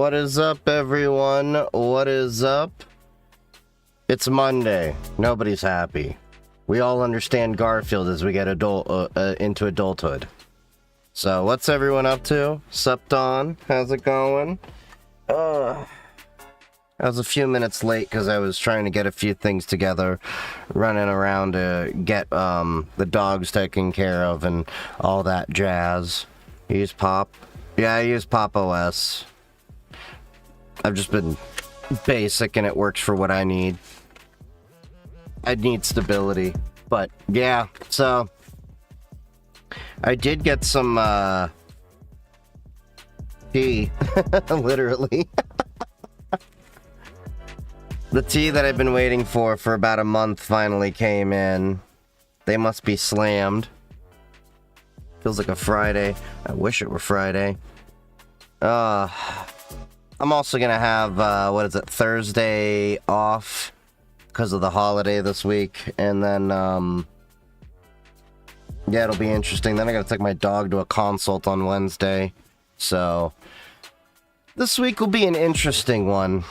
What is up, everyone? What is up? It's Monday. Nobody's happy. We all understand Garfield as we get into adulthood. So, what's everyone up to? Sup, Dawn? How's it going? I was a few minutes late because I was trying to get a few things together, running around to get the dogs taken care of and all that jazz. You use Pop? Yeah, I use Pop OS. I've just been basic and it works for what I need. I need stability. But yeah, so I did get some tea, literally. The tea that I've been waiting for about a month finally came in. They must be slammed. Feels like a Friday. I wish it were Friday. I'm also gonna have, Thursday off because of the holiday this week. And then, yeah, it'll be interesting. Then I gotta take my dog to a consult on Wednesday. So, this week will be an interesting one.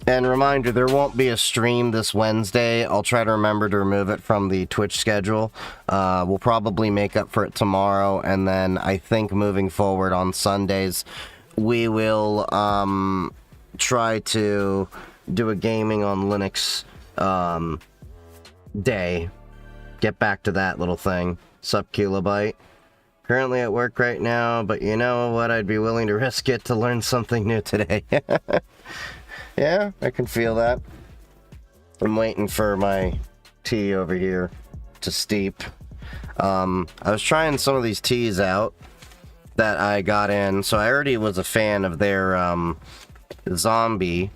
And reminder, there won't be a stream this Wednesday. I'll try to remember to remove it from the Twitch schedule. We'll probably make up for it tomorrow, and then I think moving forward on Sundays, we will try to do a gaming on Linux day. Get back to that little thing. Sup, Kilobyte? Currently at work right now, but you know what? I'd be willing to risk it to learn something new today. Yeah, I can feel that. I'm waiting for my tea over here to steep. I was trying some of these teas out that I got in, so I already was a fan of their zombie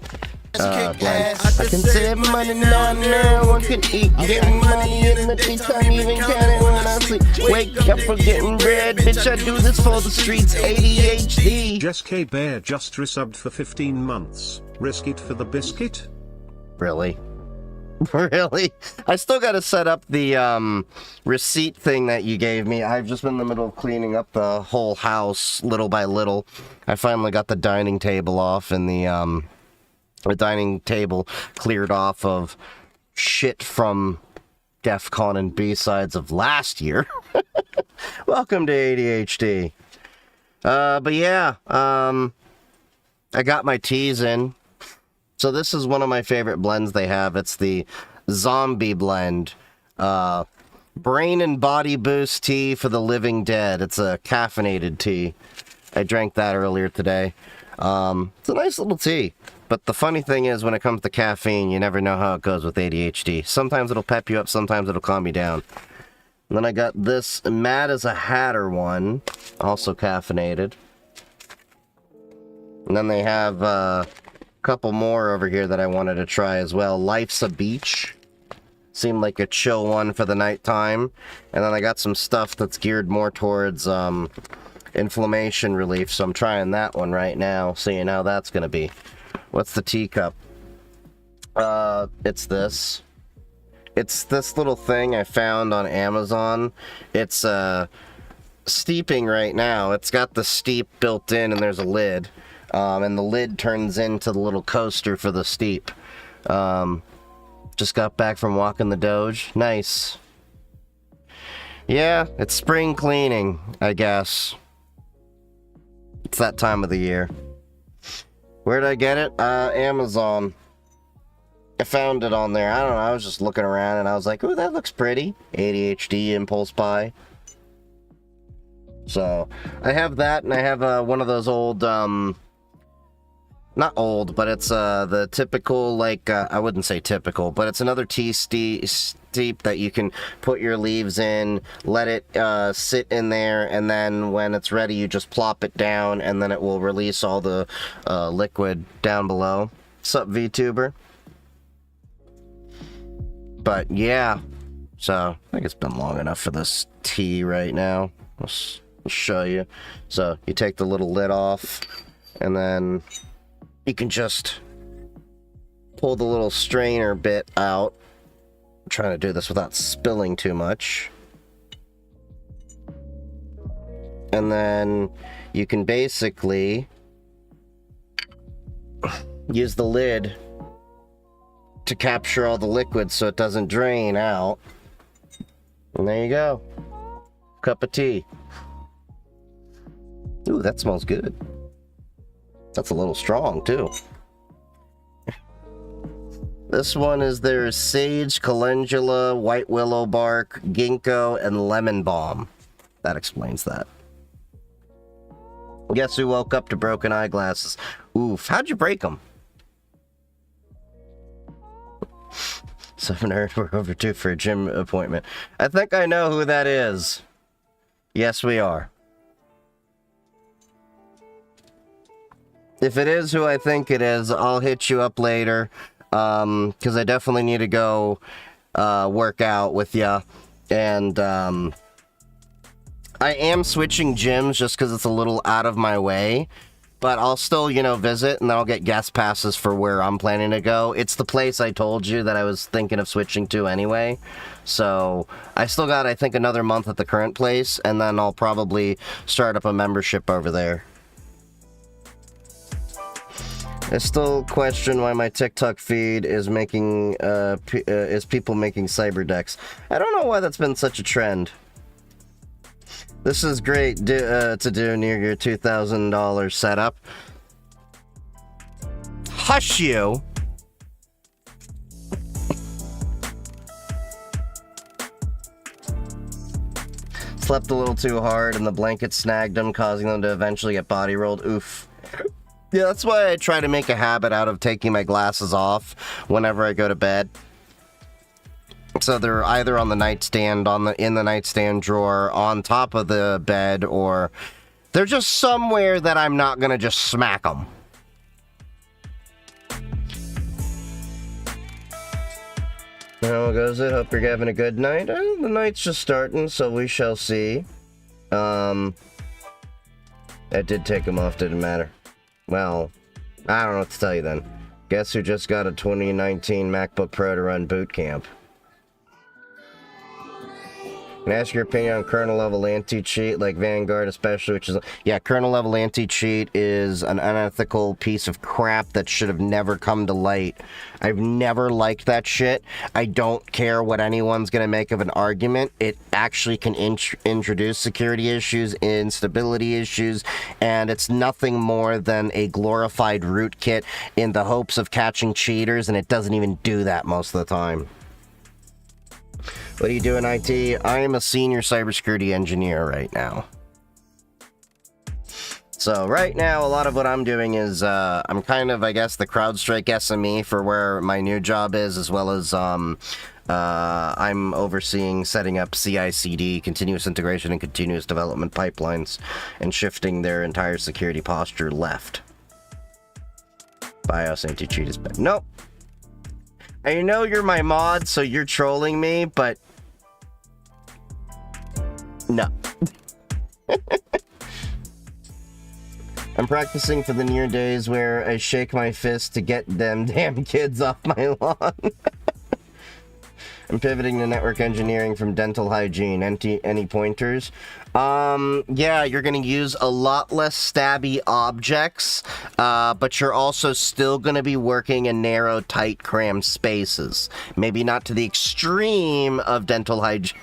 blend. I can save money now, one can eat, get money in the daytime, even counting when I sleep. Wake up for getting bread, bitch, I do this for the streets, ADHD. Jess K. Bear just resubbed for 15 months. Risk it for the biscuit? Really? Really? I still gotta set up the receipt thing that you gave me. I've just been in the middle of cleaning up the whole house little by little. I finally got the dining table off and the dining table cleared off of shit from DEF CON and B-sides of last year. Welcome to ADHD. But yeah, I got my teas in. So this is one of my favorite blends they have. It's the Zombie Blend. Brain and Body Boost Tea for the Living Dead. It's a caffeinated tea. I drank that earlier today. It's a nice little tea. But the funny thing is, when it comes to caffeine, you never know how it goes with ADHD. Sometimes it'll pep you up, sometimes it'll calm you down. And then I got this Mad as a Hatter one, also caffeinated. And then they have a couple more over here that I wanted to try as well. Life's a Beach. Seemed like a chill one for the nighttime. And then I got some stuff that's geared more towards inflammation relief, so I'm trying that one right now, seeing how that's going to be. What's the teacup? It's this. It's this little thing I found on Amazon. It's steeping right now. It's got the steep built in and there's a lid. And the lid turns into the little coaster for the steep. Just got back from walking the Doge. Nice. Yeah, it's spring cleaning, I guess. It's that time of the year. Where'd I get it? Amazon. I found it on there. I don't know, I was just looking around and I was like, ooh, that looks pretty. ADHD impulse buy. So, I have that, and I have one of those old, not old, but it's the typical, like, I wouldn't say typical, but it's another tea steep that you can put your leaves in, let it sit in there, and then when it's ready, you just plop it down, and then it will release all the liquid down below. Sup, VTuber? But yeah, so I think it's been long enough for this tea right now. I'll show you. So you take the little lid off, and then you can just pull the little strainer bit out. I'm trying to do this without spilling too much. And then you can basically use the lid to capture all the liquid so it doesn't drain out. And there you go. Cup of tea. Ooh, that smells good. That's a little strong, too. This one is their sage, calendula, white willow bark, ginkgo, and lemon balm. That explains that. Guess who woke up to broken eyeglasses? Oof, how'd you break them? So nerd, we're overdue for a gym appointment. I think I know who that is. Yes, we are. If it is who I think it is, I'll hit you up later. Because I definitely need to go work out with ya. And I am switching gyms just because it's a little out of my way. But I'll still, you know, visit, and then I'll get guest passes for where I'm planning to go. It's the place I told you that I was thinking of switching to anyway. So I still got, I think, another month at the current place, and then I'll probably start up a membership over there. I still question why my TikTok feed is making, is people making cyber decks. I don't know why that's been such a trend. This is great to do near your $2,000 setup. Hush you! Slept a little too hard and the blanket snagged them, causing them to eventually get body rolled. Oof. Yeah, that's why I try to make a habit out of taking my glasses off whenever I go to bed. So they're either on the nightstand, in the nightstand drawer, on top of the bed, or they're just somewhere that I'm not gonna just smack them. How goes it? Hope you're having a good night. The night's just starting, so we shall see. I did take them off, didn't matter. Well, I don't know what to tell you then. Guess who just got a 2019 MacBook Pro to run boot camp? And ask your opinion on kernel level anti-cheat, like Vanguard especially, which is... Yeah, kernel level anti-cheat is an unethical piece of crap that should have never come to light. I've never liked that shit. I don't care what anyone's gonna make of an argument. It actually can introduce security issues, instability issues, and it's nothing more than a glorified rootkit in the hopes of catching cheaters, and it doesn't even do that most of the time. What do you do in IT? I am a senior cybersecurity engineer right now. So right now, a lot of what I'm doing is I'm kind of, I guess, the CrowdStrike SME for where my new job is, as well as I'm overseeing setting up CI/CD, continuous integration and continuous development pipelines, and shifting their entire security posture left. BIOS anti-cheat is bad. Nope. I know you're my mod, so you're trolling me, but no. I'm practicing for the near days where I shake my fist to get them damn kids off my lawn. I'm pivoting to network engineering from dental hygiene. Any pointers? Yeah, you're gonna use a lot less stabby objects, but you're also still gonna be working in narrow, tight, crammed spaces. Maybe not to the extreme of dental hygiene.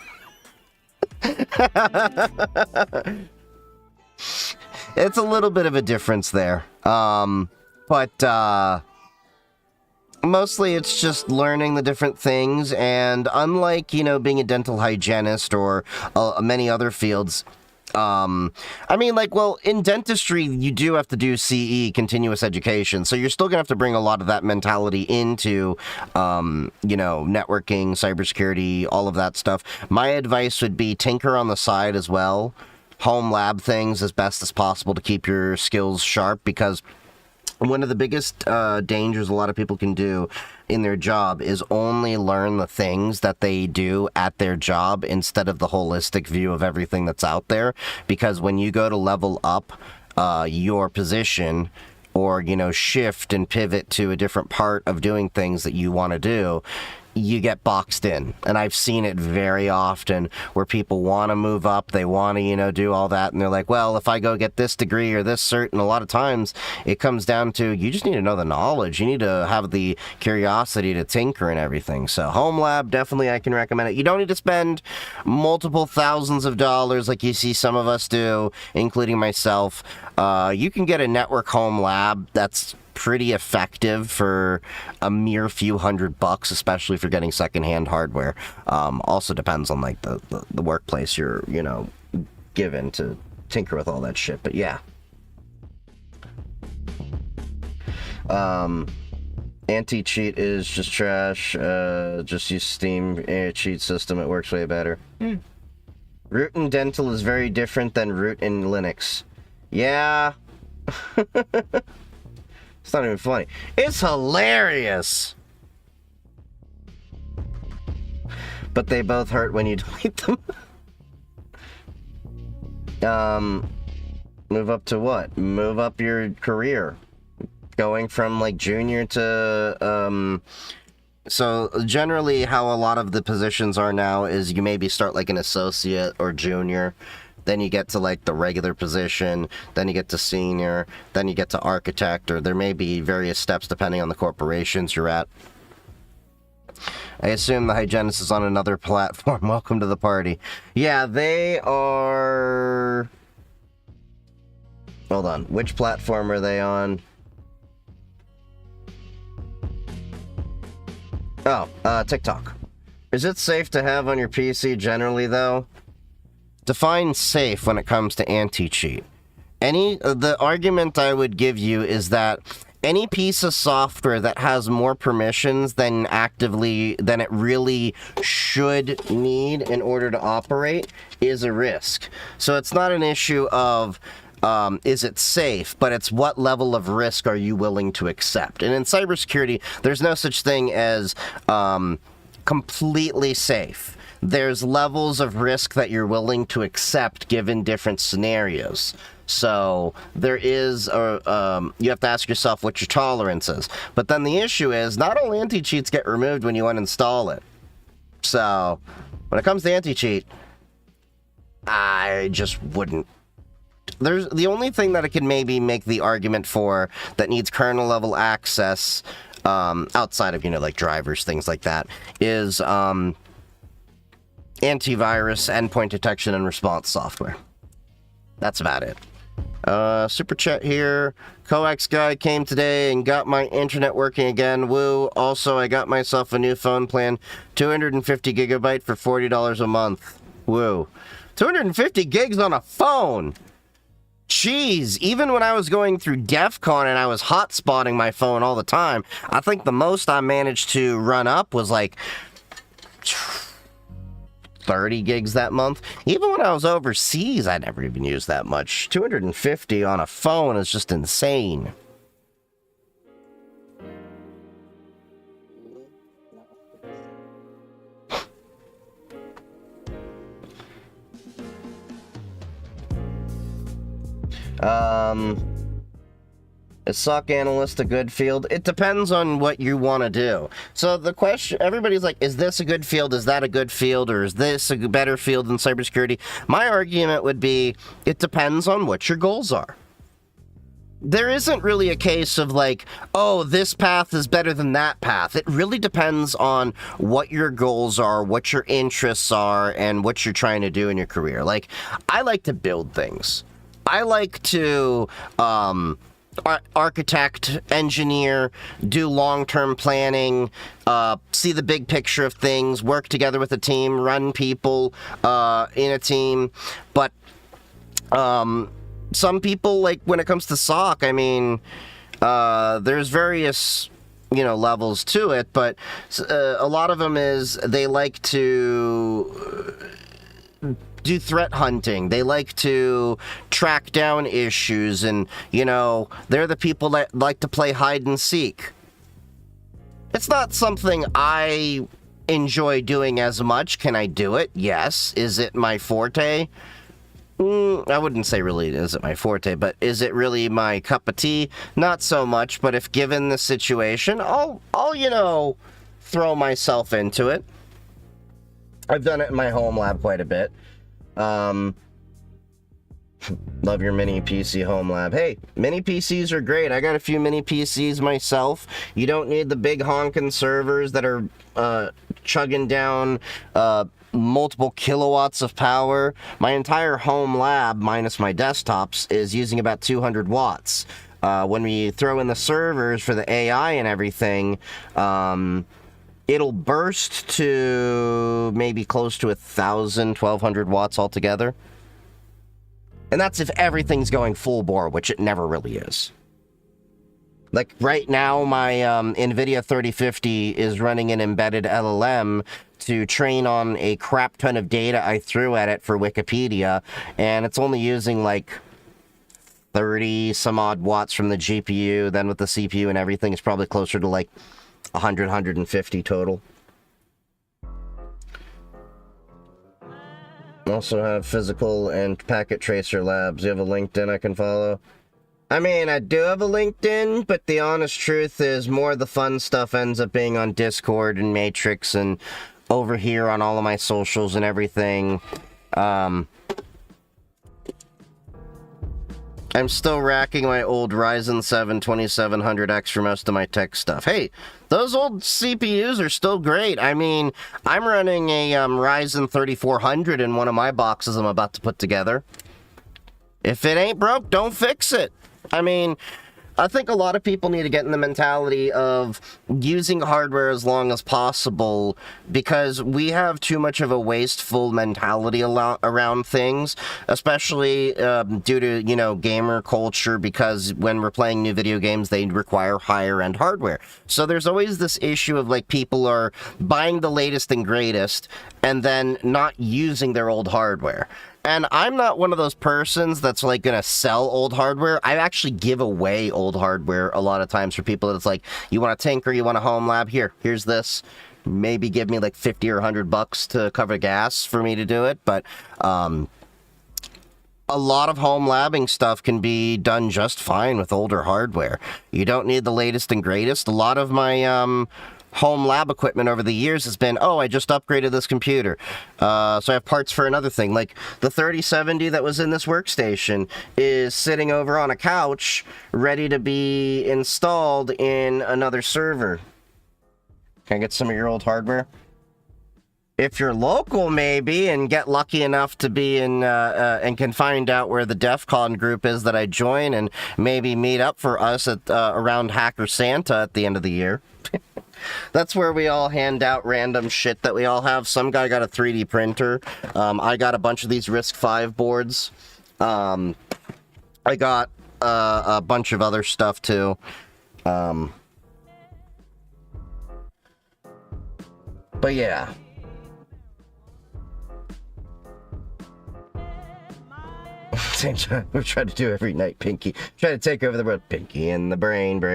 It's a little bit of a difference there. But mostly it's just learning the different things, and unlike, you know, being a dental hygienist or many other fields, I mean, like, well, in dentistry, you do have to do CE, continuous education, so you're still gonna have to bring a lot of that mentality into, you know, networking, cybersecurity, all of that stuff. My advice would be tinker on the side as well, home lab things as best as possible to keep your skills sharp, because one of the biggest dangers a lot of people can do in their job is only learn the things that they do at their job instead of the holistic view of everything that's out there. Because when you go to level up your position, or, you know, shift and pivot to a different part of doing things that you want to do, you get boxed in. And I've seen it very often where people want to move up, they want to, do all that, and they're like, well, if I go get this degree or this cert, and a lot of times it comes down to you just need to know the knowledge. You need to have the curiosity to tinker and everything. So home lab, definitely I can recommend it. You don't need to spend multiple thousands of dollars like you see some of us do, including myself. You can get a network home lab that's pretty effective for a mere few $100, especially if you're getting secondhand hardware. Also depends on like the workplace you're given to tinker with all that shit. But yeah, anti-cheat is just trash. Just use Steam cheat system, it works way better. Root in Dental is very different than root in Linux. Yeah. It's not even funny. It's hilarious. But they both hurt when you delete them. Move up to what? Move up your career. Going from like junior to so generally how a lot of the positions are now is you maybe start like an associate or junior. Then you get to like the regular position, then you get to senior, then you get to architect, or there may be various steps depending on the corporations you're at. I assume the hygienist is on another platform. Welcome to the party. Yeah, they are... Hold on. Which platform are they on? Oh, TikTok. Is it safe to have on your PC generally, though? Define safe when it comes to anti-cheat. The argument I would give you is that any piece of software that has more permissions than it really should need in order to operate is a risk. So it's not an issue of is it safe, but it's what level of risk are you willing to accept. And in cybersecurity, there's no such thing as completely safe. There's levels of risk that you're willing to accept given different scenarios. So there is, you have to ask yourself what your tolerance is. But then the issue is, not all anti-cheats get removed when you uninstall it. So when it comes to anti-cheat, I just wouldn't. There's the only thing that I can maybe make the argument for that needs kernel level access, outside of, like drivers, things like that, is, antivirus, endpoint detection, and response software. That's about it. Super chat here. Coax guy came today and got my internet working again. Woo. Also, I got myself a new phone plan. 250 gigabyte for $40 a month. Woo. 250 gigs on a phone! Jeez, even when I was going through DEF CON and I was hotspotting my phone all the time, I think the most I managed to run up was like 30 gigs that month. Even when I was overseas, I never even used that much. 250 on a phone is just insane. Is SOC analyst a good field? It depends on what you want to do. So the question, everybody's like, is this a good field? Is that a good field? Or is this a better field than cybersecurity? My argument would be, it depends on what your goals are. There isn't really a case of like, oh, this path is better than that path. It really depends on what your goals are, what your interests are, and what you're trying to do in your career. Like, I like to build things. I like to, architect, engineer, do long-term planning, see the big picture of things, work together with a team, run people in a team. But some people, like when it comes to SOC, I mean, there's various levels to it, but a lot of them is they like to do threat hunting. They like to track down issues, and they're the people that like to play hide and seek. It's not something I enjoy doing as much. Can I do it? Yes. Is it my forte? I wouldn't say really is it my forte, but is it really my cup of tea? Not so much, but if given the situation, I'll throw myself into it. I've done it in my home lab quite a bit. Love your mini PC home lab. Hey, mini PCs are great. I got a few mini PCs myself. You don't need the big honking servers that are chugging down multiple kilowatts of power. My entire home lab, minus my desktops, is using about 200 watts. When we throw in the servers for the AI and everything, it'll burst to maybe close to 1,000, 1,200 watts altogether. And that's if everything's going full bore, which it never really is. Like right now, my NVIDIA 3050 is running an embedded LLM to train on a crap ton of data I threw at it for Wikipedia, and it's only using like 30 some odd watts from the GPU. Then with the CPU and everything, it's probably closer to like 100, 150 total. Also have physical and packet tracer labs. You have a LinkedIn I can follow? I mean, I do have a LinkedIn, but the honest truth is more of the fun stuff ends up being on Discord and Matrix and over here on all of my socials and everything. I'm still racking my old Ryzen 7 2700X for most of my tech stuff. Hey, those old CPUs are still great. I mean, I'm running a Ryzen 3400 in one of my boxes I'm about to put together. If it ain't broke, don't fix it. I mean, I think a lot of people need to get in the mentality of using hardware as long as possible because we have too much of a wasteful mentality around things, especially due to, you know, gamer culture, because when we're playing new video games, they require higher end hardware. So there's always this issue of like people are buying the latest and greatest and then not using their old hardware. And I'm not one of those persons that's like gonna sell old hardware. I actually give away old hardware a lot of times for people that's like, you want a tinker, you want a home lab, here's this. Maybe give me like 50 or $100 to cover gas for me to do it. But a lot of home labbing stuff can be done just fine with older hardware. You don't need the latest and greatest. A lot of my home lab equipment over the years has been, oh, I just upgraded this computer. So I have parts for another thing. Like the 3070 that was in this workstation is sitting over on a couch ready to be installed in another server. Can I get some of your old hardware? If you're local, maybe, and get lucky enough to be in, and can find out where the DEF CON group is that I join, and maybe meet up for us at around Hacker Santa at the end of the year. That's where we all hand out random shit that we all have. Some guy got a 3D printer. I got a bunch of these RISC-V boards. I got a bunch of other stuff, too. But yeah. We're trying to do every night, Pinky. Trying to take over the world. Pinky in the brain. Do.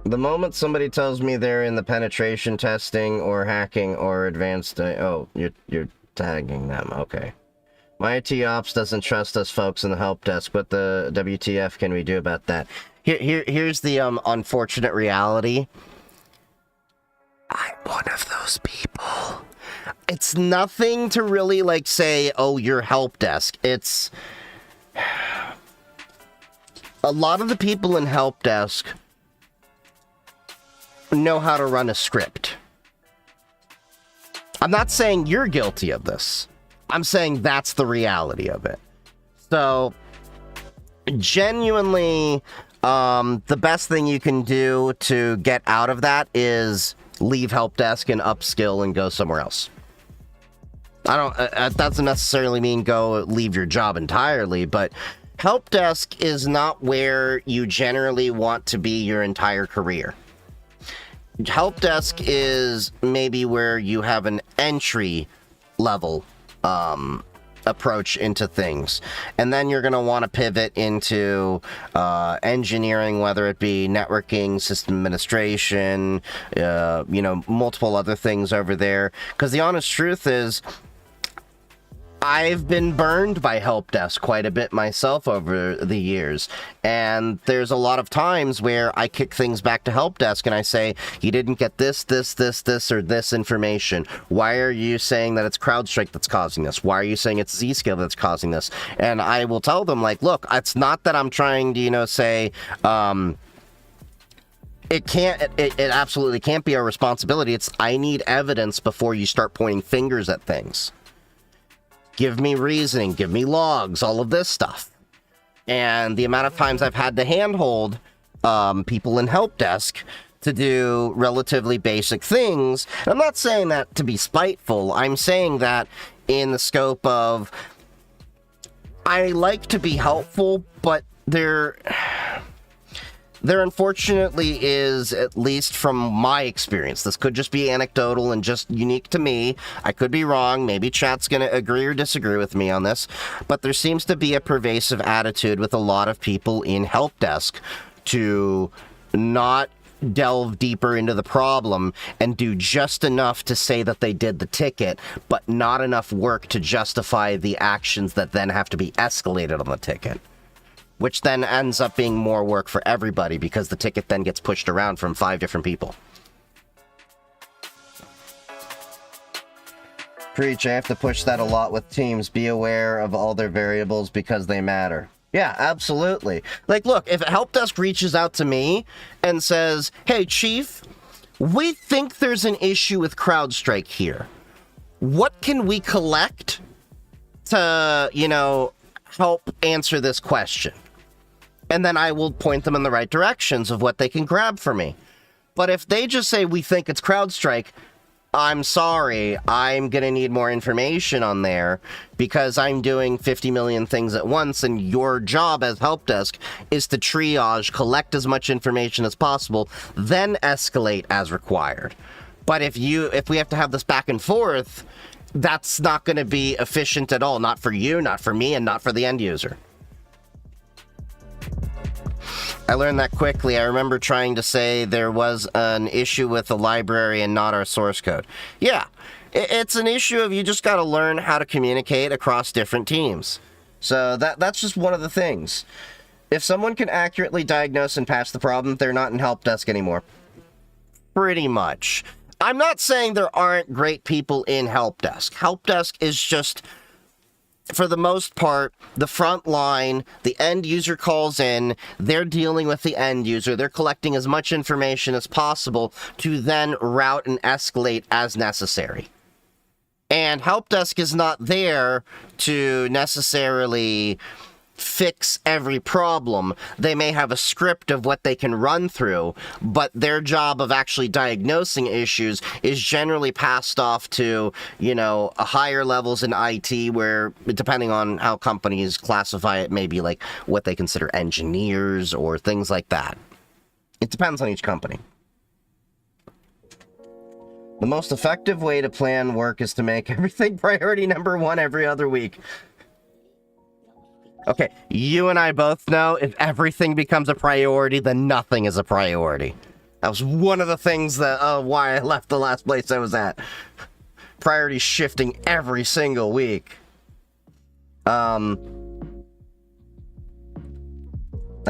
The moment somebody tells me they're in the penetration testing or hacking or advanced... oh, you're tagging them. Okay. My IT ops doesn't trust us folks in the help desk. What the WTF can we do about that? Here's the unfortunate reality. I'm one of those people. It's nothing to really like say, oh, you're help desk. It's a lot of the people in help desk know how to run a script. I'm not saying you're guilty of this. I'm saying that's the reality of it. So, genuinely, the best thing you can do to get out of that is leave help desk and upskill and go somewhere else. That doesn't necessarily mean go leave your job entirely, but help desk is not where you generally want to be your entire career. Help desk is maybe where you have an entry level approach into things, and then you're going to want to pivot into engineering, whether it be networking, system administration, multiple other things over there, because the honest truth is I've been burned by help desk quite a bit myself over the years, and there's a lot of times where I kick things back to help desk and I say, you didn't get this, or this information. Why are you saying that it's CrowdStrike that's causing this? Why are you saying it's Zscaler that's causing this? And I will tell them, like, look, it's not that I'm trying to, say, it absolutely can't be our responsibility. It's, I need evidence before you start pointing fingers at things. Give me reasoning, give me logs, all of this stuff. And the amount of times I've had to handhold people in help desk to do relatively basic things. And I'm not saying that to be spiteful. I'm saying that in the scope of, I like to be helpful, but there unfortunately is, at least from my experience, this could just be anecdotal and just unique to me. I could be wrong. Maybe chat's going to agree or disagree with me on this. But there seems to be a pervasive attitude with a lot of people in help desk to not delve deeper into the problem and do just enough to say that they did the ticket, but not enough work to justify the actions that then have to be escalated on the ticket. Which then ends up being more work for everybody because the ticket then gets pushed around from 5 different people. Preach, I have to push that a lot with teams. Be aware of all their variables because they matter. Yeah, absolutely. Like, look, if a help desk reaches out to me and says, hey, Chief, we think there's an issue with CrowdStrike here. What can we collect to, help answer this question? And then I will point them in the right directions of what they can grab for me. But if they just say, we think it's CrowdStrike, I'm sorry, I'm going to need more information on there because I'm doing 50 million things at once, and your job as help desk is to triage, collect as much information as possible, then escalate as required. But if we have to have this back and forth, that's not going to be efficient at all. Not for you, not for me, and not for the end user. I learned that quickly. I remember trying to say there was an issue with the library and not our source code. Yeah, it's an issue of you just got to learn how to communicate across different teams. So that's just one of the things. If someone can accurately diagnose and patch the problem, they're not in help desk anymore. Pretty much. I'm not saying there aren't great people in help desk. Help desk is just, for the most part, the front line. The end user calls in, they're dealing with the end user, they're collecting as much information as possible to then route and escalate as necessary. And help desk is not there to necessarily fix every problem. They may have a script of what they can run through, but their job of actually diagnosing issues is generally passed off to, higher levels in IT, where, depending on how companies classify it, maybe like what they consider engineers or things like that. It depends on each company. The most effective way to plan work is to make everything priority number 1 every other week. Okay, you and I both know if everything becomes a priority, then nothing is a priority. That was one of the things that, why I left the last place I was at. Priority shifting every single week. I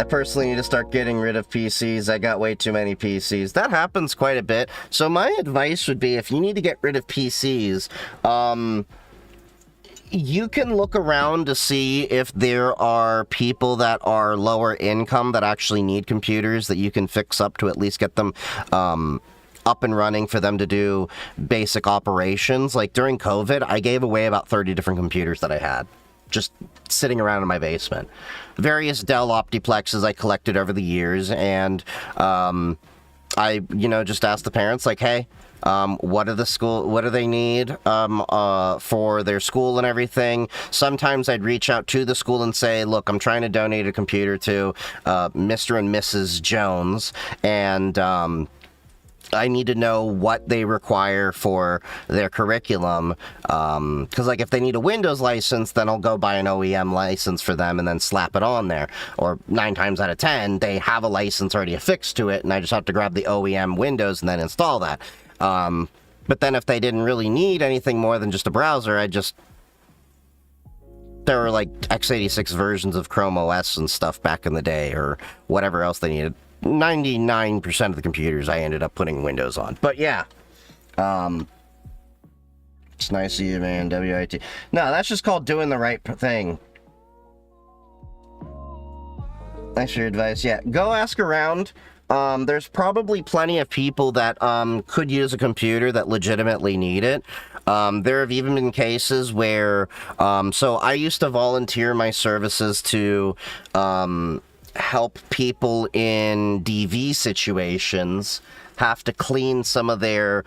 personally need to start getting rid of PCs. I got way too many PCs. That happens quite a bit. So my advice would be, if you need to get rid of PCs, you can look around to see if there are people that are lower income that actually need computers that you can fix up to at least get them up and running for them to do basic operations. Like during COVID, I gave away about 30 different computers that I had just sitting around in my basement. Various Dell Optiplexes I collected over the years, and I just asked the parents, like, hey, what do they need for their school and everything. Sometimes I'd reach out to the school and say, look, I'm trying to donate a computer to Mr. and Mrs. Jones, and I need to know what they require for their curriculum, because like if they need a Windows license, then I'll go buy an OEM license for them and then slap it on there. Or 9 times out of 10, they have a license already affixed to it, and I just have to grab the OEM Windows and then install that. But then if they didn't really need anything more than just a browser, I just there were like x86 versions of Chrome OS and stuff back in the day, or whatever else they needed. 99% of the computers I ended up putting Windows on. But yeah, it's nice of you, man. WIT. No, that's just called doing the right thing. Thanks for your advice. Yeah, go ask around. There's probably plenty of people that could use a computer that legitimately need it. There have even been cases where, so I used to volunteer my services to help people in DV situations have to clean some of their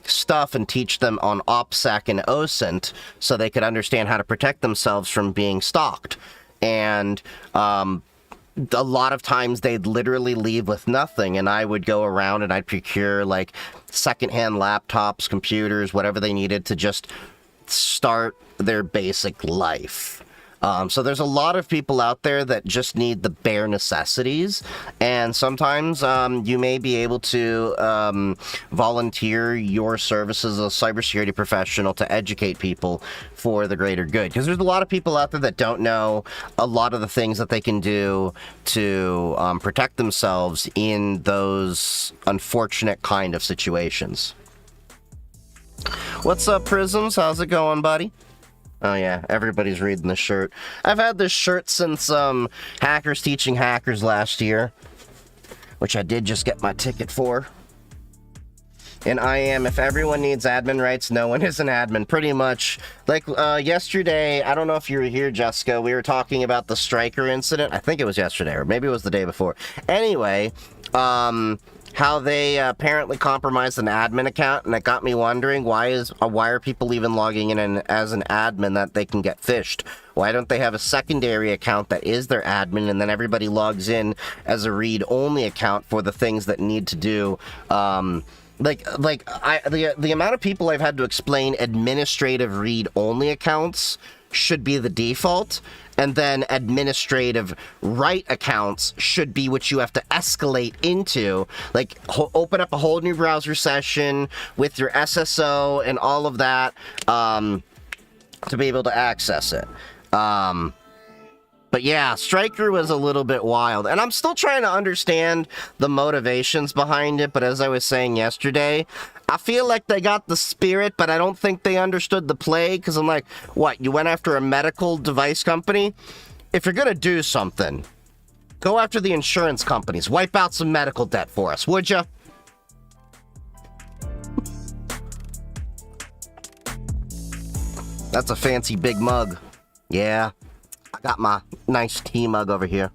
stuff and teach them on OPSEC and OSINT so they could understand how to protect themselves from being stalked. And a lot of times they'd literally leave with nothing, and I would go around and I'd procure like secondhand laptops, computers, whatever they needed to just start their basic life. So there's a lot of people out there that just need the bare necessities, and sometimes you may be able to volunteer your services as a cybersecurity professional to educate people for the greater good. Because there's a lot of people out there that don't know a lot of the things that they can do to protect themselves in those unfortunate kind of situations. What's up, Prisms? How's it going, buddy? Oh yeah, everybody's reading this shirt. I've had this shirt since Hackers Teaching Hackers last year, which I did just get my ticket for. And I am, if everyone needs admin rights, no one is an admin, pretty much. Like yesterday, I don't know if you were here, Jessica, we were talking about the Striker incident. I think it was yesterday, or maybe it was the day before. Anyway, how they apparently compromised an admin account, and it got me wondering, why are people even logging in as an admin that they can get phished? Why don't they have a secondary account that is their admin, and then everybody logs in as a read-only account for the things that need to do? The amount of people I've had to explain administrative read-only accounts should be the default, and then administrative write accounts should be what you have to escalate into. Like, open up a whole new browser session with your SSO and all of that to be able to access it. But yeah, Striker was a little bit wild, and I'm still trying to understand the motivations behind it, but as I was saying yesterday, I feel like they got the spirit, but I don't think they understood the play, because I'm like, what, you went after a medical device company? If you're gonna do something, go after the insurance companies. Wipe out some medical debt for us, would ya? That's a fancy big mug. Yeah. I got my nice tea mug over here.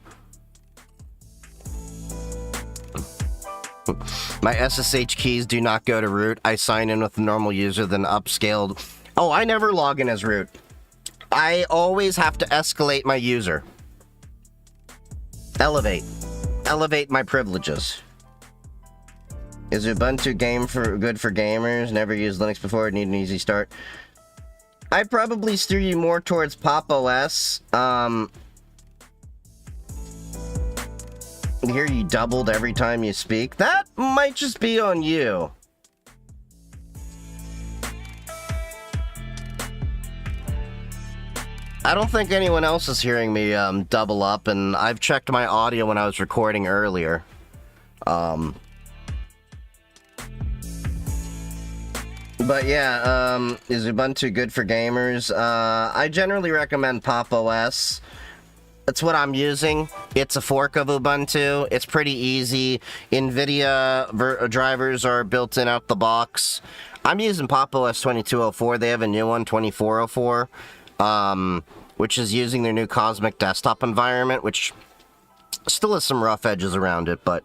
My SSH keys do not go to root. I sign in with the normal user, then upscaled. Oh, I never log in as root. I always have to escalate my user. Elevate my privileges. Is Ubuntu good for gamers? Never used Linux before, need an easy start. I'd probably steer you more towards Pop OS. Here you doubled every time you speak. That might just be on you. I don't think anyone else is hearing me double up, and I've checked my audio when I was recording earlier. But yeah, is Ubuntu good for gamers? I generally recommend Pop OS. That's what I'm using. It's a fork of Ubuntu. It's pretty easy. NVIDIA drivers are built in out the box. I'm using Pop OS 2204. They have a new one, 2404, which is using their new Cosmic desktop environment, which still has some rough edges around it, but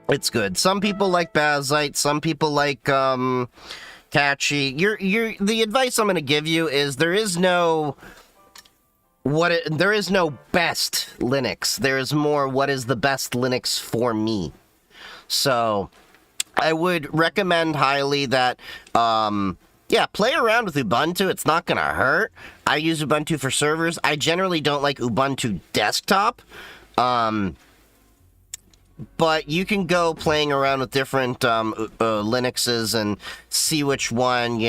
it's good. Some people like Bazite, some people like Catchy. The advice I'm going to give you is there is no best Linux. There is more what is the best Linux for me. So I would recommend highly that play around with Ubuntu. It's not going to hurt. I use Ubuntu for servers. I generally don't like Ubuntu desktop. But you can go playing around with different Linuxes and see which one,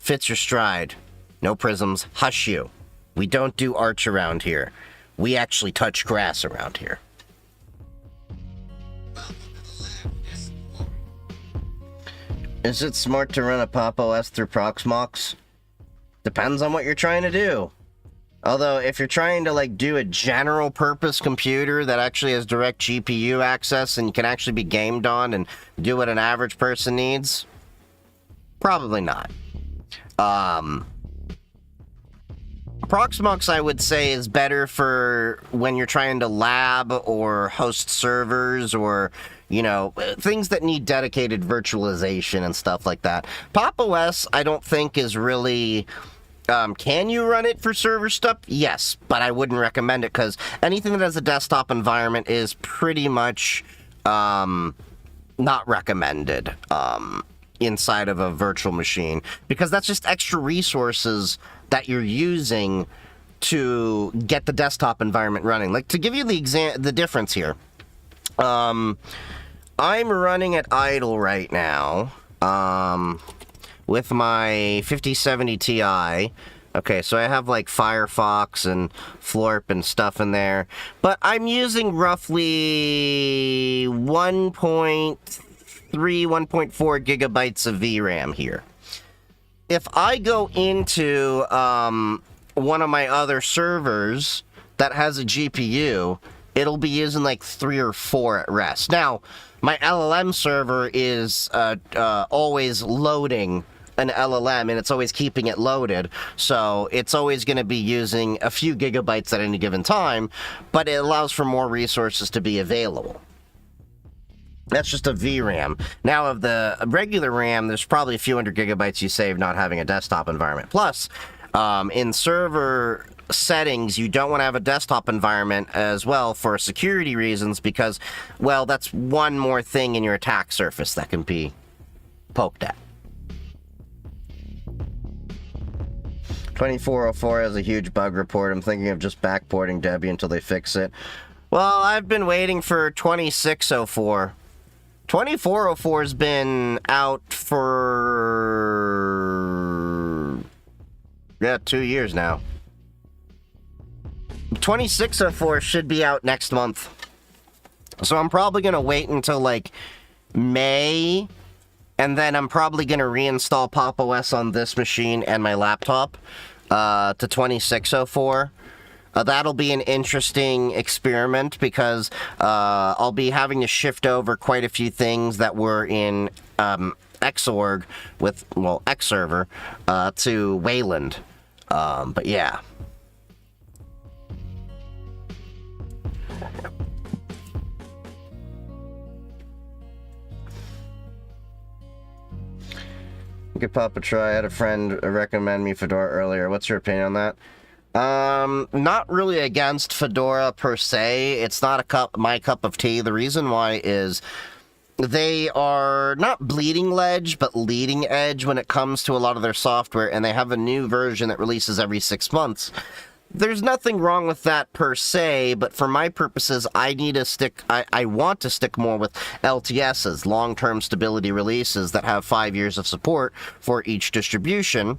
fits your stride. No prisms. Hush you. We don't do arch around here. We actually touch grass around here. Is it smart to run a Pop! OS through Proxmox? Depends on what you're trying to do. Although, if you're trying to, like, do a general purpose computer that actually has direct GPU access and can actually be gamed on and do what an average person needs, probably not. Proxmox, I would say, is better for when you're trying to lab or host servers or, you know, things that need dedicated virtualization and stuff like that. Pop! OS, I don't think is really... can you run it for server stuff? Yes, but I wouldn't recommend it because anything that has a desktop environment is pretty much not recommended inside of a virtual machine because that's just extra resources that you're using to get the desktop environment running. Like, to give you the difference here, I'm running at idle right now with my 5070 Ti. Okay, so I have like Firefox and Florp and stuff in there, but I'm using roughly 1.3, 1.4 gigabytes of VRAM here. If I go into one of my other servers that has a GPU, it'll be using like 3 or 4 at rest. Now, my LLM server is always loading an LLM, and it's always keeping it loaded, so it's always going to be using a few gigabytes at any given time, but it allows for more resources to be available. That's just a VRAM. Now, of the regular RAM, there's probably a few hundred gigabytes you save not having a desktop environment. Plus, in server settings, you don't want to have a desktop environment as well for security reasons because, well, that's one more thing in your attack surface that can be poked at. 2404 has a huge bug report. I'm thinking of just backporting Debian until they fix it. Well, I've been waiting for 2604. 2404 has been out for 2 years now. 2604 should be out next month. So I'm probably going to wait until like May, and then I'm probably going to reinstall Pop! OS on this machine and my laptop to 2604. That'll be an interesting experiment because I'll be having to shift over quite a few things that were in Xorg with, well, Xserver to Wayland. But yeah. Give Pop a try. I had a friend recommend me Fedora earlier. What's your opinion on that? Not really against Fedora per se. It's not my cup of tea. The reason why is they are not bleeding edge, but leading edge when it comes to a lot of their software, and they have a new version that releases every 6 months. There's nothing wrong with that per se, but for my purposes, I want to stick more with LTSs, long-term stability releases that have 5 years of support for each distribution,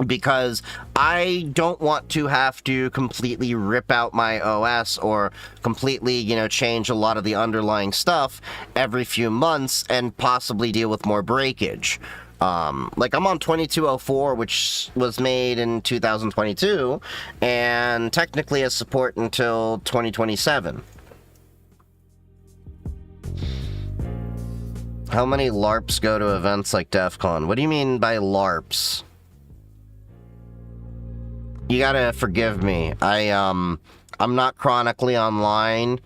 because I don't want to have to completely rip out my OS or completely, change a lot of the underlying stuff every few months and possibly deal with more breakage. Like, I'm on 2204, which was made in 2022, and technically has support until 2027. How many LARPs go to events like DEF CON? What do you mean by LARPs? You gotta forgive me. I'm not chronically online.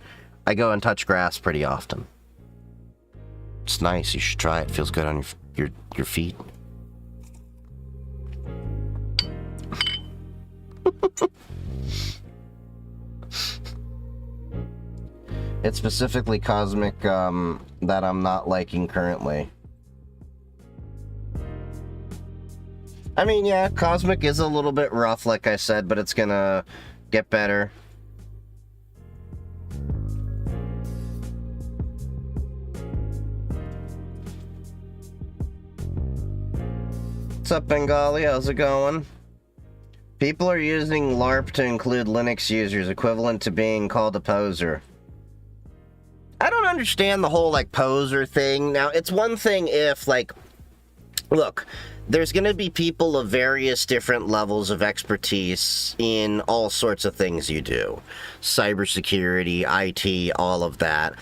I go and touch grass pretty often. It's nice. You should try it. Feels good on your feet. It's specifically Cosmic that I'm not liking currently. I mean, yeah, Cosmic is a little bit rough, like I said, but it's gonna get better. What's up, Bengali? How's it going? People are using LARP to include Linux users, equivalent to being called a poser. I don't understand the whole, like, poser thing. Now, it's one thing if, like, look, there's going to be people of various different levels of expertise in all sorts of things you do. Cybersecurity, IT, all of that.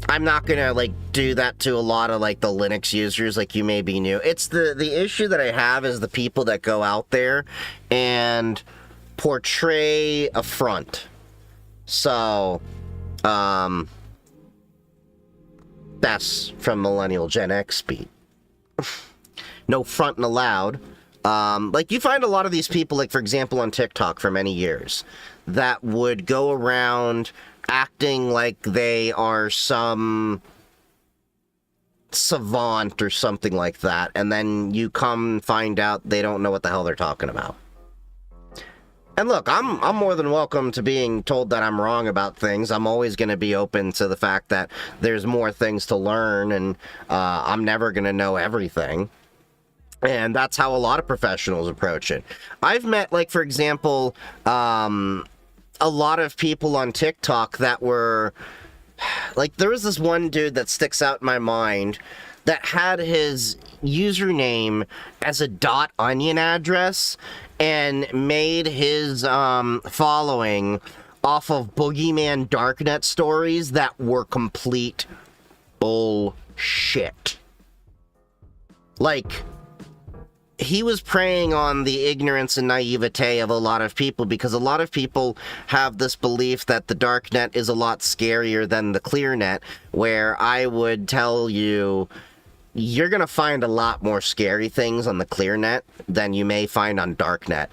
I'm not going to, like, do that to a lot of, like, the Linux users, like, you may be new. It's the issue that I have is the people that go out there and portray a front. So, that's from Millennial Gen X speak. No fronting allowed. Like, you find a lot of these people, like, for example, on TikTok for many years, that would go around acting like they are some savant or something like that, and then you come find out they don't know what the hell they're talking about. And look, I'm more than welcome to being told that I'm wrong about things. I'm always going to be open to the fact that there's more things to learn, and I'm never going to know everything. And that's how a lot of professionals approach it. I've met, like, for example, a lot of people on TikTok that were, like, there was this one dude that sticks out in my mind that had his username as a .onion address and made his following off of Boogeyman Darknet stories that were complete bullshit. Like, he was preying on the ignorance and naivete of a lot of people, because a lot of people have this belief that the darknet is a lot scarier than the clearnet, where I would tell you, you're going to find a lot more scary things on the clearnet than you may find on darknet.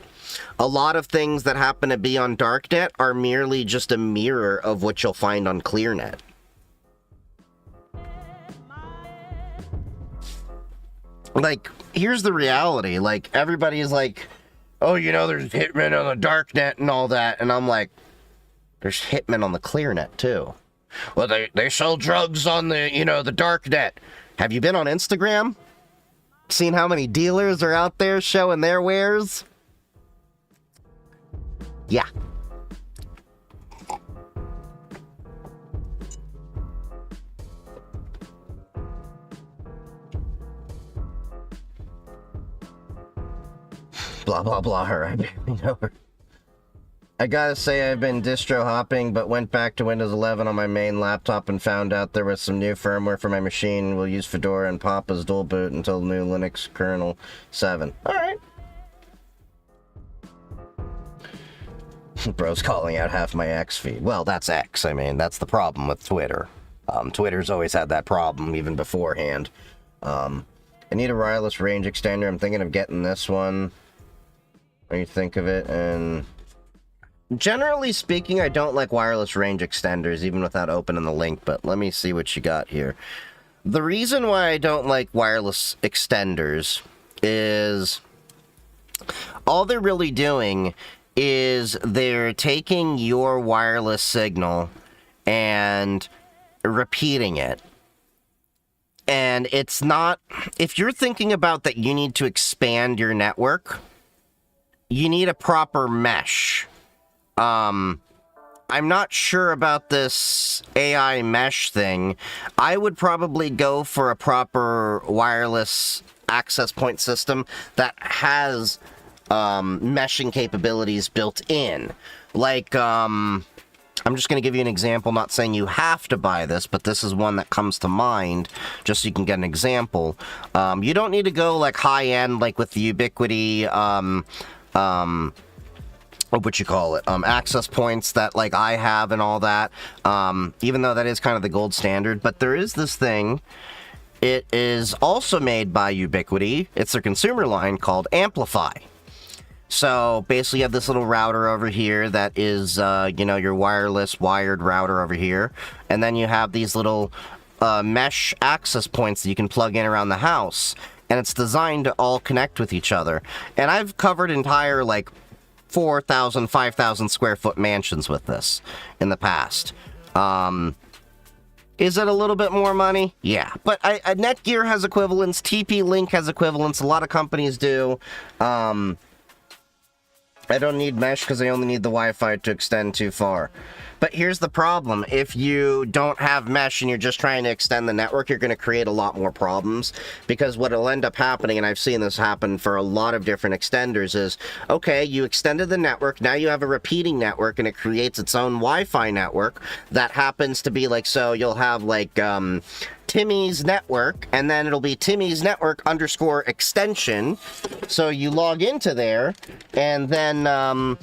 A lot of things that happen to be on darknet are merely just a mirror of what you'll find on clearnet. Like, here's the reality. Like, everybody's like, oh, you know, there's hitmen on the darknet and all that. And I'm like, there's hitmen on the clearnet, too. Well, they sell drugs on the, you know, the darknet. Have you been on Instagram? Seen how many dealers are out there showing their wares? Yeah. Blah, blah, blah, her. I barely know her. I gotta say, I've been distro hopping, but went back to Windows 11 on my main laptop and found out there was some new firmware for my machine. We'll use Fedora and Papa's dual boot until the new Linux kernel 7. Alright. Bro's calling out half my X feed. Well, that's X. I mean, that's the problem with Twitter. Twitter's always had that problem, even beforehand. I need a wireless range extender. I'm thinking of getting this one. What do you think of it? And generally speaking, I don't like wireless range extenders, even without opening the link, but let me see what you got here. The reason why I don't like wireless extenders is all they're really doing is they're taking your wireless signal and repeating it. And it's not, if you're thinking about that you need to expand your network, you need a proper mesh. I'm not sure about this AI mesh thing. I would probably go for a proper wireless access point system that has meshing capabilities built in. Like, I'm just going to give you an example, not saying you have to buy this, but this is one that comes to mind, just so you can get an example. You don't need to go, like, high-end, like, with the Ubiquiti, what you call it, access points that, like, I have and all that, even though that is kind of the gold standard. But there is this thing. It is also made by Ubiquiti. It's their consumer line called Amplify. So basically you have this little router over here that is, you know, your wireless wired router over here. And then you have these little mesh access points that you can plug in around the house. And it's designed to all connect with each other. And I've covered entire, like, 4,000, 5,000 square foot mansions with this in the past. Is it a little bit more money? Yeah. But Netgear has equivalents. TP-Link has equivalents. A lot of companies do. I don't need mesh because I only need the Wi-Fi to extend too far. But here's the problem. If you don't have mesh and you're just trying to extend the network, you're going to create a lot more problems. Because what will end up happening, and I've seen this happen for a lot of different extenders, is, okay, you extended the network, now you have a repeating network, and it creates its own Wi-Fi network that happens to be like, so you'll have like Timmy's network, and then it'll be Timmy's network _ extension. So you log into there, and then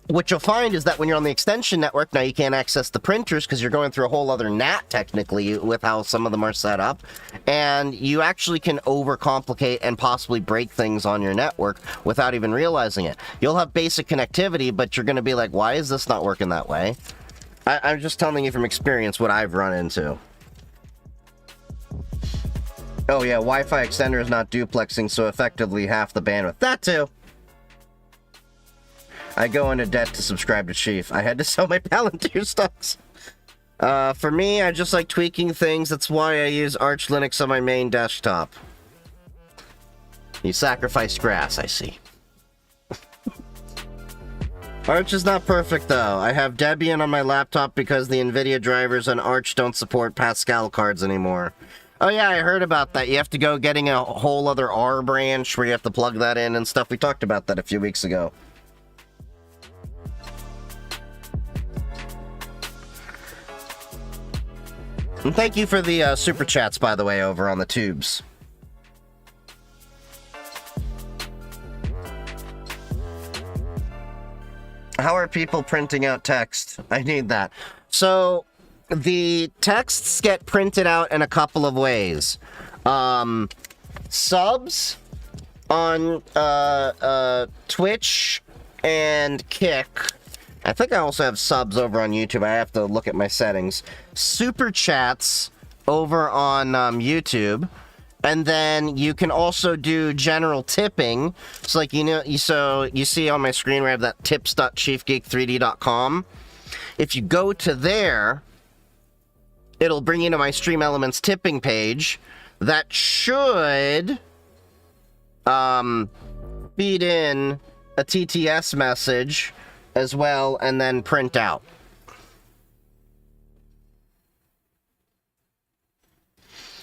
what you'll find is that when you're on the extension network, now you can't access the printers because you're going through a whole other NAT, technically, with how some of them are set up. And you actually can overcomplicate and possibly break things on your network without even realizing it. You'll have basic connectivity, but you're going to be like, why is this not working that way? I'm just telling you from experience what I've run into. Oh yeah, Wi-Fi extender is not duplexing, so effectively half the bandwidth. That too. I go into debt to subscribe to Chief. I had to sell my Palantir stocks. For me, I just like tweaking things. That's why I use Arch Linux on my main desktop. You sacrificed grass, I see. Arch is not perfect, though. I have Debian on my laptop because the NVIDIA drivers on Arch don't support Pascal cards anymore. Oh yeah, I heard about that. You have to go getting a whole other R branch where you have to plug that in and stuff. We talked about that a few weeks ago. And thank you for the super chats, by the way, over on the tubes. How are people printing out text? I need that. So, the texts get printed out in a couple of ways. Subs on Twitch and Kick. I think I also have subs over on YouTube. I have to look at my settings. Super chats over on YouTube. And then you can also do general tipping. So like, so you see on my screen where I have that tips.chiefgeek3d.com. If you go to there, it'll bring you to my Stream Elements tipping page. That should feed in a TTS message as well, and then print out.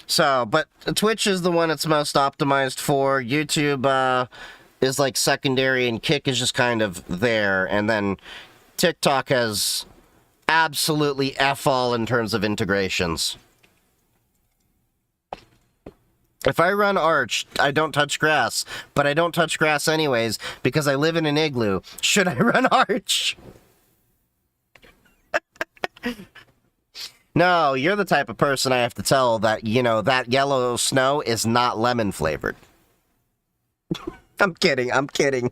So, but Twitch is the one it's most optimized for. YouTube is like secondary, and Kick is just kind of there. And then TikTok has absolutely F all in terms of integrations. If I run Arch, I don't touch grass, but I don't touch grass anyways because I live in an igloo. Should I run Arch? No, you're the type of person I have to tell that, you know, that yellow snow is not lemon flavored. I'm kidding, I'm kidding.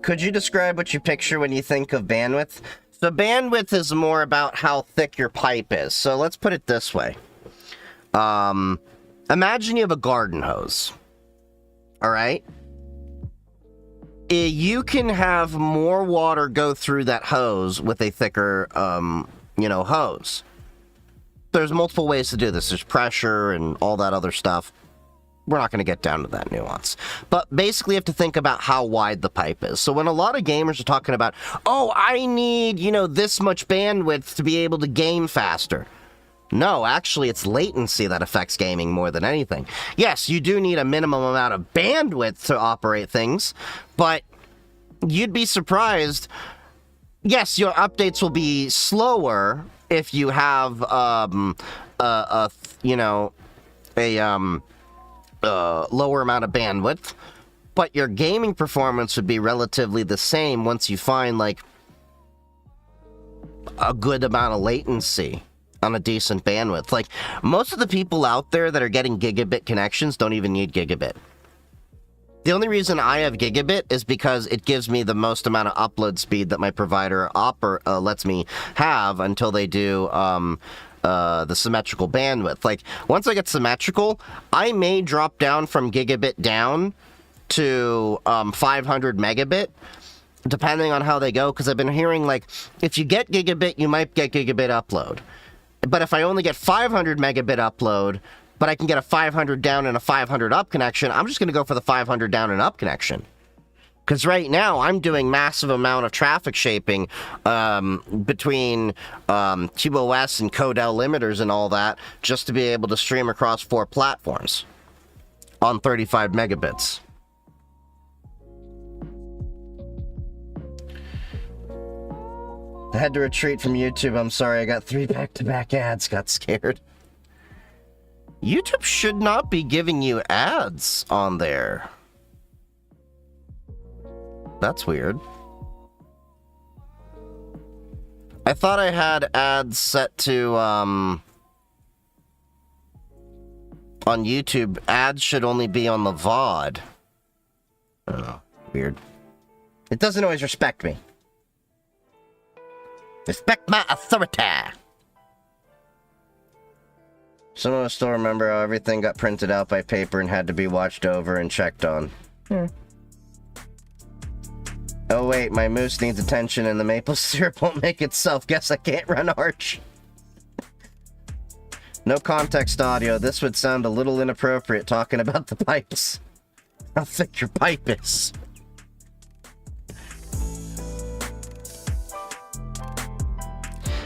Could you describe what you picture when you think of bandwidth? So bandwidth is more about how thick your pipe is. So let's put it this way. Imagine you have a garden hose. All right? You can have more water go through that hose with a thicker, hose. There's multiple ways to do this. There's pressure and all that other stuff. We're not going to get down to that nuance. But basically, you have to think about how wide the pipe is. So when a lot of gamers are talking about, oh, I need, this much bandwidth to be able to game faster. No, actually, it's latency that affects gaming more than anything. Yes, you do need a minimum amount of bandwidth to operate things, but you'd be surprised. Yes, your updates will be slower if you have, lower amount of bandwidth, but your gaming performance would be relatively the same once you find, like, a good amount of latency on a decent bandwidth. Like, most of the people out there that are getting gigabit connections don't even need gigabit. The only reason I have gigabit is because it gives me the most amount of upload speed that my provider lets me have until they do, the symmetrical bandwidth. Like, once I get symmetrical, I may drop down from gigabit down to 500 megabit, depending on how they go, because I've been hearing, like, if you get gigabit, you might get gigabit upload. But if I only get 500 megabit upload, but I can get a 500 down and a 500 up connection, I'm just going to go for the 500 down and up connection. Because right now, I'm doing massive amount of traffic shaping between QoS and Codel limiters and all that, just to be able to stream across 4 platforms on 35 megabits. I had to retreat from YouTube. I'm sorry, I got 3 back-to-back ads. Got scared. YouTube should not be giving you ads on there. That's weird. I thought I had ads set to, on YouTube. Ads should only be on the VOD. Oh, weird. It doesn't always respect me. Respect my authority. Some of us still remember how everything got printed out by paper and had to be watched over and checked on. Oh wait, my moose needs attention and the maple syrup won't make itself. Guess I can't run Arch. No context audio. This would sound a little inappropriate talking about the pipes. How thick your pipe is.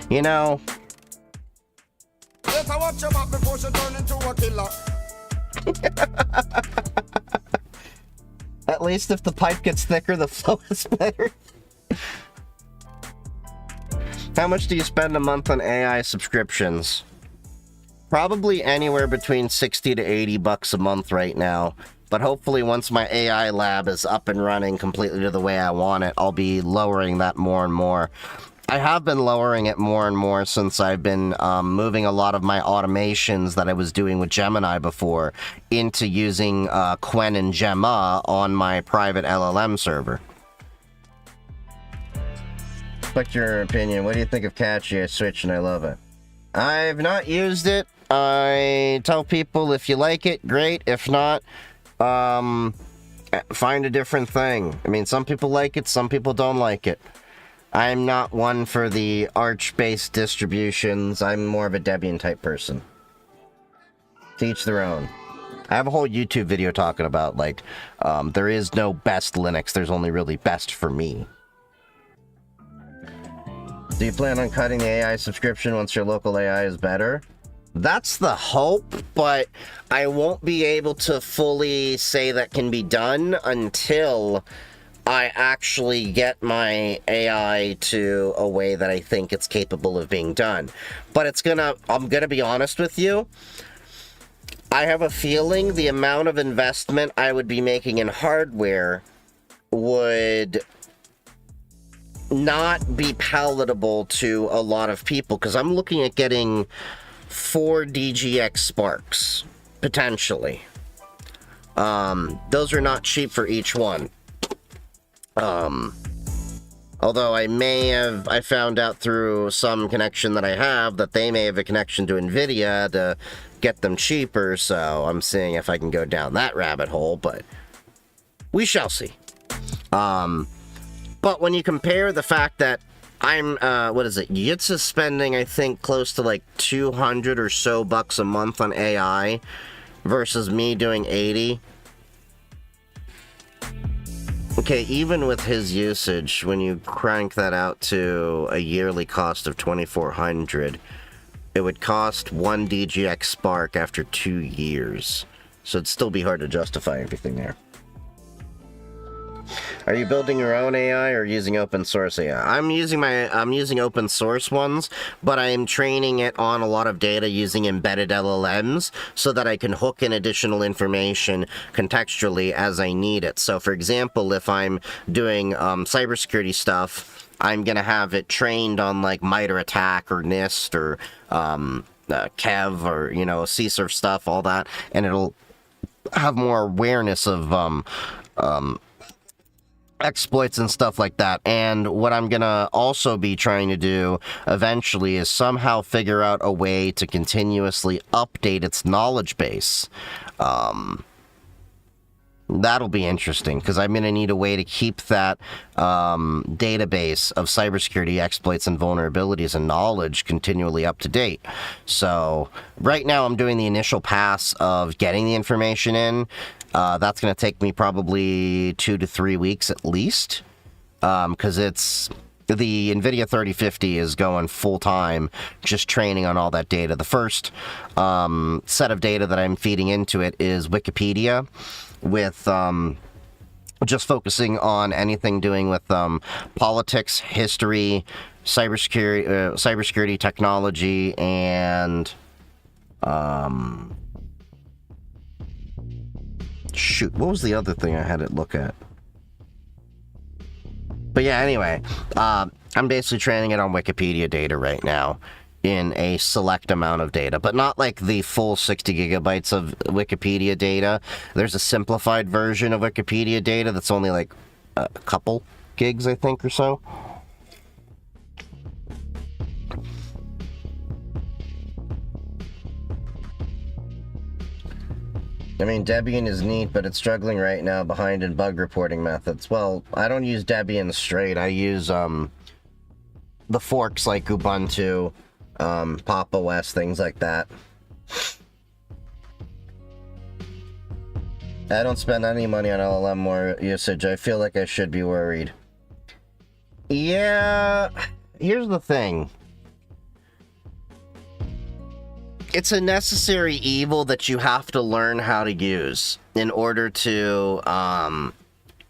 You know... Better watch your back before she turn into a killer. At least if the pipe gets thicker, the flow is better. How much do you spend a month on AI subscriptions? Probably anywhere between 60 to 80 bucks a month right now. But hopefully once my AI lab is up and running completely to the way I want it, I'll be lowering that more and more. I have been lowering it more and more since I've been moving a lot of my automations that I was doing with Gemini before into using Quen and Gemma on my private LLM server. What's your opinion? What do you think of Catchy? I switched and I love it. I've not used it. I tell people if you like it, great. If not, find a different thing. I mean, some people like it, some people don't like it. I'm not one for the Arch-based distributions. I'm more of a Debian-type person. To each their own. I have a whole YouTube video talking about, like, there is no best Linux. There's only really best for me. Do you plan on cutting the AI subscription once your local AI is better? That's the hope, but I won't be able to fully say that can be done until I actually get my AI to a way that I think it's capable of being done. But I'm gonna be honest with you, I have a feeling the amount of investment I would be making in hardware would not be palatable to a lot of people, because I'm looking at getting 4 DGX Sparks, potentially. Those are not cheap for each one. Although I found out through some connection that I have that they may have a connection to NVIDIA to get them cheaper, so I'm seeing if I can go down that rabbit hole, but we shall see. But when you compare the fact that I'm, Yitz is spending, I think, close to like 200 or so bucks a month on AI versus me doing 80. Okay, even with his usage, when you crank that out to a yearly cost of $2,400, it would cost 1 DGX Spark after 2 years. So it'd still be hard to justify everything there. Are you building your own AI or using open source AI? I'm using open source ones, but I am training it on a lot of data using embedded LLMs so that I can hook in additional information contextually as I need it. So for example, if I'm doing cybersecurity stuff, I'm gonna have it trained on like MITRE ATT&CK or NIST or Kev or, you know, CSRF stuff, all that, and it'll have more awareness of exploits and stuff like that. And what I'm gonna also be trying to do eventually is somehow figure out a way to continuously update its knowledge base. That'll be interesting, because I'm going to need a way to keep that database of cybersecurity exploits and vulnerabilities and knowledge continually up to date. So right now I'm doing the initial pass of getting the information in. That's going to take me probably 2 to 3 weeks at least, because it's... The NVIDIA 3050 is going full-time, just training on all that data. The first set of data that I'm feeding into it is Wikipedia, with just focusing on anything doing with politics, history, cybersecurity technology, and shoot, what was the other thing I had it look at? But yeah, anyway, I'm basically training it on Wikipedia data right now in a select amount of data, but not like the full 60 gigabytes of Wikipedia data. There's a simplified version of Wikipedia data that's only like a couple gigs, I think, or so. I mean, Debian is neat, but it's struggling right now behind in bug reporting methods. Well, I don't use Debian straight. I use the forks like Ubuntu, Pop! OS, things like that. I don't spend any money on LLM more usage. I feel like I should be worried. Yeah, here's the thing. It's a necessary evil that you have to learn how to use in order to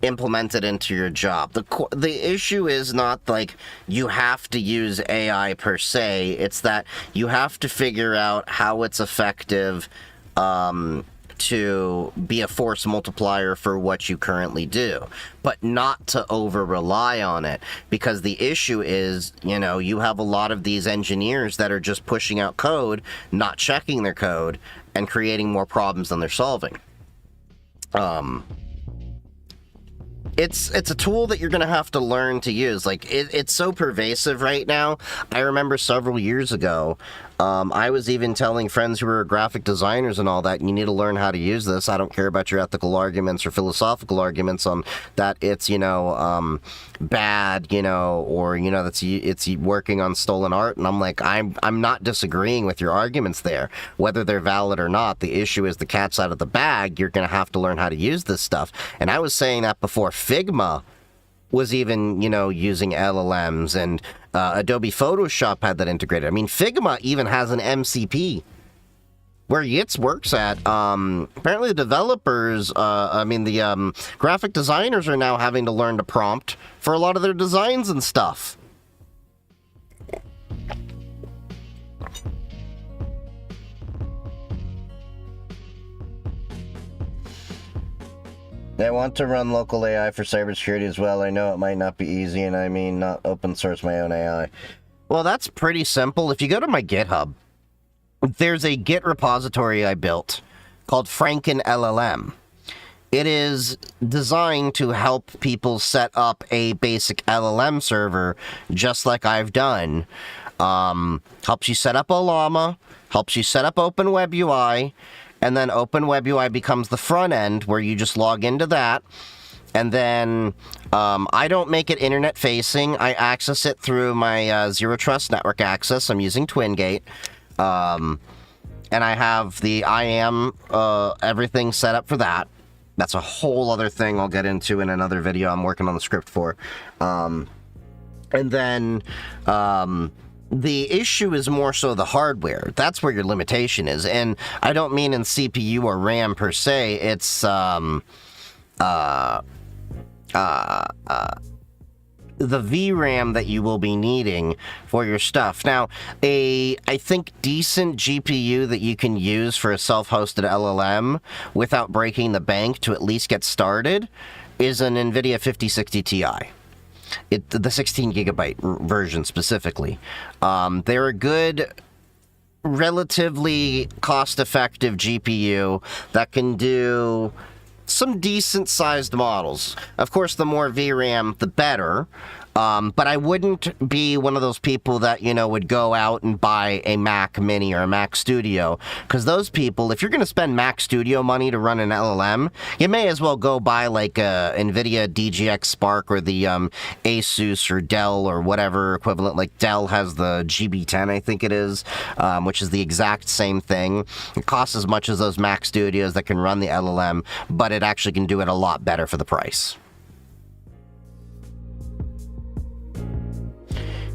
implement it into your job. The issue is not like you have to use AI per se. It's that you have to figure out how it's effective to be a force multiplier for what you currently do, but not to over rely on it, because the issue is, you know, you have a lot of these engineers that are just pushing out code, not checking their code, and creating more problems than they're solving. It's a tool that you're going to have to learn to use. Like, it's so pervasive right now. I remember several years ago, I was even telling friends who were graphic designers and all that, you need to learn how to use this. I don't care about your ethical arguments or philosophical arguments on that it's, you know, bad, you know, or, you know, it's working on stolen art. And I'm like, I'm not disagreeing with your arguments there, whether they're valid or not. The issue is the cat's out of the bag. You're going to have to learn how to use this stuff. And I was saying that before Figma was even, you know, using LLMs, and Adobe Photoshop had that integrated. I mean, Figma even has an MCP. Where Yitz works at, apparently the developers, the graphic designers are now having to learn to prompt for a lot of their designs and stuff. I want to run local AI for cybersecurity as well. I know it might not be easy, and I mean not open source my own AI. Well, that's pretty simple. If you go to my GitHub, there's a Git repository I built called Franken LLM. It is designed to help people set up a basic LLM server, just like I've done. Helps you set up a llama, helps you set up OpenWebUI, and then OpenWebUI becomes the front end where you just log into that. And then I don't make it internet facing. I access it through my Zero Trust network access. I'm using TwinGate. And I have the IAM everything set up for that. That's a whole other thing I'll get into in another video I'm working on the script for. And then the issue is more so the hardware. That's where your limitation is. And I don't mean in CPU or RAM per se. It's the VRAM that you will be needing for your stuff. Now, I think decent GPU that you can use for a self-hosted LLM without breaking the bank to at least get started is an NVIDIA 5060 Ti. The 16 gigabyte version specifically. They're a good, relatively cost-effective GPU that can do some decent-sized models. Of course, the more VRAM, the better. But I wouldn't be one of those people that, would go out and buy a Mac Mini or a Mac Studio. Because those people, if you're going to spend Mac Studio money to run an LLM, you may as well go buy like a NVIDIA DGX Spark or the Asus or Dell or whatever equivalent. Like Dell has the GB10, I think it is, which is the exact same thing. It costs as much as those Mac Studios that can run the LLM, but it actually can do it a lot better for the price.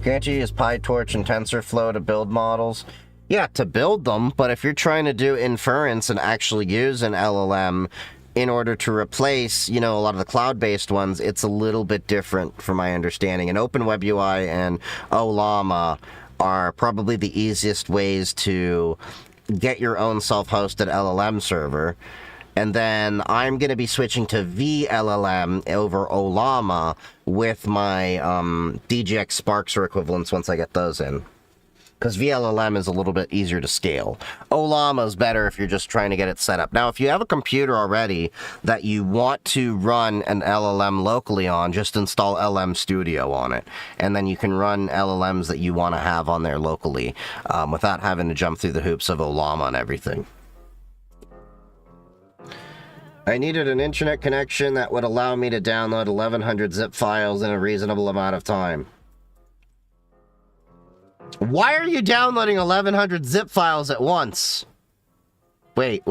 Can't you use PyTorch and TensorFlow to build models? Yeah, to build them, but if you're trying to do inference and actually use an LLM in order to replace, a lot of the cloud-based ones, it's a little bit different from my understanding. And OpenWebUI and Ollama are probably the easiest ways to get your own self-hosted LLM server. And then I'm going to be switching to VLLM over Ollama with my DGX Sparks or equivalents once I get those in. Because VLLM is a little bit easier to scale. Ollama is better if you're just trying to get it set up. Now, if you have a computer already that you want to run an LLM locally on, just install LM Studio on it. And then you can run LLMs that you want to have on there locally without having to jump through the hoops of Ollama and everything. I needed an internet connection that would allow me to download 1,100 zip files in a reasonable amount of time. Why are you downloading 1,100 zip files at once? Wait.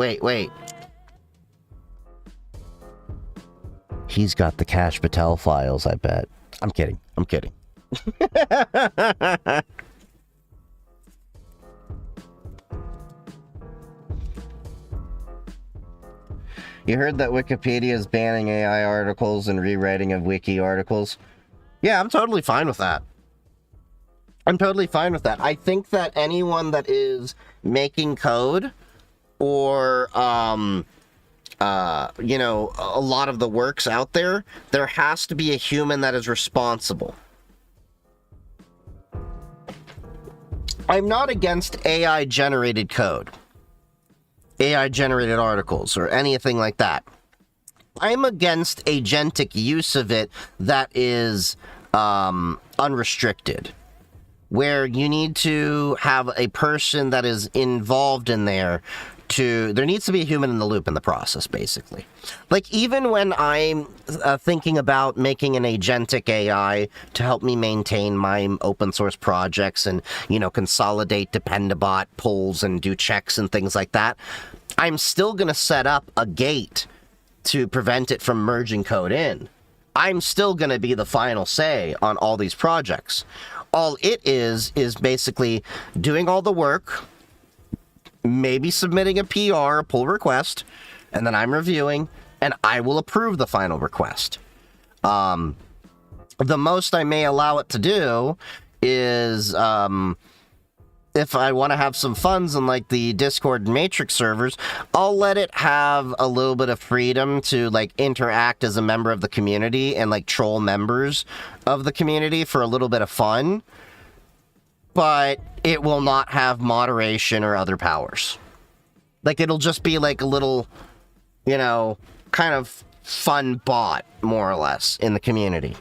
He's got the Cash Patel files, I bet. I'm kidding. You heard that Wikipedia is banning AI articles and rewriting of wiki articles? Yeah, I'm totally fine with that. I think that anyone that is making code or, a lot of the works out there, there has to be a human that is responsible. I'm not against AI-generated code. AI-generated articles, or anything like that. I'm against agentic use of it that is unrestricted, where you need to have a person that is involved in there. There needs to be a human in the loop in the process, basically. Like, even when I'm thinking about making an agentic AI to help me maintain my open source projects and, consolidate Dependabot pulls and do checks and things like that, I'm still going to set up a gate to prevent it from merging code in. I'm still going to be the final say on all these projects. All it is basically doing all the work, maybe submitting a PR, a pull request, and then I'm reviewing, and I will approve the final request. The most I may allow it to do is, if I want to have some funds in like the Discord and Matrix servers, I'll let it have a little bit of freedom to like interact as a member of the community and like troll members of the community for a little bit of fun. But it will not have moderation or other powers. Like, it'll just be like a little, kind of fun bot, more or less, in the community.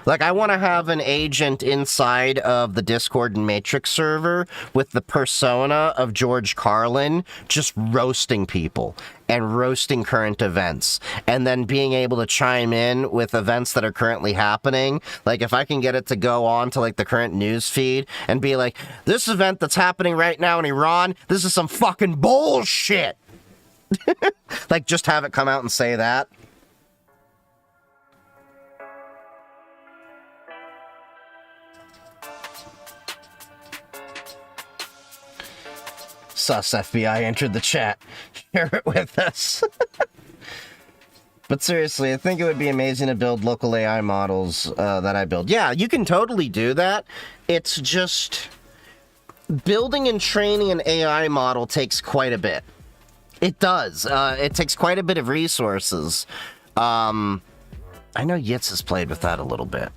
Like, I want to have an agent inside of the Discord and Matrix server with the persona of George Carlin just roasting people and roasting current events, and then being able to chime in with events that are currently happening. Like, if I can get it to go on to, like, the current news feed and be like, this event that's happening right now in Iran, this is some fucking bullshit. Like, just have it come out and say that. Sus FBI entered the chat. Share it with us. But seriously, I think it would be amazing to build local AI models that I build. Yeah, you can totally do that. It's just building and training an AI model takes quite a bit. It does. It takes quite a bit of resources. I know Yitz has played with that a little bit.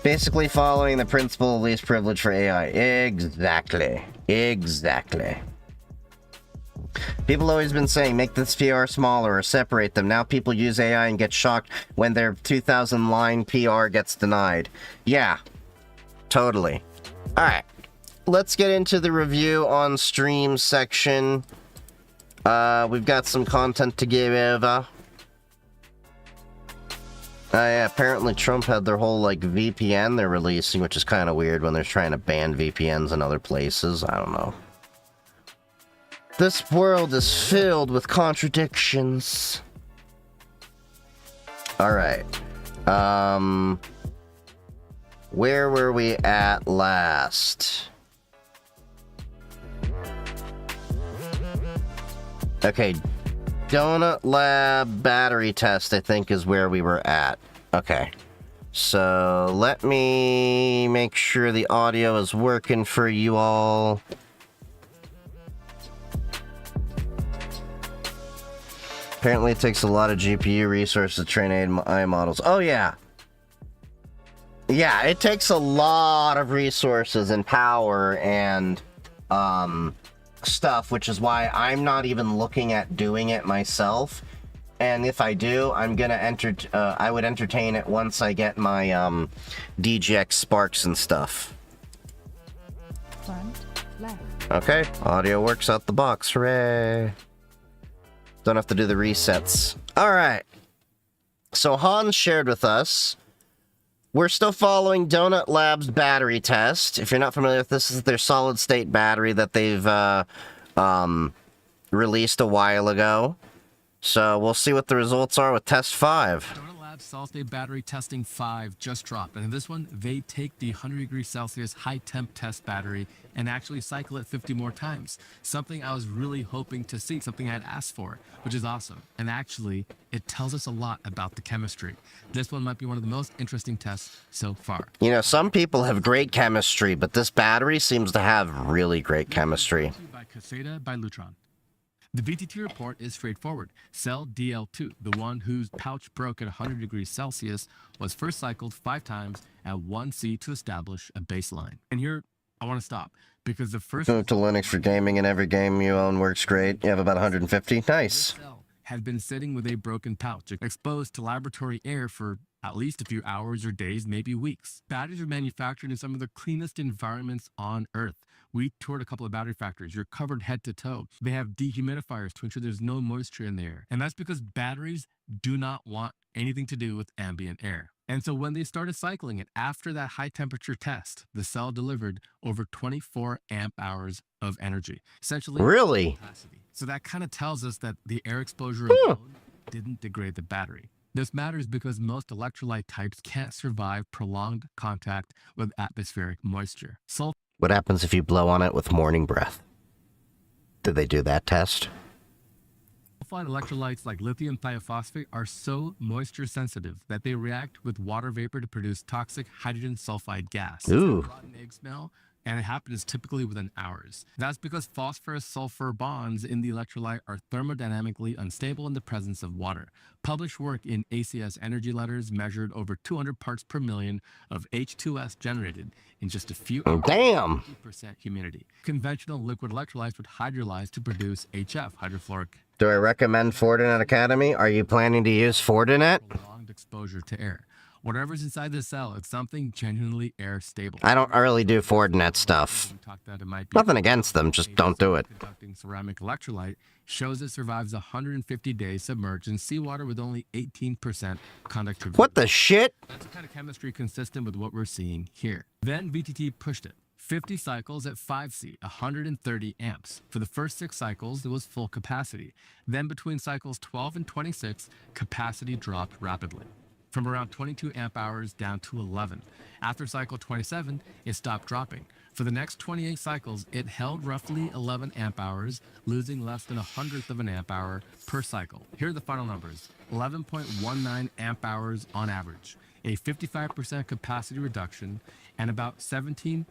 Basically following the principle of least privilege for AI. Exactly. People always been saying, make this PR smaller or separate them. Now people use AI and get shocked when their 2,000 line PR gets denied. Yeah, totally. Alright, let's get into the review on stream section. We've got some content to give over. Yeah, apparently Trump had their whole, like, VPN they're releasing, which is kind of weird when they're trying to ban VPNs in other places. I don't know. This world is filled with contradictions. Alright. Where were we at last? Okay. Donut Lab battery test, I think, is where we were at. Okay. So, let me make sure the audio is working for you all. Apparently it takes a lot of GPU resources to train AI models. Oh, yeah. Yeah, it takes a lot of resources and power and, stuff, which is why I'm not even looking at doing it myself. And if I do, I'm gonna I would entertain it once I get my DGX Sparks and stuff. Front, left. Okay, audio works out the box, hooray. Don't have to do the resets. Alright. So Hans shared with us, we're still following Donut Lab's battery test. If you're not familiar with this, is their solid state battery that they've released a while ago. So we'll see what the results are with test 5. Donut Labs solid state battery testing 5 just dropped. And in this one, they take the 100 degrees Celsius high temp test battery and actually cycle it 50 more times. Something I was really hoping to see, something I had asked for, which is awesome. And actually, it tells us a lot about the chemistry. This one might be one of the most interesting tests so far. You know, some people have great chemistry, but this battery seems to have really great chemistry. By Caseta by Lutron. The VTT report is straightforward. Cell DL2, the one whose pouch broke at 100 degrees Celsius, was first cycled 5 times at 1C to establish a baseline. And here, I want to stop, because the first... Move to Linux for gaming, and every game you own works great. You have about 150. Nice. This cell had been sitting with a broken pouch, exposed to laboratory air for at least a few hours or days, maybe weeks. Batteries are manufactured in some of the cleanest environments on Earth. We toured a couple of battery factories. You're covered head to toe. They have dehumidifiers to ensure there's no moisture in the air. And that's because batteries do not want anything to do with ambient air. And so when they started cycling it after that high temperature test, the cell delivered over 24 amp hours of energy. Essentially, really? Capacity. So that kind of tells us that the air exposure alone didn't degrade the battery. This matters because most electrolyte types can't survive prolonged contact with atmospheric moisture. What happens if you blow on it with morning breath? Did they do that test? Sulfide electrolytes like lithium thiophosphate are so moisture sensitive that they react with water vapor to produce toxic hydrogen sulfide gas. Ooh. It's a rotten egg smell, and it happens typically within hours. That's because phosphorus-sulfur bonds in the electrolyte are thermodynamically unstable in the presence of water. Published work in ACS Energy Letters measured over 200 parts per million of H2S generated in just a few hours. Damn! 50% humidity. Conventional liquid electrolytes would hydrolyze to produce HF, hydrofluoric. Do I recommend Fortinet Academy? Are you planning to use Fortinet? Prolonged exposure to air. Whatever's inside the cell, it's something genuinely air stable. I don't really do Fortinet stuff. Nothing against them, just don't do it. Conducting ceramic electrolyte shows it survives 150 days submerged in seawater with only 18% conductivity. What the shit? That's the kind of chemistry consistent with what we're seeing here. Then VTT pushed it. 50 cycles at 5C, 130 amps. For the first 6 cycles, it was full capacity. Then between cycles 12 and 26, capacity dropped rapidly, from around 22 amp hours down to 11. After cycle 27, it stopped dropping. For the next 28 cycles, it held roughly 11 amp hours, losing less than 1/100 of an amp hour per cycle. Here are the final numbers: 11.19 amp hours on average, a 55% capacity reduction, and about 17%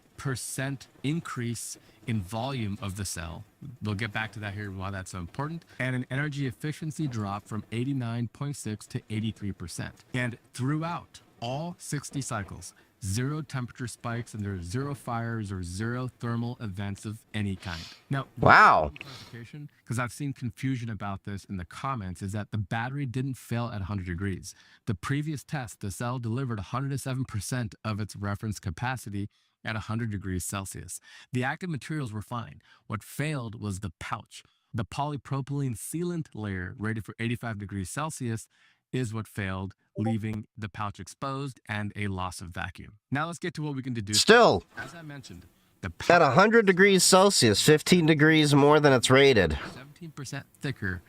increase in volume of the cell. We'll get back to that here and why that's so important. And an energy efficiency drop from 89.6 to 83%. And throughout all 60 cycles, zero temperature spikes, and there are zero fires or zero thermal events of any kind. Now, Wow. because I've seen confusion about this in the comments, is that the battery didn't fail at 100 degrees. The previous test, the cell delivered 107% of its reference capacity at 100 degrees Celsius. The active materials were fine. What failed was the pouch. The polypropylene sealant layer, rated for 85 degrees Celsius, is what failed, leaving the pouch exposed and a loss of vacuum. Now let's get to what we can deduce. Still, As I mentioned, the at 100 degrees Celsius, 15 degrees more than it's rated. 17% thicker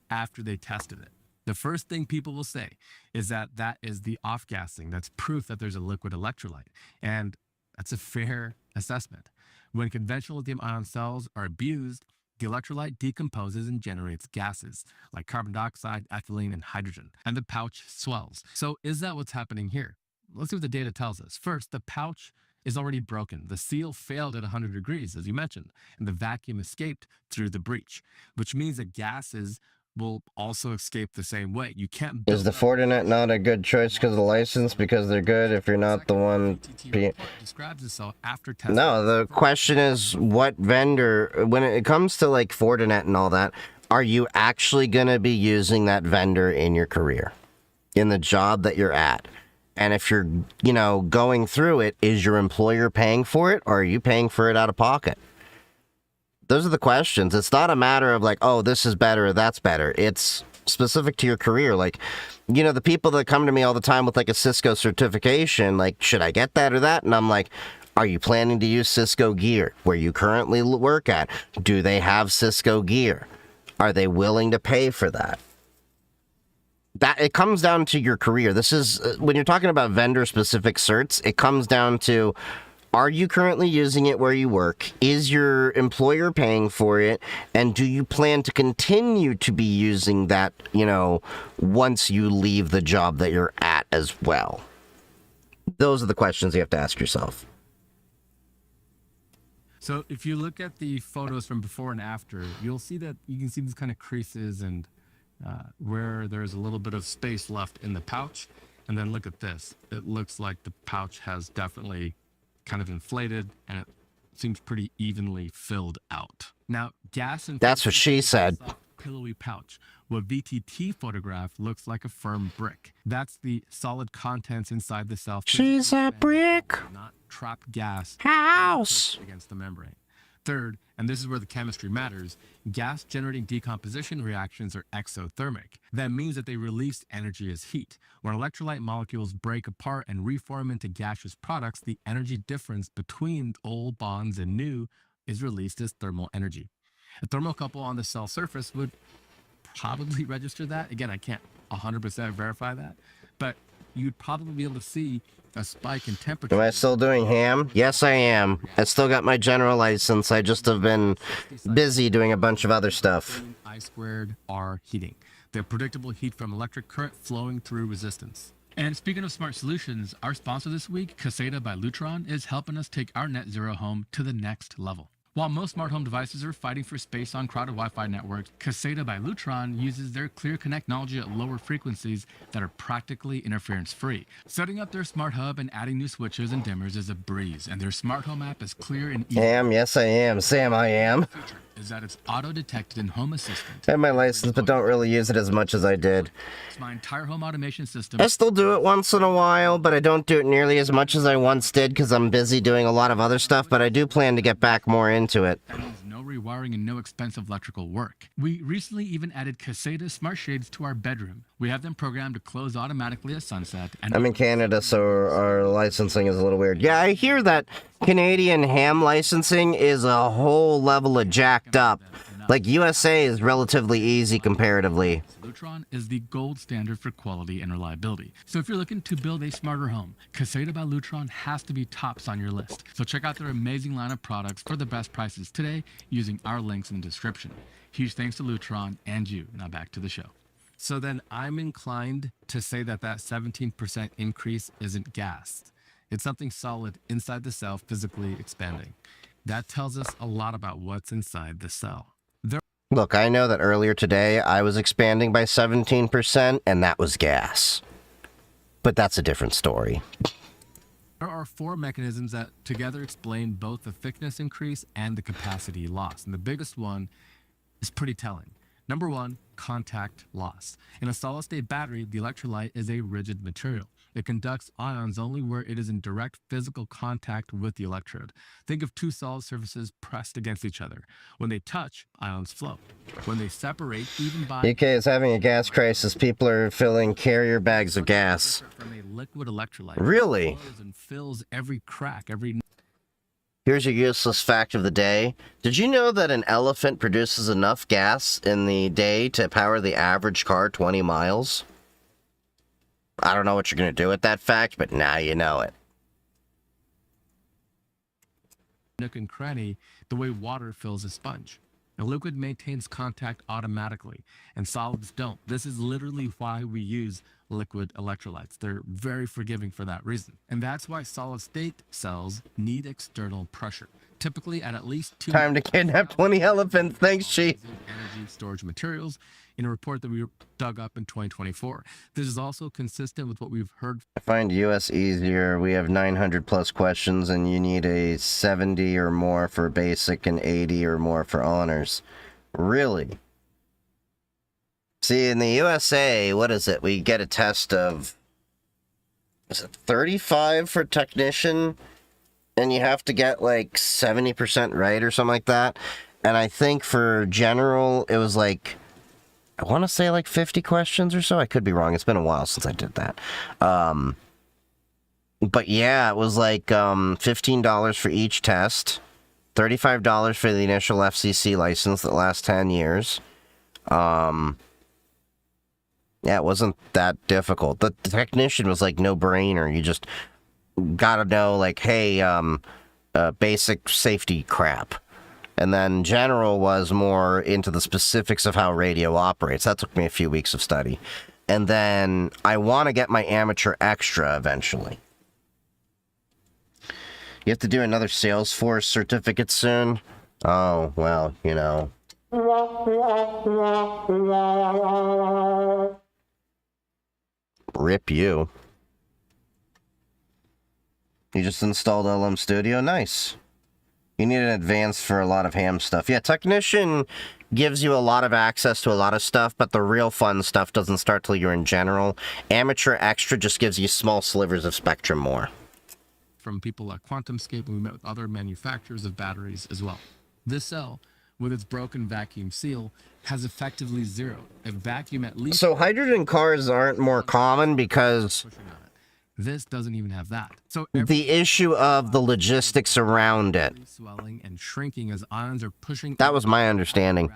after they tested it. The first thing people will say is that that is the off-gassing. That's proof that there's a liquid electrolyte. And that's a fair assessment. When conventional lithium-ion cells are abused, the electrolyte decomposes and generates gases like carbon dioxide, ethylene, and hydrogen, and the pouch swells. So is that what's happening here? Let's see what the data tells us. First, the pouch is already broken. The seal failed at 100 degrees, as you mentioned, and the vacuum escaped through the breach, which means that gases will also escape the same way. You can't build Is the Fortinet not a good choice because of the license? Because they're good if you're not the one... describes the cell after testing. No, the question is what vendor, when it comes to like Fortinet and all that, are you actually going to be using that vendor in your career, in the job that you're at? And if you're, you know, going through it, is your employer paying for it, or are you paying for it out of pocket? Those are the questions. It's not a matter of like, oh, this is better or that's better. It's specific to your career. Like, you know, the people that come to me all the time with like a Cisco certification, like, should I get that or that? And I'm like, are you planning to use Cisco gear where you currently work at? Do they have Cisco gear? Are they willing to pay for that? That it comes down to your career. This is when you're talking about vendor specific certs, it comes down to, are you currently using it where you work? Is your employer paying for it? And do you plan to continue to be using that, you know, once you leave the job that you're at as well? Those are the questions you have to ask yourself. So if you look at the photos from before and after, you'll see that you can see these kind of creases and where there's a little bit of space left in the pouch. And then look at this. It looks like the pouch has definitely kind of inflated, and it seems pretty evenly filled out. Now, gas and That's what she said. Pillowy pouch. What VTT photographed looks like a firm brick. That's the solid contents inside the cell. She's a brick. Not trapped gas House. against the membrane. Third, and this is where the chemistry matters, gas-generating decomposition reactions are exothermic. That means that they release energy as heat. When electrolyte molecules break apart and reform into gaseous products, the energy difference between old bonds and new is released as thermal energy. A thermocouple on the cell surface would probably register that. Again, I can't 100% verify that, but you'd probably be able to see a spike in temperature. Am I still doing ham? Yes, I am. I still got my general license. I just have been busy doing a bunch of other stuff. I squared R heating. The predictable heat from electric current flowing through resistance. And speaking of smart solutions, our sponsor this week, Caseta by Lutron, is helping us take our net zero home to the next level. While most smart home devices are fighting for space on crowded Wi-Fi networks, Caseta by Lutron uses their Clear Connect technology at lower frequencies that are practically interference-free. Setting up their smart hub and adding new switches and dimmers is a breeze, and their smart home app is clear and easy. Am, yes I am. Sam, I am. Is that it's auto-detected in Home Assistant. I have my license, but don't really use it as much as I did. It's my entire home automation system. I still do it once in a while, but I don't do it nearly as much as I once did because I'm busy doing a lot of other stuff, but I do plan to get back more into it. That means no rewiring and no expensive electrical work. We recently even added Caseta smart shades to our bedroom. We have them programmed to close automatically at sunset. And I'm in Canada, so our licensing is a little weird. Yeah, I hear that Canadian ham licensing is a whole level of jacked up. Like, USA is relatively easy comparatively. Lutron is the gold standard for quality and reliability. So if you're looking to build a smarter home, Caseta by Lutron has to be tops on your list. So check out their amazing line of products for the best prices today using our links in the description. Huge thanks to Lutron and you. Now back to the show. So then I'm inclined to say that that 17% increase isn't gas. It's something solid inside the cell physically expanding. That tells us a lot about what's inside the cell. Look, I know that earlier today I was expanding by 17%, and that was gas. But that's a different story. There are 4 mechanisms that together explain both the thickness increase and the capacity loss. And the biggest one is pretty telling. Number 1, contact loss. In a solid-state battery, the electrolyte is a rigid material. It conducts ions only where it is in direct physical contact with the electrode. Think of 2 solid surfaces pressed against each other. When they touch, ions flow. When they separate, even by... UK is having a gas crisis. People are filling carrier bags of gas. From a liquid electrolyte. Really? It flows and fills every crack, every... Here's your useless fact of the day. Did you know that an elephant produces enough gas in the day to power the average car 20 miles? I don't know what you're going to do with that fact, but now you know it. Nook and cranny the way water fills a sponge. A liquid maintains contact automatically, and solids don't. This is literally why we use liquid electrolytes. They're very forgiving for that reason. And that's why solid-state cells need external pressure, typically at least 2... Time to kidnap 20 elephants. Thanks, Chief. Energy storage materials in a report that we dug up in 2024. This is also consistent with what we've heard. I find US easier. We have 900 plus questions and you need a 70 or more for basic and 80 or more for honors. Really? See, in the USA, what is it? We get a test of, is it 35 for technician? And you have to get like 70% right or something like that. And I think for general, it was like, I want to say like 50 questions or so. I could be wrong. It's been a while since I did that. But yeah, it was like $15 for each test, $35 for the initial FCC license that lasts 10 years. Yeah, it wasn't that difficult. The technician was like no brainer. You just gotta know like, hey, basic safety crap. And then general was more into the specifics of how radio operates. That took me a few weeks of study. And then I want to get my amateur extra eventually. You have to do another Salesforce certificate soon? Oh, well, you know. Rip you. You just installed LM Studio? Nice. You need an advance for a lot of ham stuff. Yeah, Technician gives you a lot of access to a lot of stuff, but the real fun stuff doesn't start till you're in general. Amateur Extra just gives you small slivers of spectrum more. From people like QuantumScape, and we met with other manufacturers of batteries as well. This cell, with its broken vacuum seal, has effectively zero. A vacuum at least... So hydrogen cars aren't more common because... This doesn't even have that. So the issue of the logistics around it. Swelling and shrinking as ions are pushing... That was my understanding.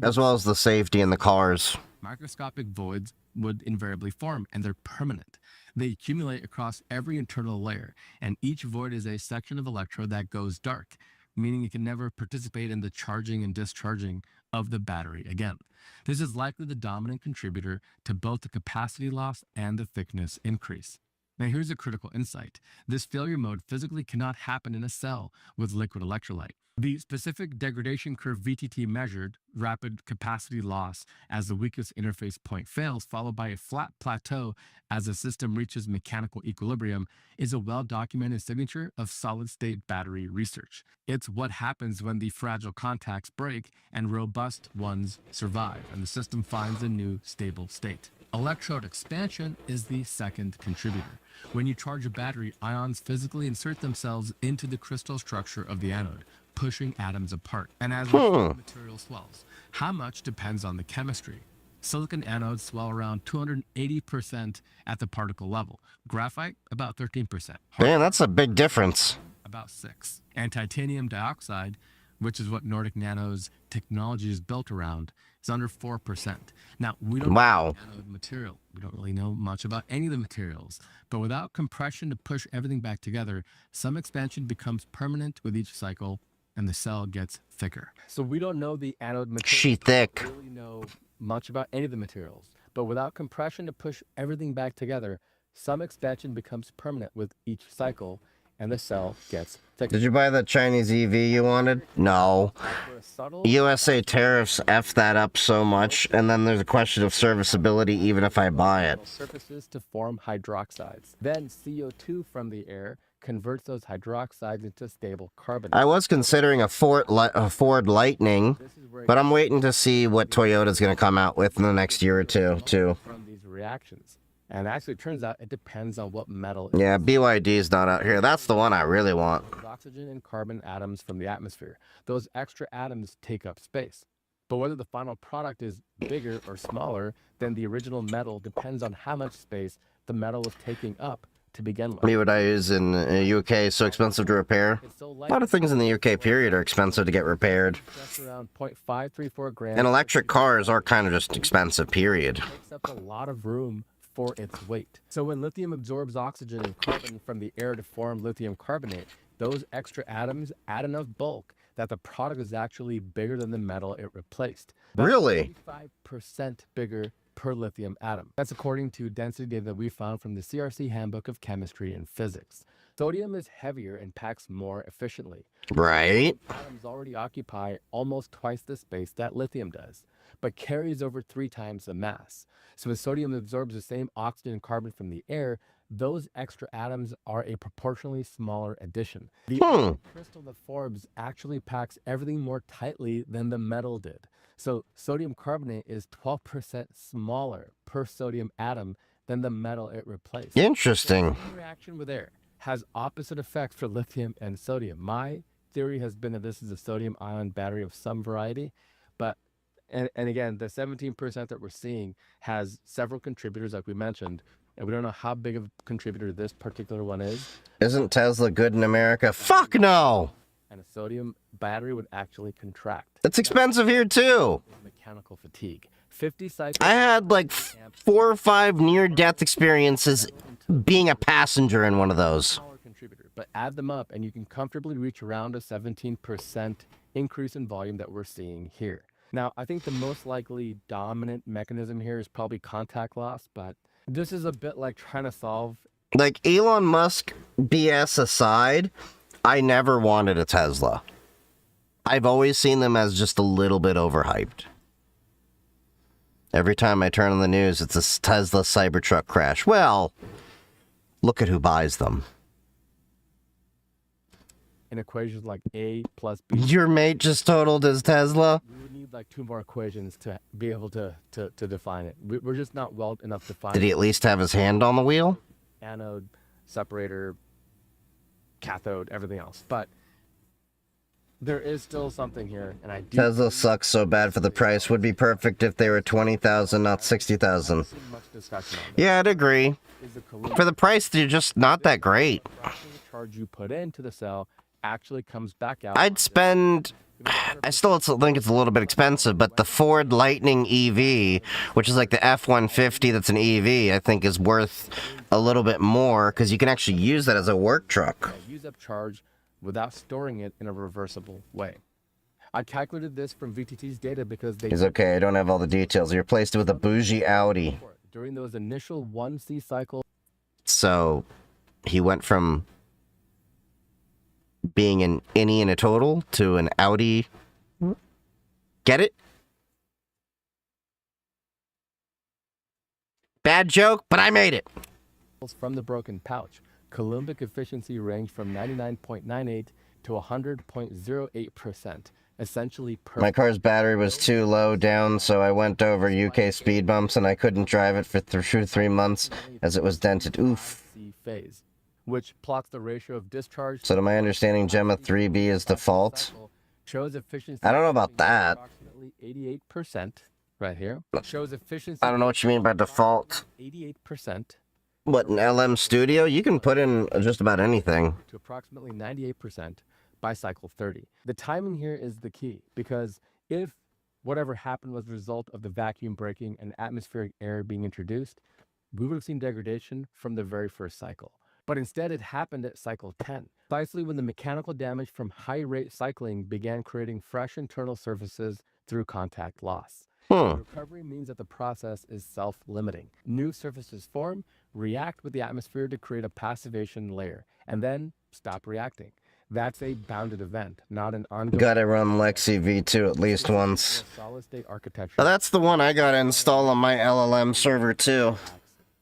As well as the safety in the cars. Microscopic voids would invariably form, and they're permanent. They accumulate across every internal layer, and each void is a section of electrode that goes dark, meaning it can never participate in the charging and discharging of the battery again. This is likely the dominant contributor to both the capacity loss and the thickness increase. Now here's a critical insight. This failure mode physically cannot happen in a cell with liquid electrolyte. The specific degradation curve VTT measured, rapid capacity loss as the weakest interface point fails, followed by a flat plateau as the system reaches mechanical equilibrium, is a well-documented signature of solid-state battery research. It's what happens when the fragile contacts break and robust ones survive, and the system finds a new stable state. Electrode expansion is the second contributor. When you charge a battery, ions physically insert themselves into the crystal structure of the anode, pushing atoms apart. And as the material swells, how much depends on the chemistry. Silicon anodes swell around 280% at the particle level. Graphite, about 13%. Man, that's a big difference. About 6%. And titanium dioxide, which is what Nordic Nano's technology is built around, is under 4%. Now, we don't know anode material. We don't really know much about any of the materials. But without compression to push everything back together, some expansion becomes permanent with each cycle, and the cell gets thicker. So we don't know the anode material. She thick. We don't really know much about any of the materials. But without compression to push everything back together, some expansion becomes permanent with each cycle, and the cell gets thicker. Did you buy that Chinese EV you wanted? No. For a subtle USA tariffs F that up so much, and then there's a question of serviceability even if I buy it. surfaces to form hydroxides. Then CO2 from the air converts those hydroxides into stable carbon. I was considering a Ford Lightning, This is where it but I'm waiting to see what Toyota's going to come out with in the next year or two, too. from these reactions. And actually, it turns out it depends on what metal it Yeah, BYD's not out here. That's the one I really want. is. Oxygen and carbon atoms from the atmosphere. Those extra atoms take up space. But whether the final product is bigger or smaller than the original metal depends on how much space the metal was taking up to begin with. What would I use in the UK? So expensive to repair. It's so A light lot of things in the UK period are expensive to get repaired. just around 0.534 grams. And electric cars are kind of just expensive, period. Takes up a lot of room for its weight. So when lithium absorbs oxygen and carbon from the air to form lithium carbonate, those extra atoms add enough bulk that the product is actually bigger than the metal it replaced. About Really? 35% bigger per lithium atom. That's according to density data that we found from the CRC Handbook of Chemistry and Physics. Sodium is heavier and packs more efficiently. Right? Atoms already occupy almost twice the space that lithium does, but carries over 3 times the mass. So as sodium absorbs the same oxygen and carbon from the air, those extra atoms are a proportionally smaller addition. The crystal that forms actually packs everything more tightly than the metal did. So sodium carbonate is 12% smaller per sodium atom than the metal it replaced. Interesting. Reaction with air has opposite effects for lithium and sodium. My theory has been that this is a sodium ion battery of some variety, but and again, the 17% that we're seeing has several contributors, like we mentioned, and we don't know how big of a contributor this particular one is. Isn't Tesla good in America? Fuck no! And a sodium battery would actually contract. It's expensive here too. Mechanical fatigue. 50 cycles. I had like 4 or 5 near-death experiences being a passenger in one of those. Power contributor, but add them up and you can comfortably reach around a 17% increase in volume that we're seeing here. Now, I think the most likely dominant mechanism here is probably contact loss, but this is a bit like trying to solve. Like, Elon Musk BS aside, I never wanted a Tesla. I've always seen them as just a little bit overhyped. Every time I turn on the news, it's a Tesla Cybertruck crash. Well, look at who buys them. In equations like A plus B, Your mate just totaled his Tesla? we would need like 2 more equations to be able to define it. We're just not well enough defined. Did he at least have his hand on the wheel? Anode, separator, cathode, everything else. But there is still something here, and I do Tesla sucks so bad for the price. Would be perfect if they were 20,000, not 60,000. see much discussion on this. Yeah, I'd agree. Is the collision For the price, they're just not that great. fraction of the charge you put into the cell actually comes back out? I'd spend... I still think it's a little bit expensive, but the Ford Lightning EV, which is like the F-150 that's an EV, I think is worth a little bit more because you can actually use that as a work truck. Use up charge without storing it in a reversible way. I calculated this from VTT's data because they He's okay, I don't have all the details. He replaced it with a bougie Audi. during those initial 1C cycles. So he went from being an innie and a total to an Audi. Get it? Bad joke, but I made it. From the broken pouch, Coulombic efficiency ranged from 99.98 to 100.08%, essentially perfect. My car's battery was too low down, so I went over UK speed bumps and I couldn't drive it for 2 to 3 months as it was dented. Oof. C phase, which plots the ratio of discharge. So to my understanding, Gemma 3B is default. Shows efficiency. I don't know about that. Approximately 88% right here. Shows efficiency. I don't know what you mean by default. 88%. What, an LM Studio? You can put in just about anything. To approximately 98% by cycle 30. The timing here is the key because if whatever happened was a result of the vacuum breaking and atmospheric air being introduced, we would have seen degradation from the very first cycle. But instead it happened at cycle 10, precisely when the mechanical damage from high rate cycling began creating fresh internal surfaces through contact loss. Recovery means that the process is self-limiting. New surfaces form, react with the atmosphere to create a passivation layer, and then stop reacting. That's a bounded event, not an ongoing. Gotta run Lexi V2 at least once. Solid-state architecture. Oh, that's the one I gotta install on my LLM server too.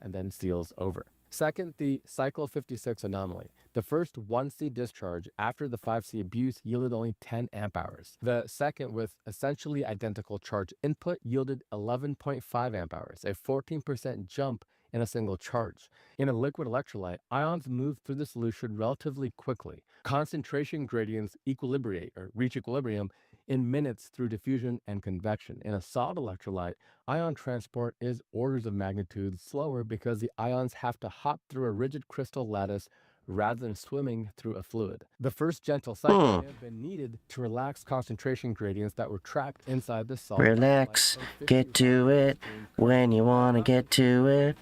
And then seals over. Second, the cycle 56 anomaly. The first 1C discharge after the 5C abuse yielded only 10 amp hours. The second, with essentially identical charge input, yielded 11.5 amp hours, a 14% jump in a single charge. In a liquid electrolyte, ions move through the solution relatively quickly. Concentration gradients equilibrate or reach equilibrium in minutes through diffusion and convection. In a solid electrolyte, ion transport is orders of magnitude slower because the ions have to hop through a rigid crystal lattice rather than swimming through a fluid. The first gentle cycle may have been needed to relax concentration gradients that were trapped inside the solid. Relax, get to it when you want to get to it.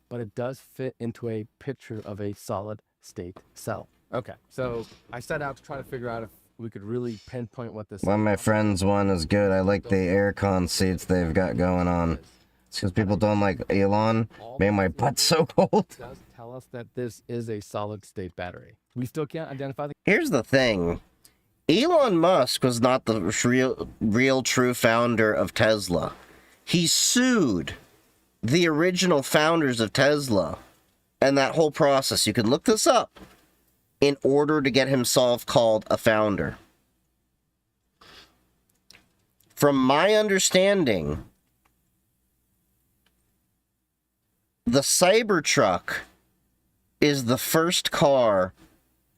But it does fit into a picture of a solid state cell. Okay, so I set out to try to figure out if we could really pinpoint what this. One of my friends' one is good. I like the aircon seats they've got going on. It's because people don't like Elon. Made my butt so cold. Does tell us that this is a solid state battery. We still can't identify the. Here's the thing. Elon Musk was not the real true founder of Tesla. He sued the original founders of Tesla and that whole process. You can look this up. In order to get himself called a founder. From my understanding, the Cybertruck is the first car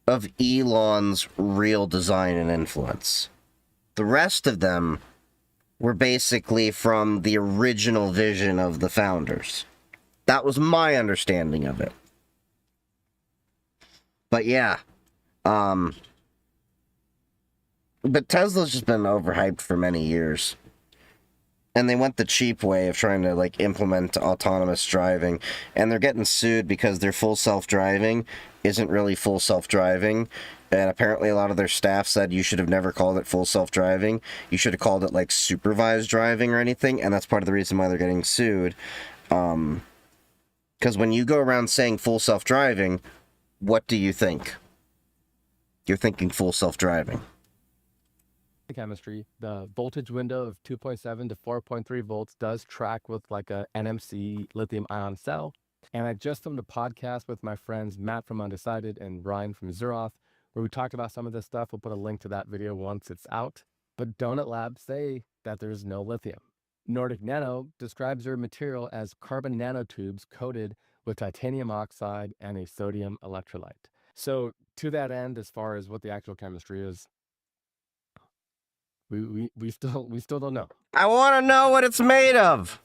of Elon's real design and influence. The rest of them were basically from the original vision of the founders. That was my understanding of it. But yeah, but Tesla's just been overhyped for many years. And they went the cheap way of trying to, like, implement autonomous driving. And they're getting sued because their full self-driving isn't really full self-driving. And apparently a lot of their staff said you should have never called it full self-driving. You should have called it, like, supervised driving or anything. And that's part of the reason why they're getting sued. Because when you go around saying full self-driving, what do you think? You're thinking full self-driving. Chemistry, the voltage window of 2.7 to 4.3 volts does track with like a NMC lithium ion cell. And I just filmed a podcast with my friends Matt from Undecided and Ryan from Zeroth, where we talked about some of this stuff. We'll put a link to that video once it's out. But Donut Labs say that there's no lithium. Nordic Nano describes their material as carbon nanotubes coated with titanium oxide and a sodium electrolyte. So to that end, as far as what the actual chemistry is, we still don't know. I want to know what it's made of.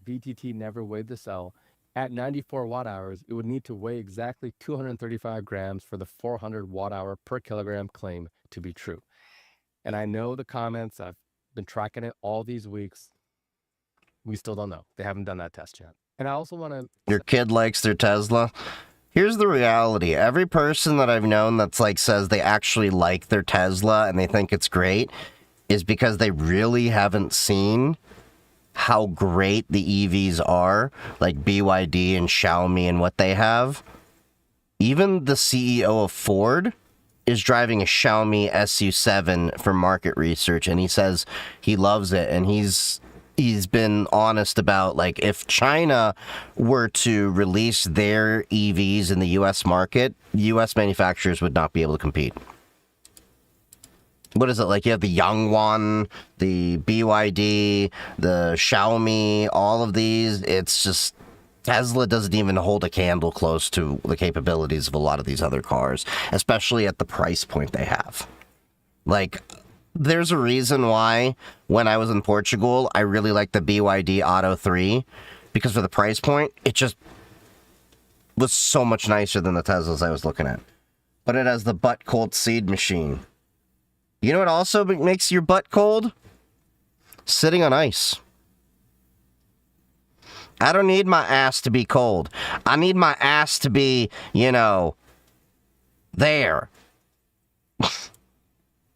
VTT never weighed the cell. At 94 watt hours, it would need to weigh exactly 235 grams for the 400 watt hour per kilogram claim to be true. And I know the comments, I've been tracking it all these weeks. We still don't know. They haven't done that test yet. And I also want to... Your kid likes their Tesla. Here's the reality. Every person that I've known that's like says they actually like their Tesla and they think it's great is because they really haven't seen how great the EVs are, like BYD and Xiaomi and what they have. Even the CEO of Ford is driving a Xiaomi SU7 for market research, and he says he loves it, and he's been honest about, like, if China were to release their EVs in the U.S. market, U.S. manufacturers would not be able to compete. What is it, like, you have the Yangwon, the BYD, the Xiaomi, all of these, it's just, Tesla doesn't even hold a candle close to the capabilities of a lot of these other cars, especially at the price point they have. Like, there's a reason why when I was in Portugal, I really liked the BYD Auto 3, because for the price point, it just was so much nicer than the Teslas I was looking at. But it has the butt cold seed machine. You know what also makes your butt cold? Sitting on ice. I don't need my ass to be cold. I need my ass to be, you know, there.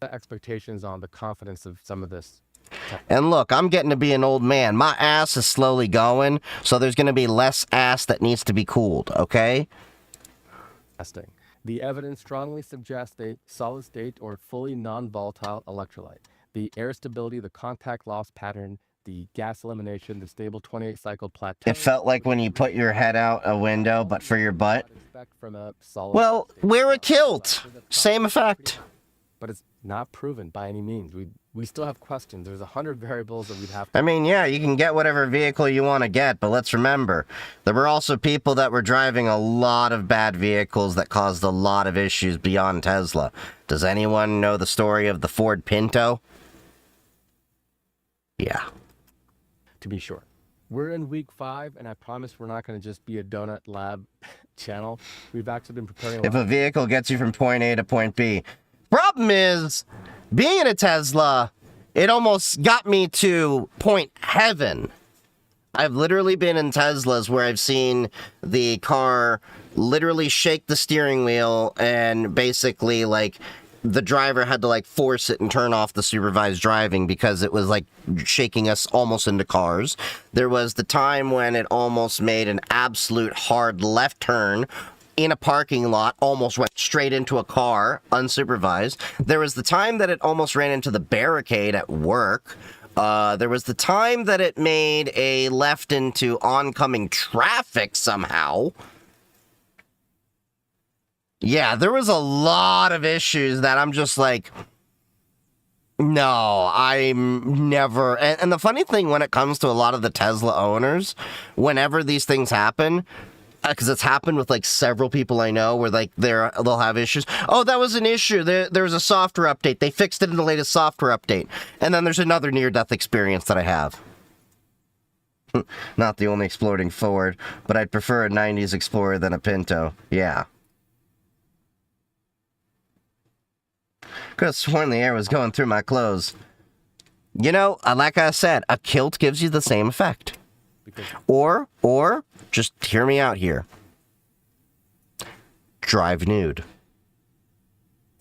Expectations on the confidence of some of this. And look, I'm getting to be an old man. My ass is slowly going, so there's going to be less ass that needs to be cooled, okay? Testing. The evidence strongly suggests a solid state or fully non-volatile electrolyte. The air stability, the contact loss pattern, the gas elimination, the stable 28-cycle plateau. It felt like when you put your head out a window, but for your butt. From a solid Well, state. wear a kilt. Same effect. But it's not proven by any means. We still have questions. There's 100 variables that we'd have to... I mean, yeah, you can get whatever vehicle you want to get, but let's remember, there were also people that were driving a lot of bad vehicles that caused a lot of issues beyond Tesla. Does anyone know the story of the Ford Pinto? Yeah. To be sure. We're in week 5, and I promise we're not going to just be a donut lab channel. We've actually been preparing If a vehicle gets you from point A to point B. Problem is, being in a Tesla, it almost got me to point heaven. I've literally been in Teslas where I've seen the car literally shake the steering wheel and basically, like, the driver had to, like, force it and turn off the supervised driving because it was, like, shaking us almost into cars. There was the time when it almost made an absolute hard left turn in a parking lot, almost went straight into a car, unsupervised. There was the time that it almost ran into the barricade at work. There was the time that it made a left into oncoming traffic somehow. Yeah, there was a lot of issues that I'm just like, no, I'm never... And the funny thing when it comes to a lot of the Tesla owners, whenever these things happen, because it's happened with like several people I know where like they'll have issues. Oh, that was an issue. There was a software update. They fixed it in the latest software update. And then there's another near-death experience that I have. Not the only exploding Ford, but I'd prefer a 90s Explorer than a Pinto. Yeah. Could have sworn the air was going through my clothes. You know, like I said, a kilt gives you the same effect. Or, just hear me out here. Drive nude.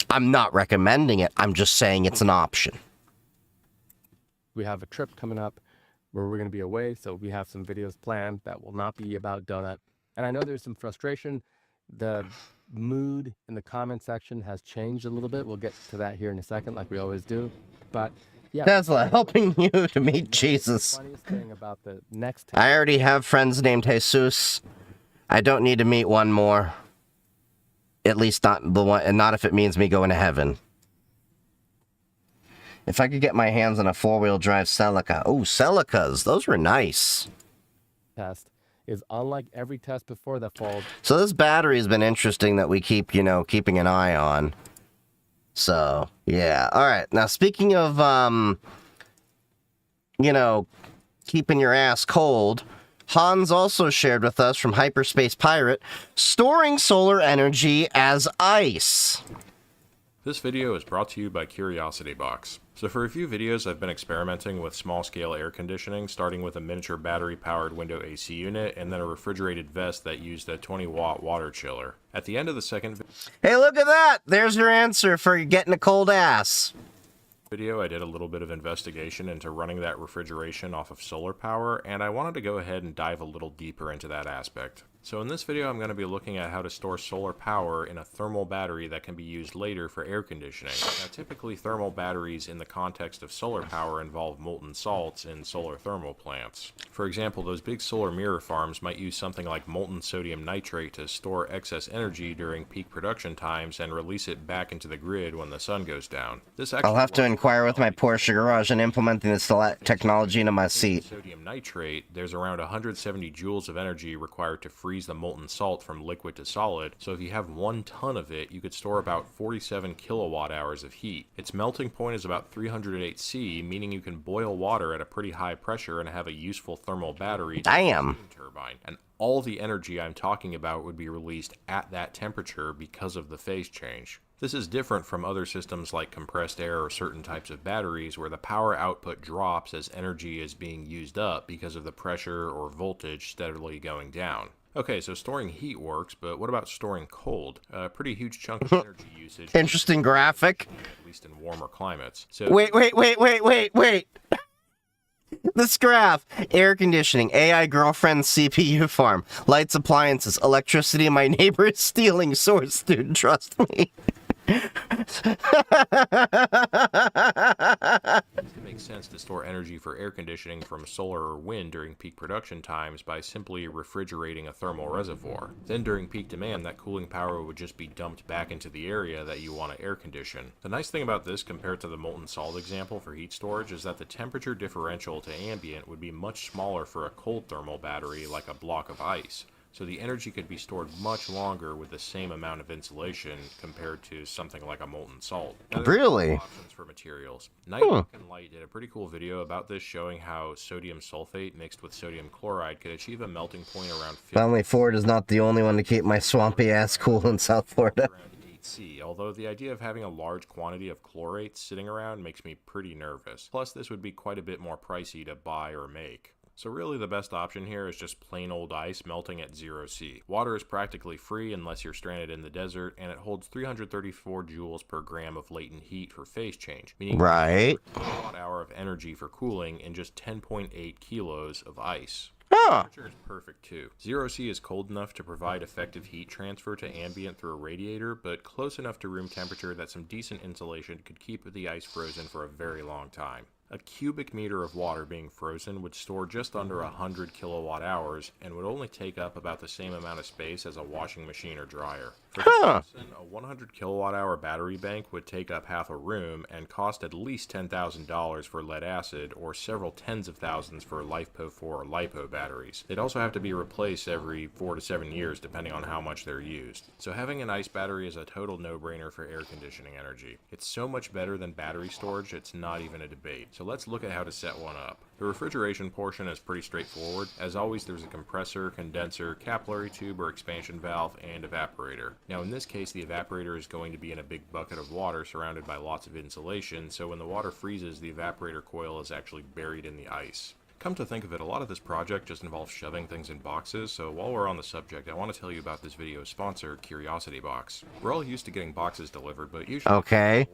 I'm not recommending it. I'm just saying it's an option. We have a trip coming up where we're going to be away, so we have some videos planned that will not be about donut. And I know there's some frustration. The mood in the comment section has changed a little bit. We'll get to that here in a second, like we always do. But yeah, Tesla helping you to meet Jesus. Funniest thing about the next I already have friends named Jesus. I don't need to meet one more. At least not the one, and not if it means me going to heaven. If I could get my hands on a 4-wheel drive Celica. Oh, Celicas, those were nice. test is unlike every test before that falls. So this battery has been interesting that we keep, keeping an eye on. So, yeah. All right. Now, speaking of, keeping your ass cold, Hans also shared with us from Hyperspace Pirate, storing solar energy as ice. This video is brought to you by CuriosityBox. So for a few videos I've been experimenting with small-scale air conditioning, starting with a miniature battery-powered window AC unit, and then a refrigerated vest that used a 20-watt water chiller. At the end of the second Hey, look at that! There's your answer for getting a cold ass. video, I did a little bit of investigation into running that refrigeration off of solar power, and I wanted to go ahead and dive a little deeper into that aspect. So in this video I'm going to be looking at how to store solar power in a thermal battery that can be used later for air conditioning. Now typically thermal batteries in the context of solar power involve molten salts in solar thermal plants. For example, those big solar mirror farms might use something like molten sodium nitrate to store excess energy during peak production times and release it back into the grid when the sun goes down. I'll have to inquire with my Porsche garage and implementing this technology into my seat. Sodium nitrate, there's around 170 joules of energy required to freeze the molten salt from liquid to solid, so if you have 1 ton of it, you could store about 47 kilowatt hours of heat. Its melting point is about 308 C, meaning you can boil water at a pretty high pressure and have a useful thermal battery Damn. turbine. And all the energy I'm talking about would be released at that temperature because of the phase change. This is different from other systems like compressed air or certain types of batteries where the power output drops as energy is being used up because of the pressure or voltage steadily going down. Okay, so storing heat works, but what about storing cold? A pretty huge chunk of energy usage. Interesting graphic. At least in warmer climates. So Wait. This graph: air conditioning, AI girlfriend, CPU farm, lights, appliances, electricity. My neighbor is stealing source, dude. Trust me. It makes sense to store energy for air conditioning from solar or wind during peak production times by simply refrigerating a thermal reservoir. Then during peak demand, that cooling power would just be dumped back into the area that you want to air condition. The nice thing about this compared to the molten salt example for heat storage is that the temperature differential to ambient would be much smaller for a cold thermal battery like a block of ice. So the energy could be stored much longer with the same amount of insulation compared to something like a molten salt. Now, Really? options for materials. Nightlook and Light did a pretty cool video about this, showing how sodium sulfate mixed with sodium chloride could achieve a melting point around 50 Finally, Ford is not the only one to keep my swampy ass cool in South Florida. around 8C, although the idea of having a large quantity of chlorates sitting around makes me pretty nervous. Plus, this would be quite a bit more pricey to buy or make. So really the best option here is just plain old ice melting at 0C. Water is practically free unless you're stranded in the desert, and it holds 334 joules per gram of latent heat for phase change, meaning Right. 1 watt-hour of energy for cooling in just 10.8 kilos of ice. Huh. Temperature is perfect too. 0C is cold enough to provide effective heat transfer to ambient through a radiator, but close enough to room temperature that some decent insulation could keep the ice frozen for a very long time. A cubic meter of water being frozen would store just under 100 kilowatt hours and would only take up about the same amount of space as a washing machine or dryer. For comparison, a 100 kilowatt hour battery bank would take up half a room and cost at least $10,000 for lead acid or several tens of thousands for LiFePO4 or LiPo batteries. They'd also have to be replaced every 4 to 7 years depending on how much they're used. So having an ice battery is a total no-brainer for air conditioning energy. It's so much better than battery storage, it's not even a debate. So let's look at how to set one up. The refrigeration portion is pretty straightforward. As always, there's a compressor, condenser, capillary tube or expansion valve, and evaporator. Now in this case, the evaporator is going to be in a big bucket of water surrounded by lots of insulation, so when the water freezes, the evaporator coil is actually buried in the ice. Come to think of it, a lot of this project just involves shoving things in boxes, so while we're on the subject, I want to tell you about this video's sponsor, Curiosity Box. We're all used to getting boxes delivered, but usually... Okay.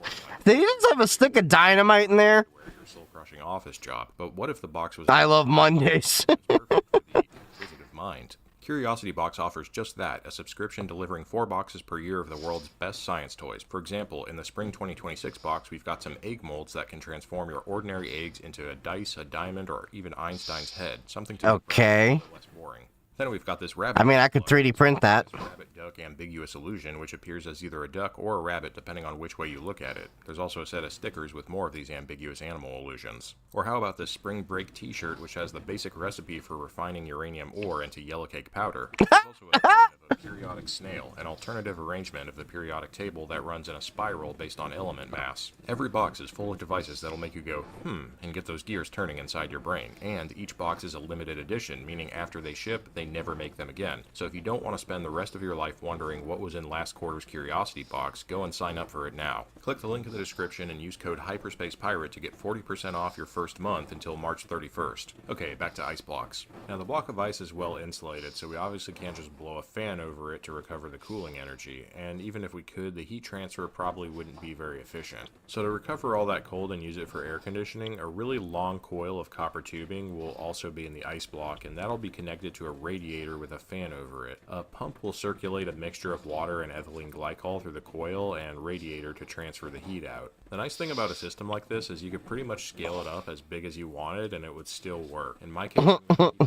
They just have a stick of dynamite in there. ...your soul-crushing office job. But what if the box was... I love Mondays. perfect for the inquisitive mind? Curiosity Box offers just that, a subscription delivering 4 boxes per year of the world's best science toys. For example, in the Spring 2026 box, we've got some egg molds that can transform your ordinary eggs into a dice, a diamond, or even Einstein's head. Something to Okay. less boring. Then we've got this rabbit. I mean, I could 3D print that. Rabbit duck ambiguous illusion, which appears as either a duck or a rabbit depending on which way you look at it. There's also a set of stickers with more of these ambiguous animal illusions. Or how about this spring break t-shirt, which has the basic recipe for refining uranium ore into yellow cake powder. There's also a version of a periodic snail, an alternative arrangement of the periodic table that runs in a spiral based on element mass. Every box is full of devices that'll make you go, and get those gears turning inside your brain. And each box is a limited edition, meaning after they ship, they never make them again. So if you don't want to spend the rest of your life wondering what was in last quarter's Curiosity Box, go and sign up for it now. Click the link in the description and use code HyperspacePirate to get 40% off your first month until March 31st. Okay, back to ice blocks. Now the block of ice is well insulated, so we obviously can't just blow a fan over it to recover the cooling energy, and even if we could, the heat transfer probably wouldn't be very efficient. So to recover all that cold and use it for air conditioning, a really long coil of copper tubing will also be in the ice block, and that'll be connected to a radiator with a fan over it. A pump will circulate a mixture of water and ethylene glycol through the coil and radiator to transfer the heat out. The nice thing about a system like this is you could pretty much scale it up as big as you wanted and it would still work. In my case,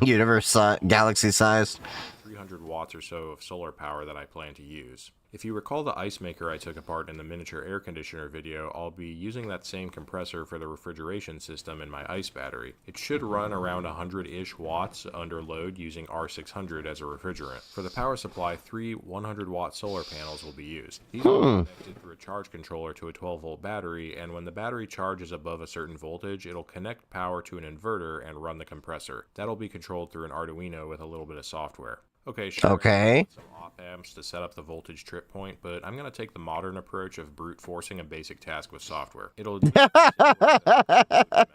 Universe galaxy size. 300 watts or so of solar power that I plan to use. If you recall the ice maker I took apart in the miniature air conditioner video, I'll be using that same compressor for the refrigeration system in my ice battery. It should run around 100-ish watts under load using R600 as a refrigerant. For the power supply, 3 100-watt solar panels will be used. These are connected through a charge controller to a 12-volt battery, and when the battery charges above a certain voltage, it'll connect power to an inverter and run the compressor. That'll be controlled through an Arduino with a little bit of software. Okay, sure. Okay. Some op amps to set up the voltage trip point, but I'm going to take the modern approach of brute forcing a basic task with software. It'll do that I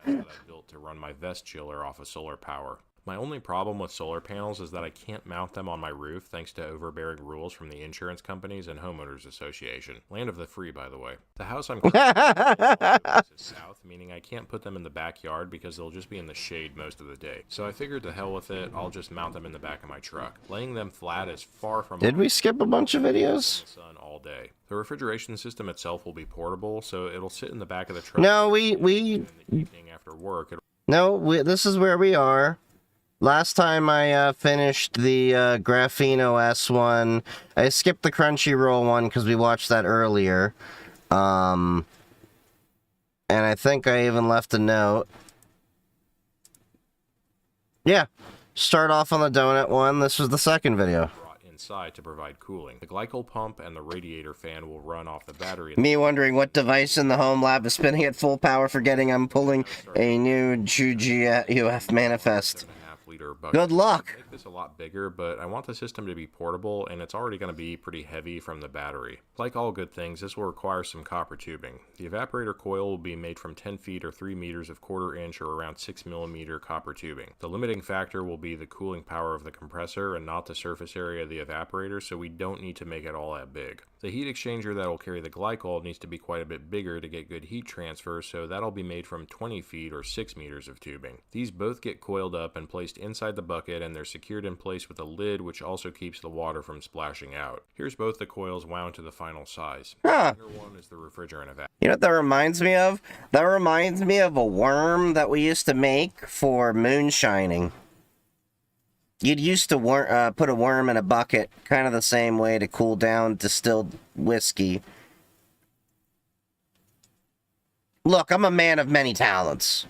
built to run my vest chiller off of solar power. My only problem with solar panels is that I can't mount them on my roof thanks to overbearing rules from the insurance companies and homeowners association. Land of the free, by the way. The house I'm currently is south, meaning I can't put them in the backyard because they'll just be in the shade most of the day. So I figured to hell with it, I'll just mount them in the back of my truck. Laying them flat is far from Did we skip a bunch of videos? sun all day. The refrigeration system itself will be portable, so it'll sit in the back of the truck. No, in the evening after work. this is where we are. Last time I finished the Graphene OS one, I skipped the Crunchyroll one because we watched that earlier. And I think I even left a note. Yeah, start off on the donut one. This was the second video. Inside to provide cooling. The glycol pump and the radiator fan will run off the battery. Me wondering what device in the home lab is spinning at full power, forgetting I'm pulling a new GGUF manifest. Good luck. Make this a lot bigger, but I want the system to be portable, and it's already going to be pretty heavy from the battery. Like all good things, this will require some copper tubing. The evaporator coil will be made from 10 feet or 3 meters of 1/4 inch or around 6 millimeter copper tubing. The limiting factor will be the cooling power of the compressor and not the surface area of the evaporator, so we don't need to make it all that big. The heat exchanger that will carry the glycol needs to be quite a bit bigger to get good heat transfer, so that'll be made from 20 feet or 6 meters of tubing. These both get coiled up and placed inside the bucket, and they're secured in place with a lid which also keeps the water from splashing out. Here's both the coils wound to the final size. Huh. Here one is the refrigerant evaporator. You know what that reminds me of? That reminds me of a worm that we used to make for moonshining. You'd used to put a worm in a bucket, kind of the same way to cool down distilled whiskey. Look, I'm a man of many talents.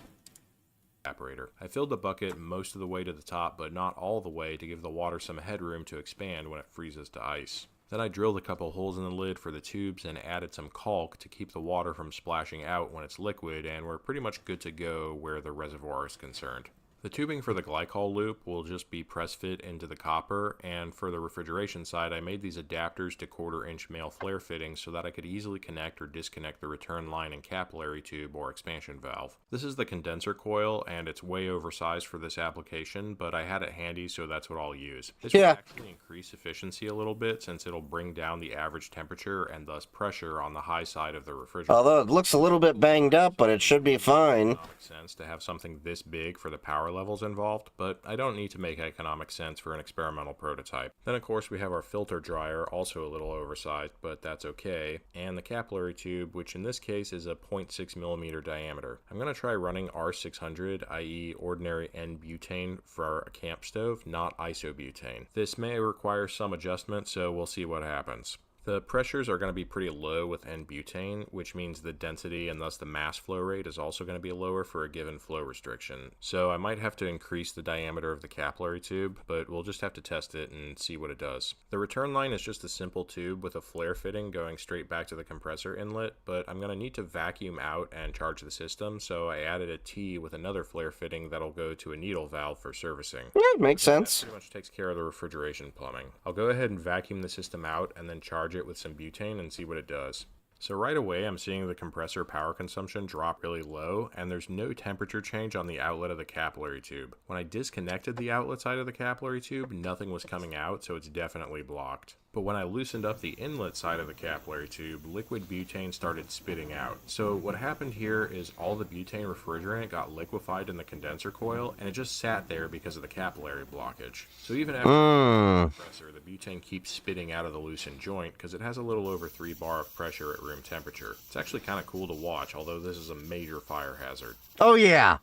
Evaporator. I filled the bucket most of the way to the top, but not all the way to give the water some headroom to expand when it freezes to ice. Then I drilled a couple holes in the lid for the tubes and added some caulk to keep the water from splashing out when it's liquid, and we're pretty much good to go where the reservoir is concerned. The tubing for the glycol loop will just be press fit into the copper, and for the refrigeration side I made these adapters to 1/4 inch male flare fittings so that I could easily connect or disconnect the return line and capillary tube or expansion valve. This is the condenser coil, and it's way oversized for this application, but I had it handy, so that's what I'll use. This will actually increase efficiency a little bit since it'll bring down the average temperature and thus pressure on the high side of the refrigerator. Although it looks a little bit banged up, but it should be fine. It makes sense to have something this big for the power levels involved, but I don't need to make economic sense for an experimental prototype. Then of course we have our filter dryer, also a little oversized, but that's okay, and the capillary tube, which in this case is a 0.6 millimeter diameter. I'm going to try running R600, i.e. ordinary N-butane for a camp stove, not isobutane. This may require some adjustment, so we'll see what happens. The pressures are going to be pretty low with N-butane, which means the density and thus the mass flow rate is also going to be lower for a given flow restriction. So I might have to increase the diameter of the capillary tube, but we'll just have to test it and see what it does. The return line is just a simple tube with a flare fitting going straight back to the compressor inlet, but I'm going to need to vacuum out and charge the system, so I added a T with another flare fitting that'll go to a needle valve for servicing. Yeah, it makes sense. That pretty much takes care of the refrigeration plumbing. I'll go ahead and vacuum the system out and then charge it with some butane and see what it does. So right away I'm seeing the compressor power consumption drop really low, and there's no temperature change on the outlet of the capillary tube. When I disconnected the outlet side of the capillary tube, nothing was coming out, so it's definitely blocked. But when I loosened up the inlet side of the capillary tube, liquid butane started spitting out. So what happened here is all the butane refrigerant got liquefied in the condenser coil, and it just sat there because of the capillary blockage. So even after the compressor, the butane keeps spitting out of the loosened joint because it has a little over 3 bar of pressure at room temperature. It's actually kind of cool to watch, although this is a major fire hazard. Oh yeah.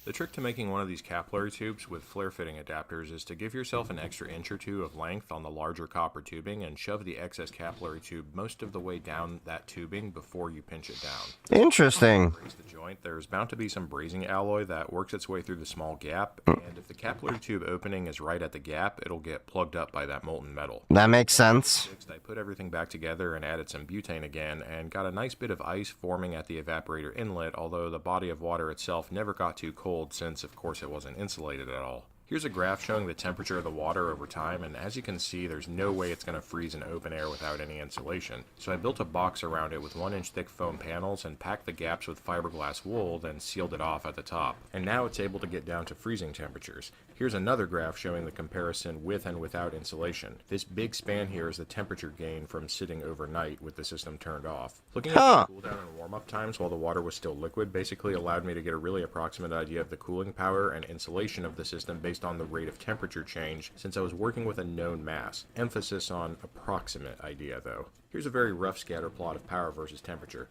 The trick to making one of these capillary tubes with flare fitting adapters is to give yourself an extra inch or two of length on the larger copper tubing and shove the excess capillary tube most of the way down that tubing before you pinch it down. Interesting. Brace the joint. There's bound to be some brazing alloy that works its way through the small gap, and if the capillary tube opening is right at the gap, it'll get plugged up by that molten metal. That makes sense. I put everything back together and added some butane again, and got a nice bit of ice forming at the evaporator inlet, although the body of water itself never got too cold since, of course, it wasn't insulated at all. Here's a graph showing the temperature of the water over time, and as you can see, there's no way it's going to freeze in open air without any insulation. So I built a box around it with 1-inch thick foam panels and packed the gaps with fiberglass wool, then sealed it off at the top. And now it's able to get down to freezing temperatures. Here's another graph showing the comparison with and without insulation. This big span here is the temperature gain from sitting overnight with the system turned off. Looking at the cool down and warm up times while the water was still liquid basically allowed me to get a really approximate idea of the cooling power and insulation of the system based on the rate of temperature change, since I was working with a known mass. Emphasis on approximate idea though. Here's a very rough scatter plot of power versus temperature.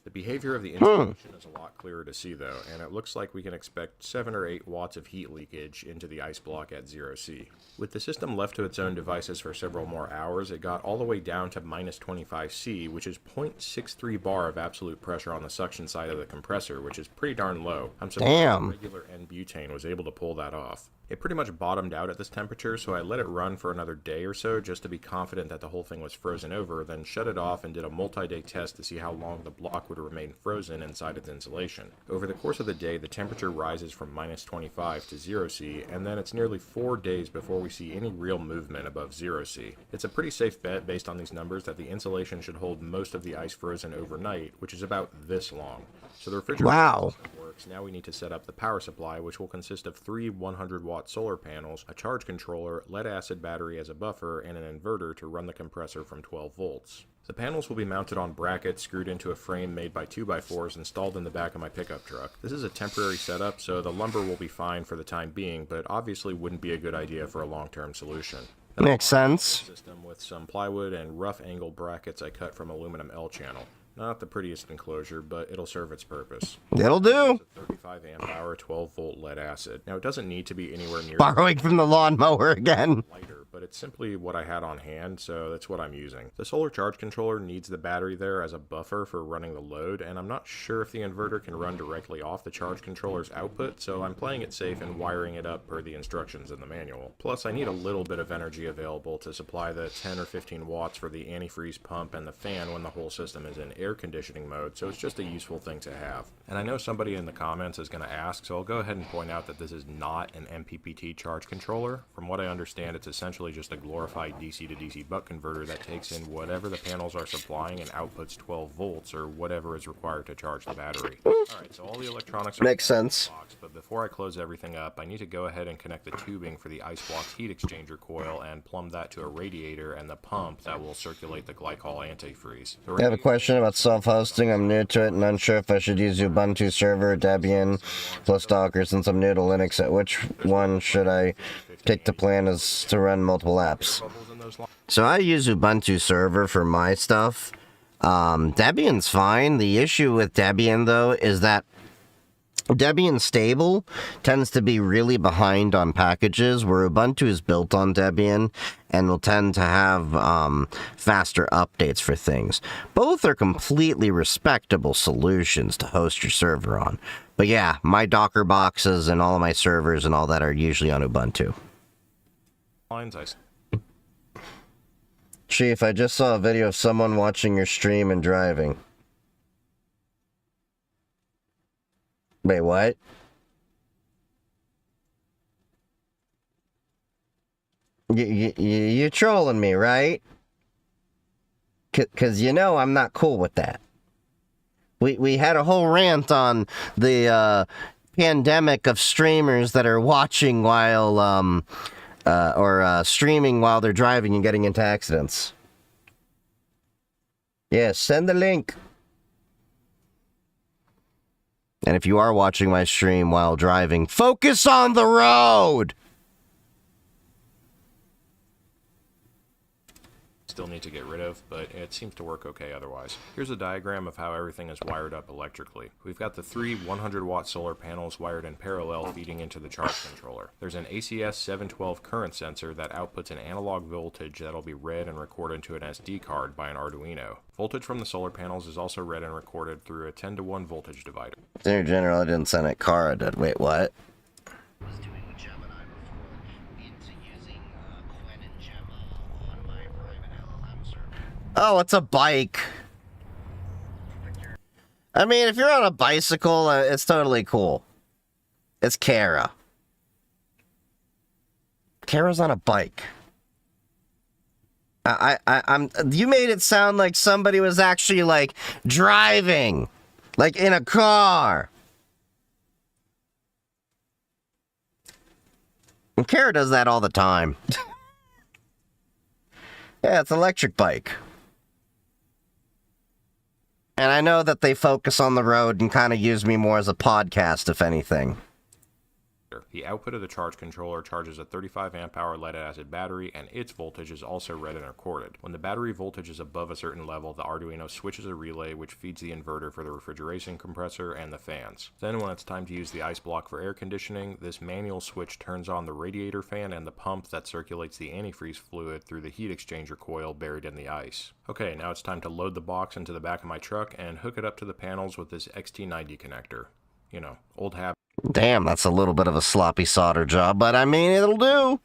The behavior of the insulation is a lot clearer to see though, and it looks like we can expect 7 or 8 watts of heat leakage into the ice block at 0°C. With the system left to its own devices for several more hours, it got all the way down to minus 25°C, which is 0.63 bar of absolute pressure on the suction side of the compressor, which is pretty darn low. I'm surprised regular N-butane was able to pull that off. It pretty much bottomed out at this temperature, so I let it run for another day or so just to be confident that the whole thing was frozen over, then shut it off and did a multi-day test to see how long the block would remain frozen inside its insulation. Over the course of the day, the temperature rises from minus 25 to 0°C, and then it's nearly 4 days before we see any real movement above 0°C. It's a pretty safe bet based on these numbers that the insulation should hold most of the ice frozen overnight, which is about this long. So the refrigerator system works. Now we need to set up the power supply, which will consist of 3 100-watt solar panels, a charge controller, lead-acid battery as a buffer, and an inverter to run the compressor from 12 volts. The panels will be mounted on brackets screwed into a frame made by 2x4s installed in the back of my pickup truck. This is a temporary setup, so the lumber will be fine for the time being, but obviously wouldn't be a good idea for a long-term solution. Makes sense. System with some plywood and rough angle brackets I cut from aluminum L-channel. Not the prettiest enclosure, but it'll serve its purpose. It'll do. 35 amp hour, 12 volt lead acid. Now it doesn't need to be anywhere near borrowing from the lawnmower again. Lighter, but it's simply what I had on hand, so that's what I'm using. The solar charge controller needs the battery there as a buffer for running the load, and I'm not sure if the inverter can run directly off the charge controller's output, so I'm playing it safe and wiring it up per the instructions in the manual. Plus, I need a little bit of energy available to supply the 10 or 15 watts for the antifreeze pump and the fan when the whole system is in air conditioning mode, so it's just a useful thing to have. And I know somebody in the comments is going to ask, so I'll go ahead and point out that this is not an MPPT charge controller. From what I understand, it's essentially just a glorified DC to DC buck converter that takes in whatever the panels are supplying and outputs 12 volts or whatever is required to charge the battery. Alright, so all the electronics are makes sense. Box, but before I close everything up, I need to go ahead and connect the tubing for the ice block's heat exchanger coil and plumb that to a radiator and the pump that will circulate the glycol antifreeze. I have a question about self-hosting. I'm new to it and unsure if I should use Ubuntu server, Debian, plus Docker since I'm new to Linux. At which one should I take the plan as to run multiple apps? So I use Ubuntu server for my stuff. Debian's fine. The issue with Debian though is that Debian stable tends to be really behind on packages, where Ubuntu is built on Debian and will tend to have faster updates for things. Both are completely respectable solutions to host your server on. But yeah, my Docker boxes and all of my servers and all that are usually on Ubuntu. Chief, I just saw a video of someone watching your stream and driving. Wait, what? You're trolling me, right? Because you know I'm not cool with that. We had a whole rant on the pandemic of streamers that are watching while streaming while they're driving and getting into accidents. Yeah, send the link. And if you are watching my stream while driving, focus on the road! Still need to get rid of, but it seems to work okay otherwise. Here's a diagram of how everything is wired up electrically. We've got the 3 100-watt solar panels wired in parallel feeding into the charge controller. There's an ACS 712 current sensor that outputs an analog voltage that'll be read and recorded to an SD card by an Arduino. Voltage from the solar panels is also read and recorded through a 10-to-1 voltage divider. Dear General, I didn't send it. Kara did. Wait, what? Oh, it's a bike. I mean, if you're on a bicycle, it's totally cool. It's Kara. Kara's on a bike. You made it sound like somebody was actually, like, driving. Like, in a car. And Kara does that all the time. Yeah, it's an electric bike. And I know that they focus on the road and kind of use me more as a podcast, if anything. The output of the charge controller charges a 35 amp hour lead acid battery, and its voltage is also read and recorded. When the battery voltage is above a certain level, the Arduino switches a relay which feeds the inverter for the refrigeration compressor and the fans. Then when it's time to use the ice block for air conditioning, this manual switch turns on the radiator fan and the pump that circulates the antifreeze fluid through the heat exchanger coil buried in the ice. Okay, now it's time to load the box into the back of my truck and hook it up to the panels with this XT90 connector. You know, old habit. Damn, that's a little bit of a sloppy solder job, but I mean, it'll do.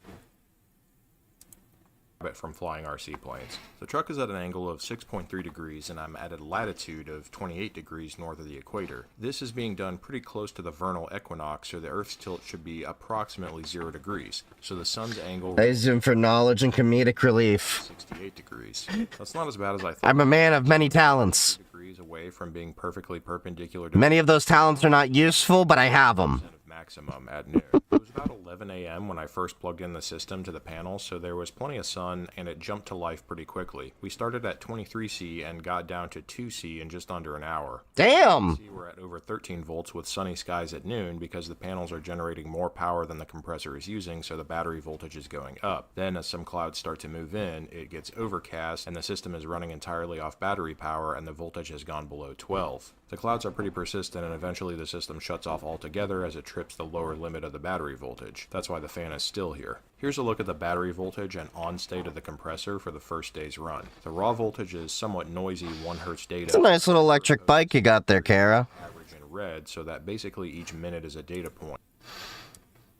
From flying RC planes. The truck is at an angle of 6.3 degrees and I'm at a latitude of 28 degrees north of the equator. This is being done pretty close to the vernal equinox, so the Earth's tilt should be approximately 0 degrees. So the sun's angle I zoom for knowledge and comedic relief. 68 degrees. That's not as bad as I thought. I'm a man of many talents. Degrees away from being perfectly perpendicular to Many of those talents are not useful, but I have them. maximum at noon. It was about 11 a.m. when I first plugged in the system to the panel, so there was plenty of sun and it jumped to life pretty quickly. We started at 23C and got down to 2C in just under an hour. Damn! We're at over 13 volts with sunny skies at noon because the panels are generating more power than the compressor is using, so the battery voltage is going up. Then as some clouds start to move in, it gets overcast and the system is running entirely off battery power and the voltage has gone below 12. The clouds are pretty persistent and eventually the system shuts off altogether as it trips the lower limit of the battery voltage. That's why the fan is still here. Here's a look at the battery voltage and on state of the compressor for the first day's run. The raw voltage is somewhat noisy 1 Hz data. It's a nice little electric bike you got there, Kara. Average in red, so that basically each minute is a data point.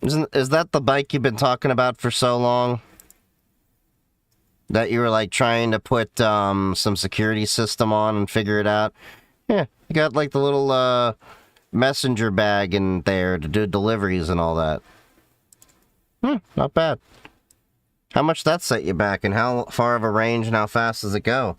Is that the bike you've been talking about for so long? That you were like trying to put some security system on and figure it out? Yeah, you got like the little messenger bag in there to do deliveries and all that. Not bad. How much that set you back and how far of a range and how fast does it go?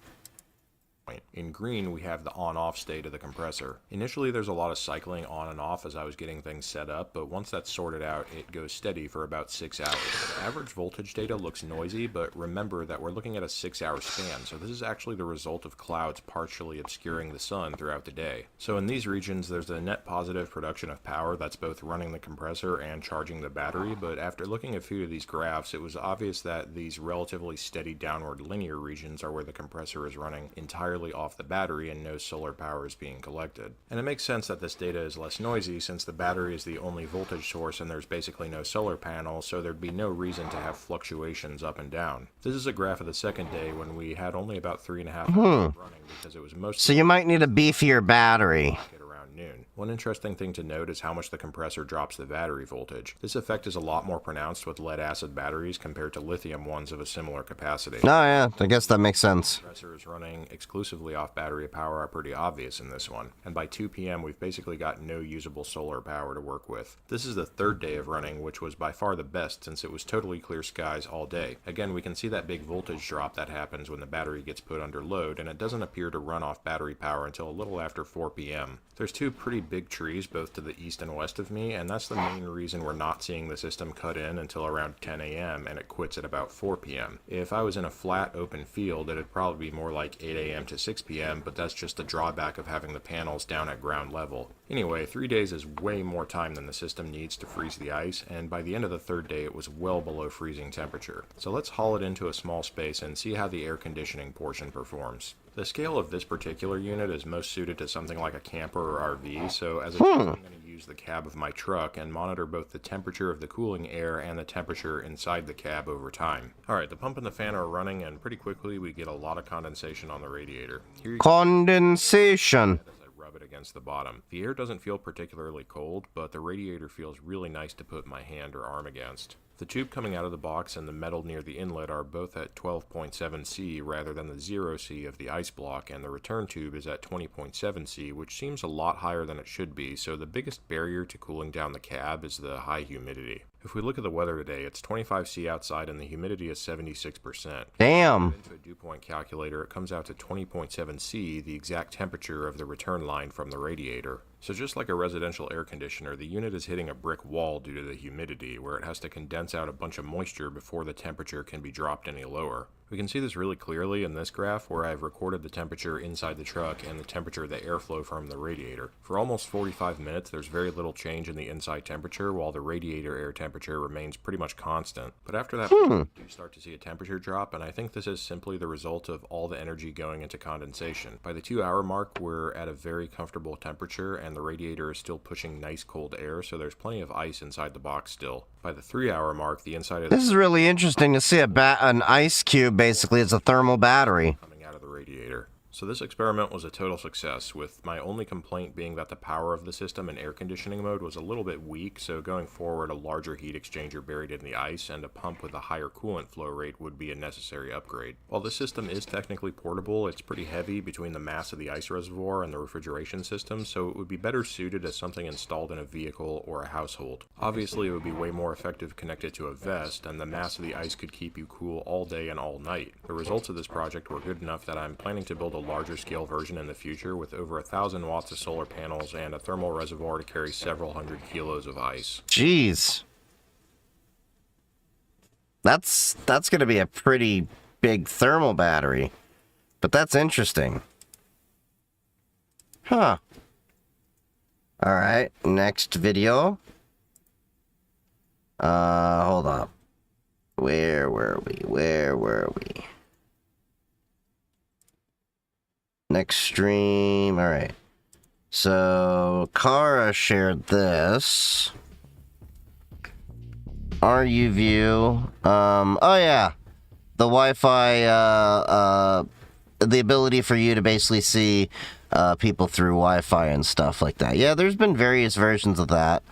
In green, we have the on-off state of the compressor. Initially, there's a lot of cycling on and off as I was getting things set up, but once that's sorted out, it goes steady for about 6 hours. The average voltage data looks noisy, but remember that we're looking at a 6-hour span, so this is actually the result of clouds partially obscuring the sun throughout the day. So in these regions, there's a net positive production of power that's both running the compressor and charging the battery, but after looking at a few of these graphs, it was obvious that these relatively steady downward linear regions are where the compressor is running entirely off the battery and no solar power is being collected. And it makes sense that this data is less noisy since the battery is the only voltage source and there's basically no solar panel, so there'd be no reason to have fluctuations up and down. This is a graph of the second day when we had only about 3.5 hours running because it was mostly... So you might need a beefier battery. Around noon. One interesting thing to note is how much the compressor drops the battery voltage. This effect is a lot more pronounced with lead acid batteries compared to lithium ones of a similar capacity. Oh yeah, I guess that makes sense. The compressor is running exclusively off battery power are pretty obvious in this one, and by 2 p.m. we've basically got no usable solar power to work with. This is the third day of running, which was by far the best since it was totally clear skies all day. Again, we can see that big voltage drop that happens when the battery gets put under load, and it doesn't appear to run off battery power until a little after 4 p.m. There's two pretty big trees both to the east and west of me, and that's the main reason we're not seeing the system cut in until around 10 a.m. and it quits at about 4 p.m. If I was in a flat open field, it'd probably be more like 8 a.m. to 6 p.m., but that's just the drawback of having the panels down at ground level. Anyway, 3 days is way more time than the system needs to freeze the ice, and by the end of the third day it was well below freezing temperature. So let's haul it into a small space and see how the air conditioning portion performs. The scale of this particular unit is most suited to something like a camper or RV, so as a test, I'm going to use the cab of my truck and monitor both the temperature of the cooling air and the temperature inside the cab over time. Alright, the pump and the fan are running and pretty quickly we get a lot of condensation on the radiator. Here you Condensation. rub it against the bottom. The air doesn't feel particularly cold, but the radiator feels really nice to put my hand or arm against. The tube coming out of the box and the metal near the inlet are both at 12.7 C rather than the 0 C of the ice block, and the return tube is at 20.7 C, which seems a lot higher than it should be, so the biggest barrier to cooling down the cab is the high humidity. If we look at the weather today, it's 25°C outside and the humidity is 76%. Damn. Into a dew point calculator, it comes out to 20.7°C, the exact temperature of the return line from the radiator. So just like a residential air conditioner, the unit is hitting a brick wall due to the humidity, where it has to condense out a bunch of moisture before the temperature can be dropped any lower. We can see this really clearly in this graph where I've recorded the temperature inside the truck and the temperature of the airflow from the radiator. For almost 45 minutes, there's very little change in the inside temperature, while the radiator air temperature remains pretty much constant. But after that, you start to see a temperature drop, and I think this is simply the result of all the energy going into condensation. By the 2-hour mark, we're at a very comfortable temperature, and the radiator is still pushing nice cold air, so there's plenty of ice inside the box still. By the 3-hour mark, the inside of This is really interesting to see an ice cube basically as a thermal battery. coming out of the radiator. So this experiment was a total success, with my only complaint being that the power of the system in air conditioning mode was a little bit weak, so going forward a larger heat exchanger buried in the ice and a pump with a higher coolant flow rate would be a necessary upgrade. While this system is technically portable, it's pretty heavy between the mass of the ice reservoir and the refrigeration system, so it would be better suited as something installed in a vehicle or a household. Obviously it would be way more effective connected to a vest, and the mass of the ice could keep you cool all day and all night. The results of this project were good enough that I'm planning to build a larger scale version in the future with over 1,000 watts of solar panels and a thermal reservoir to carry several hundred kilos of ice. Jeez. That's going to be a pretty big thermal battery. But that's interesting. Huh. All right, next video. Hold up. Where were we? Next stream. All right. So Kara shared this. RUView. Oh yeah, the Wi-Fi. The ability for you to basically see people through Wi-Fi and stuff like that. Yeah, there's been various versions of that.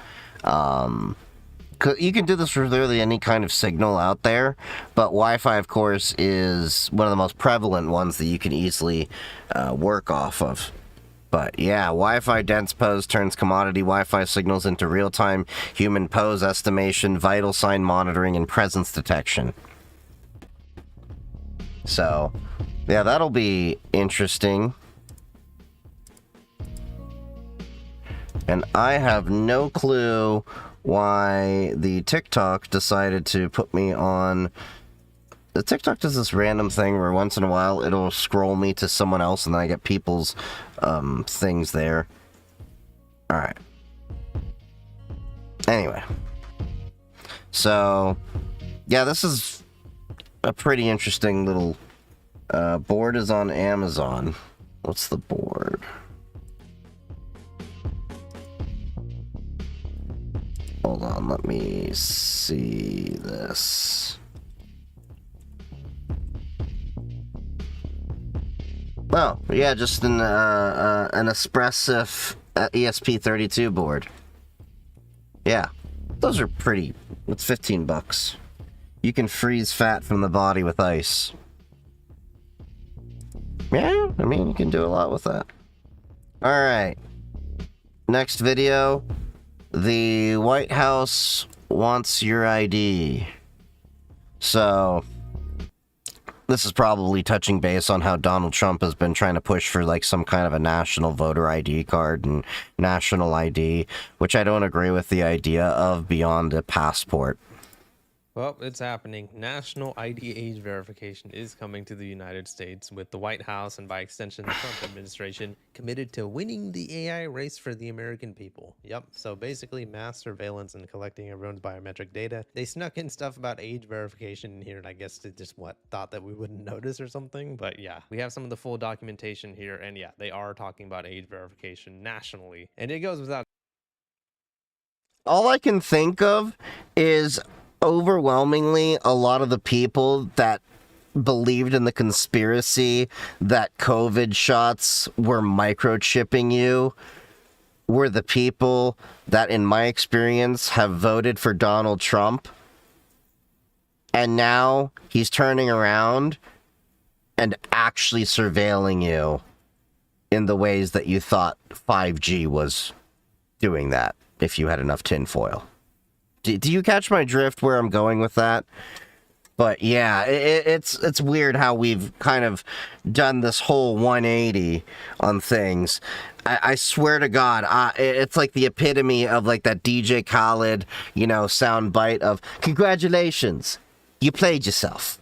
You can do this for literally any kind of signal out there, but Wi-Fi, of course, is one of the most prevalent ones that you can easily work off of. But yeah, Wi-Fi dense pose turns commodity Wi-Fi signals into real-time human pose estimation, vital sign monitoring, and presence detection. So, yeah, that'll be interesting. And I have no clue why the TikTok decided to put me on. The TikTok does this random thing where once in a while it'll scroll me to someone else and then I get people's things there. Alright. Anyway. So, yeah, this is a pretty interesting little board is on Amazon. What's the board? Hold on, let me see this. Oh, yeah, just an Espressif ESP32 board. Yeah, those are pretty. It's $15. You can freeze fat from the body with ice. Yeah, I mean, you can do a lot with that. Alright. Next video. The White House wants your ID. So, this is probably touching base on how Donald Trump has been trying to push for like some kind of a national voter ID card and national ID, which I don't agree with the idea of beyond a passport. Well, it's happening. National ID age verification is coming to the United States, with the White House and by extension the Trump administration committed to winning the AI race for the American people. Yep, so basically mass surveillance and collecting everyone's biometric data. They snuck in stuff about age verification in here, and I guess they just thought that we wouldn't notice or something. But yeah, we have some of the full documentation here, and yeah, they are talking about age verification nationally, and it goes without. All I can think of is overwhelmingly a lot of the people that believed in the conspiracy that COVID shots were microchipping you were the people that, in my experience, have voted for Donald Trump. And now he's turning around and actually surveilling you in the ways that you thought 5G was doing that, if you had enough tinfoil. Do you catch my drift where I'm going with that? But yeah, it's weird how we've kind of done this whole 180 on things. I swear to God, it's like the epitome of like that DJ Khaled, sound bite of congratulations, you played yourself.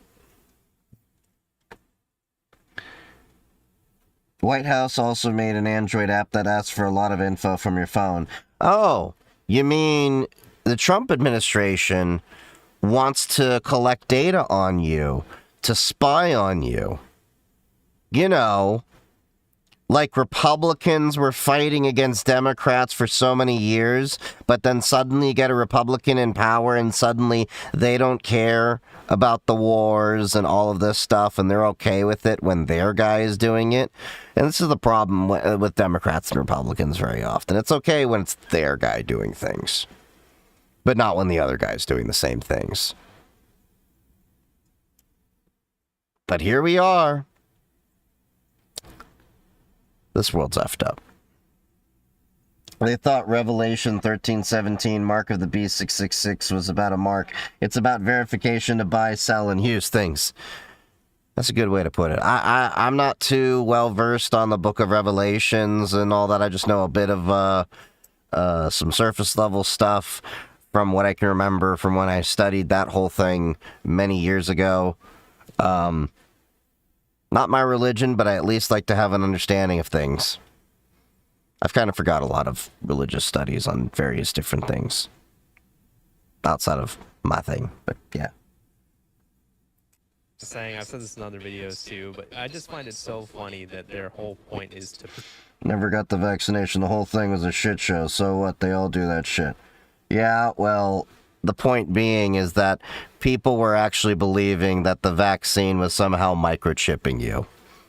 White House also made an Android app that asks for a lot of info from your phone. Oh, you mean the Trump administration wants to collect data on you, to spy on you. Like Republicans were fighting against Democrats for so many years, but then suddenly you get a Republican in power and suddenly they don't care about the wars and all of this stuff, and they're okay with it when their guy is doing it. And this is the problem with Democrats and Republicans very often. It's okay when it's their guy doing things, but not when the other guy's doing the same things. But here we are. This world's effed up. They thought Revelation 13:17, Mark of the Beast 666 was about a mark. It's about verification to buy, sell, and use things. That's a good way to put it. I'm not too well versed on the book of Revelations and all that. I just know a bit of some surface level stuff from what I can remember from when I studied that whole thing many years ago. Not my religion, but I at least like to have an understanding of things. I've kind of forgot a lot of religious studies on various different things. Outside of my thing, but yeah. Just saying, I've said this in other videos too, but I just find it so funny that their whole point is to... Never got the vaccination. The whole thing was a shit show. So what? They all do that shit. Yeah, well, the point being is that people were actually believing that the vaccine was somehow microchipping you,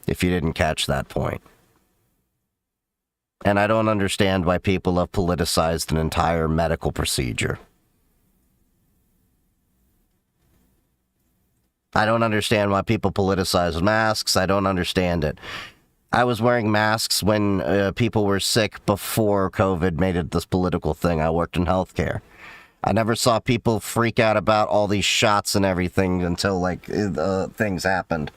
if you didn't catch that point. And I don't understand why people have politicized an entire medical procedure. I don't understand why people politicize masks. I don't understand it. I was wearing masks when people were sick before COVID made it this political thing. I worked in healthcare. I never saw people freak out about all these shots and everything until, things happened.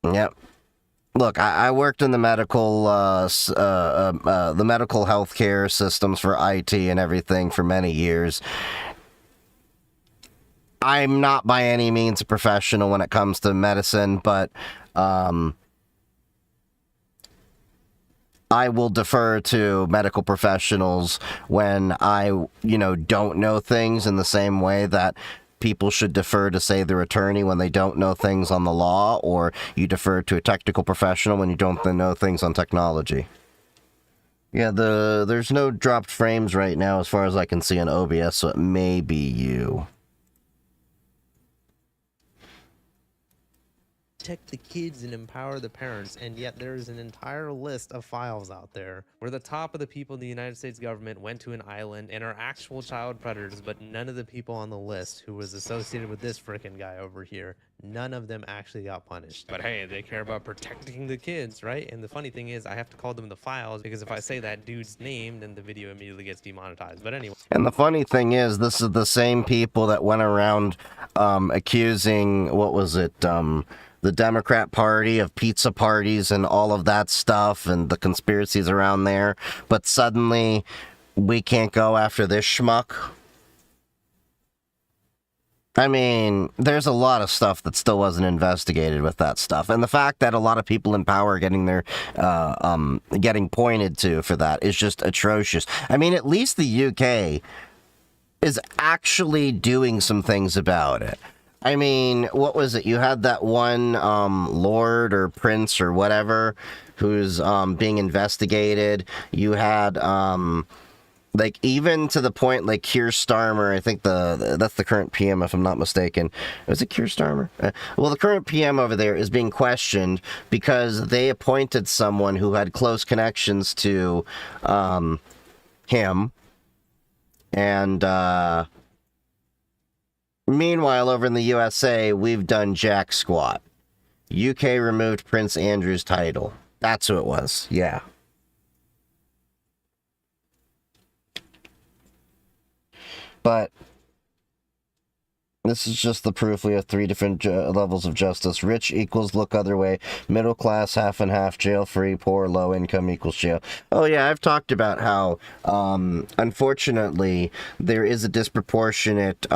Yep. Look, I worked in the medical, the medical healthcare systems for IT and everything for many years. I'm not by any means a professional when it comes to medicine, but I will defer to medical professionals when I, don't know things, in the same way that people should defer to, say, their attorney when they don't know things on the law, or you defer to a technical professional when you don't know things on technology. Yeah, there's no dropped frames right now as far as I can see on OBS, so it may be you. Protect the kids and empower the parents, and yet there's an entire list of files out there where the top of the people in the United States government went to an island and are actual child predators, but none of the people on the list who was associated with this frickin' guy over here, none of them actually got punished. But hey, they care about protecting the kids, right? And the funny thing is, I have to call them the files, because if I say that dude's name, then the video immediately gets demonetized. But anyway. And the funny thing is, this is the same people that went around accusing, the Democrat Party of pizza parties and all of that stuff and the conspiracies around there. But suddenly, we can't go after this schmuck. I mean, there's a lot of stuff that still wasn't investigated with that stuff. And the fact that a lot of people in power are getting getting pointed to for that is just atrocious. I mean, at least the UK is actually doing some things about it. I mean, what was it? You had that one lord or prince or whatever who's being investigated. You had even to the point like Keir Starmer. I think that's the current PM, if I'm not mistaken. Was it Keir Starmer? Well, the current PM over there is being questioned because they appointed someone who had close connections to him, and meanwhile, over in the USA, we've done jack squat. UK removed Prince Andrew's title. That's who it was, yeah. But this is just the proof. We have 3 different levels of justice. Rich equals look other way. Middle class, half and half. Jail free. Poor, low income equals jail. Oh yeah, I've talked about how, unfortunately, there is a disproportionate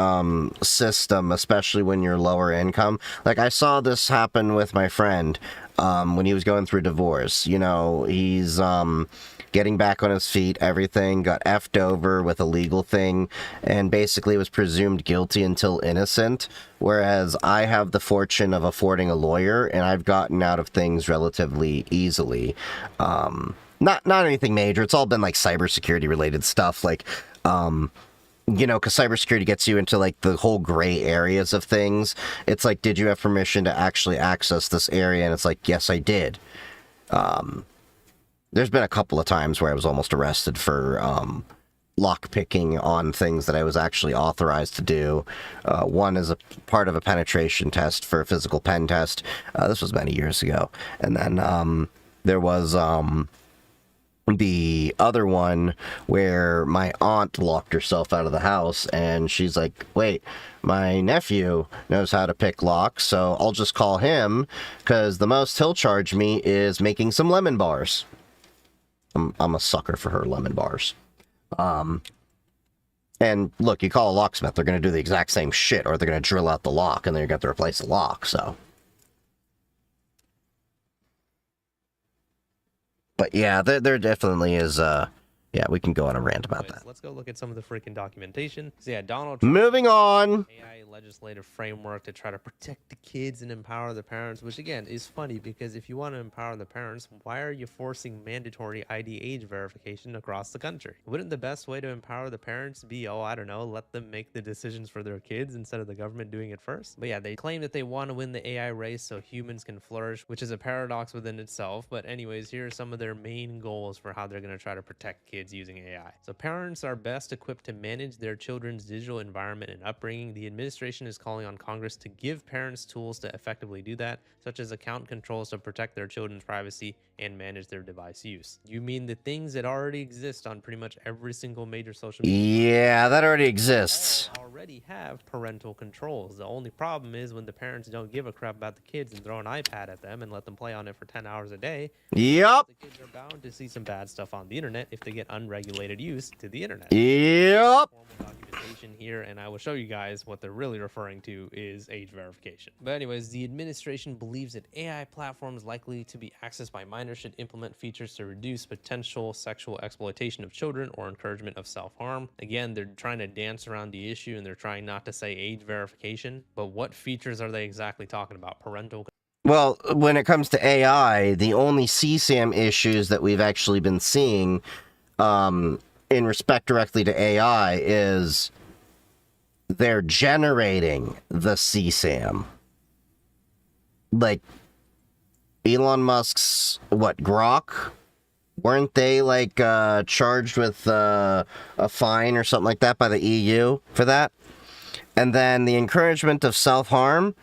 system, especially when you're lower income. Like, I saw this happen with my friend when he was going through divorce. You know, he's getting back on his feet, everything, got effed over with a legal thing, and basically was presumed guilty until innocent, whereas I have the fortune of affording a lawyer, and I've gotten out of things relatively easily. Not anything major. It's all been, like, cybersecurity related stuff, like, you know, because cybersecurity gets you into, like, the whole gray areas of things. It's like, did you have permission to actually access this area? And it's like, yes, I did. There's been a couple of times where I was almost arrested for lockpicking on things that I was actually authorized to do. One is a part of a penetration test for a physical pen test. This was many years ago. And then there was the other one where my aunt locked herself out of the house, and she's like, wait, my nephew knows how to pick locks, so I'll just call him, because the most he'll charge me is making some lemon bars. I'm a sucker for her lemon bars. And look, you call a locksmith, they're going to do the exact same shit, or they're going to drill out the lock, and then you're going to have to replace the lock, so. But yeah, there definitely is, yeah, we can go on a rant about that. Let's go look at some of the freaking documentation. So yeah, Donald Trump. Moving on. AI legislative framework to try to protect the kids and empower the parents, which again is funny because if you want to empower the parents, why are you forcing mandatory ID age verification across the country? Wouldn't the best way to empower the parents be, oh, I don't know, let them make the decisions for their kids instead of the government doing it first? But yeah, they claim that they want to win the AI race so humans can flourish, which is a paradox within itself. But anyways, here are some of their main goals for how they're going to try to protect kids using AI. So parents are best equipped to manage their children's digital environment and upbringing. The administration is calling on Congress to give parents tools to effectively do that, such as account controls to protect their children's privacy and manage their device use. You mean the things that already exist on pretty much every single major social media? Yeah, that already exists. Already have parental controls. The only problem is when the parents don't give a crap about the kids and throw an iPad at them and let them play on it for 10 hours a day. Yep. The kids are bound to see some bad stuff on the internet if they get unregulated use to the internet. Yep. Formal documentation here, and I will show you guys what they're really referring to is age verification. But anyways, the administration believes that AI platforms likely to be accessed by minors should implement features to reduce potential sexual exploitation of children or encouragement of self-harm. Again, they're trying to dance around the issue and they're trying not to say age verification, but what features are they exactly talking about? Parental. Well, when it comes to AI, the only CSAM issues that we've actually been seeing in respect directly to AI is they're generating the CSAM. Like, Elon Musk's, Grok? Weren't they, like, charged with a fine or something like that by the EU for that? And then the encouragement of self-harm,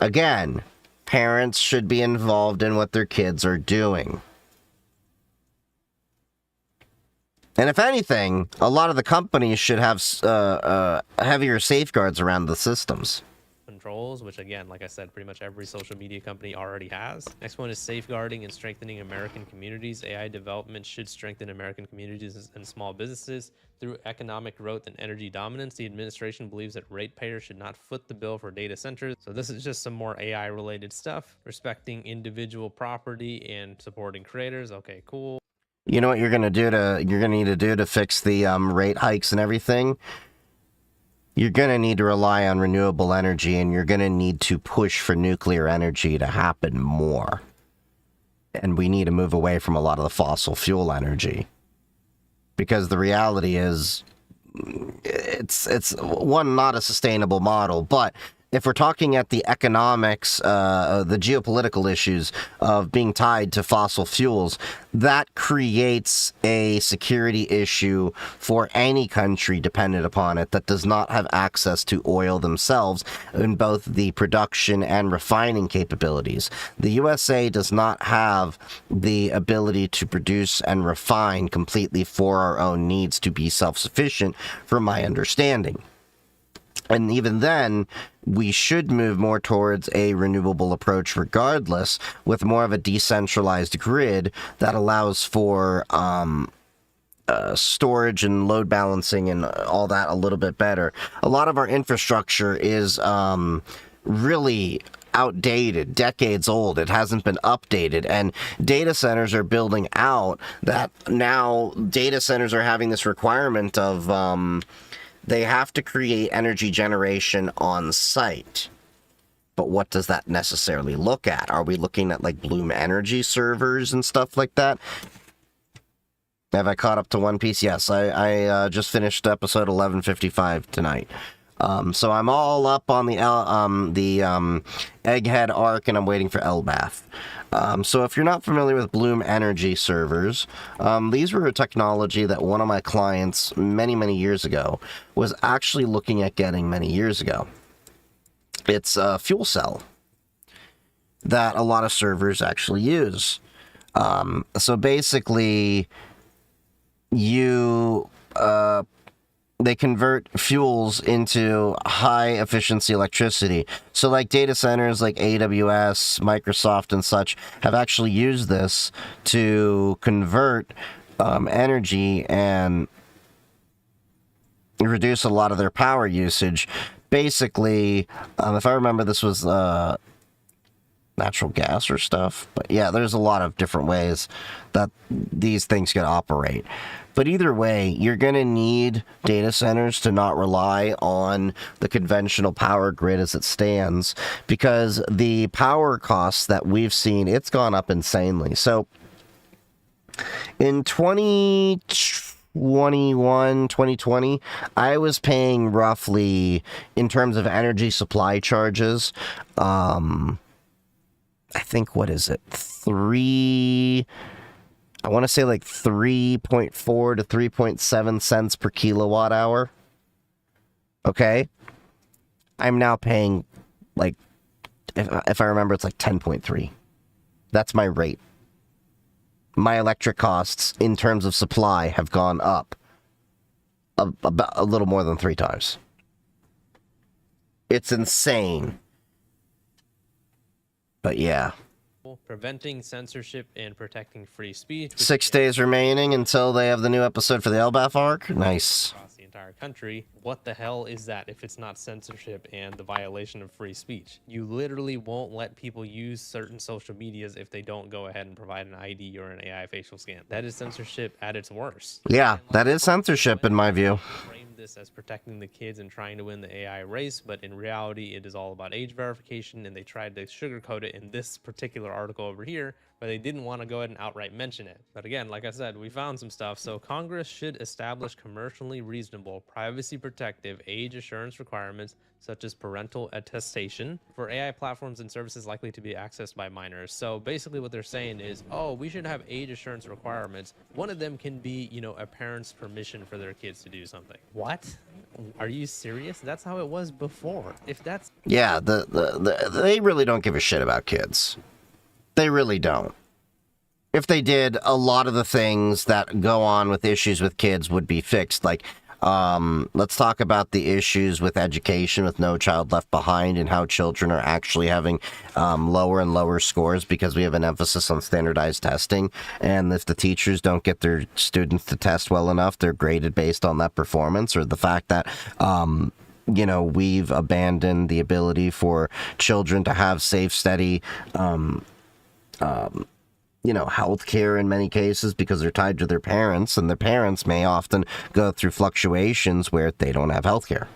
again, parents should be involved in what their kids are doing. And if anything, a lot of the companies should have heavier safeguards around the systems. Controls, which again, like I said, pretty much every social media company already has. Next one is safeguarding and strengthening American communities. AI development should strengthen American communities and small businesses through economic growth and energy dominance. The administration believes that ratepayers should not foot the bill for data centers. So this is just some more AI related stuff. Respecting individual property and supporting creators. Okay, cool. You know what you're gonna need to do to fix the rate hikes and everything? You're going to need to rely on renewable energy, and you're going to need to push for nuclear energy to happen more. And we need to move away from a lot of the fossil fuel energy. Because the reality is, it's one, not a sustainable model, but if we're talking at the economics, the geopolitical issues of being tied to fossil fuels, that creates a security issue for any country dependent upon it that does not have access to oil themselves in both the production and refining capabilities. The USA does not have the ability to produce and refine completely for our own needs to be self-sufficient, from my understanding. And even then, we should move more towards a renewable approach regardless, with more of a decentralized grid that allows for storage and load balancing and all that a little bit better. A lot of our infrastructure is really outdated, decades old. It hasn't been updated, and data centers are building out that now. Data centers are having this requirement of they have to create energy generation on site. But what does that necessarily look at? Are we looking at like Bloom Energy servers and stuff like that? Have I caught up to One Piece? Yes, I just finished episode 1155 tonight. So I'm all up on the Egghead arc, and I'm waiting for Elbath. So if you're not familiar with Bloom Energy servers, these were a technology that one of my clients many years ago was actually looking at getting many years ago. It's a fuel cell that a lot of servers actually use. So basically, they convert fuels into high efficiency electricity. So like data centers like AWS, Microsoft and such have actually used this to convert energy and reduce a lot of their power usage. Basically, if I remember, this was natural gas or stuff. But yeah, there's a lot of different ways that these things can operate. But either way, you're going to need data centers to not rely on the conventional power grid as it stands, because the power costs that we've seen, it's gone up insanely. So in 2020, I was paying roughly, in terms of energy supply charges, I think, what is it? I want to say like 3.4 to 3.7 cents per kilowatt hour. Okay. I'm now paying like, if I remember, it's like 10.3. That's my rate. My electric costs in terms of supply have gone up about a little more than 3 times. It's insane. But yeah. Preventing censorship and protecting free speech. 6 days remaining until they have the new episode for the Elbath arc. Nice. Across the entire country. What the hell is that if it's not censorship and the violation of free speech? You literally won't let people use certain social medias if they don't go ahead and provide an ID or an AI facial scan. That is censorship at its worst. Yeah, that is censorship in my view. This as protecting the kids and trying to win the AI race, but in reality it is all about age verification, and they tried to sugarcoat it in this particular article over here, but they didn't want to go ahead and outright mention it. But again, like I said, we found some stuff. So Congress should establish commercially reasonable, privacy protective age assurance requirements such as parental attestation for AI platforms and services likely to be accessed by minors. So basically what they're saying is, oh, we should have age assurance requirements. One of them can be, a parent's permission for their kids to do something. What? Are you serious? That's how it was before. If that's... Yeah, they really don't give a shit about kids. They really don't. If they did, a lot of the things that go on with issues with kids would be fixed. Like, let's talk about the issues with education with No Child Left Behind, and how children are actually having lower and lower scores because we have an emphasis on standardized testing. And if the teachers don't get their students to test well enough, they're graded based on that performance, or the fact that we've abandoned the ability for children to have safe, steady health care in many cases because they're tied to their parents, and their parents may often go through fluctuations where they don't have health care.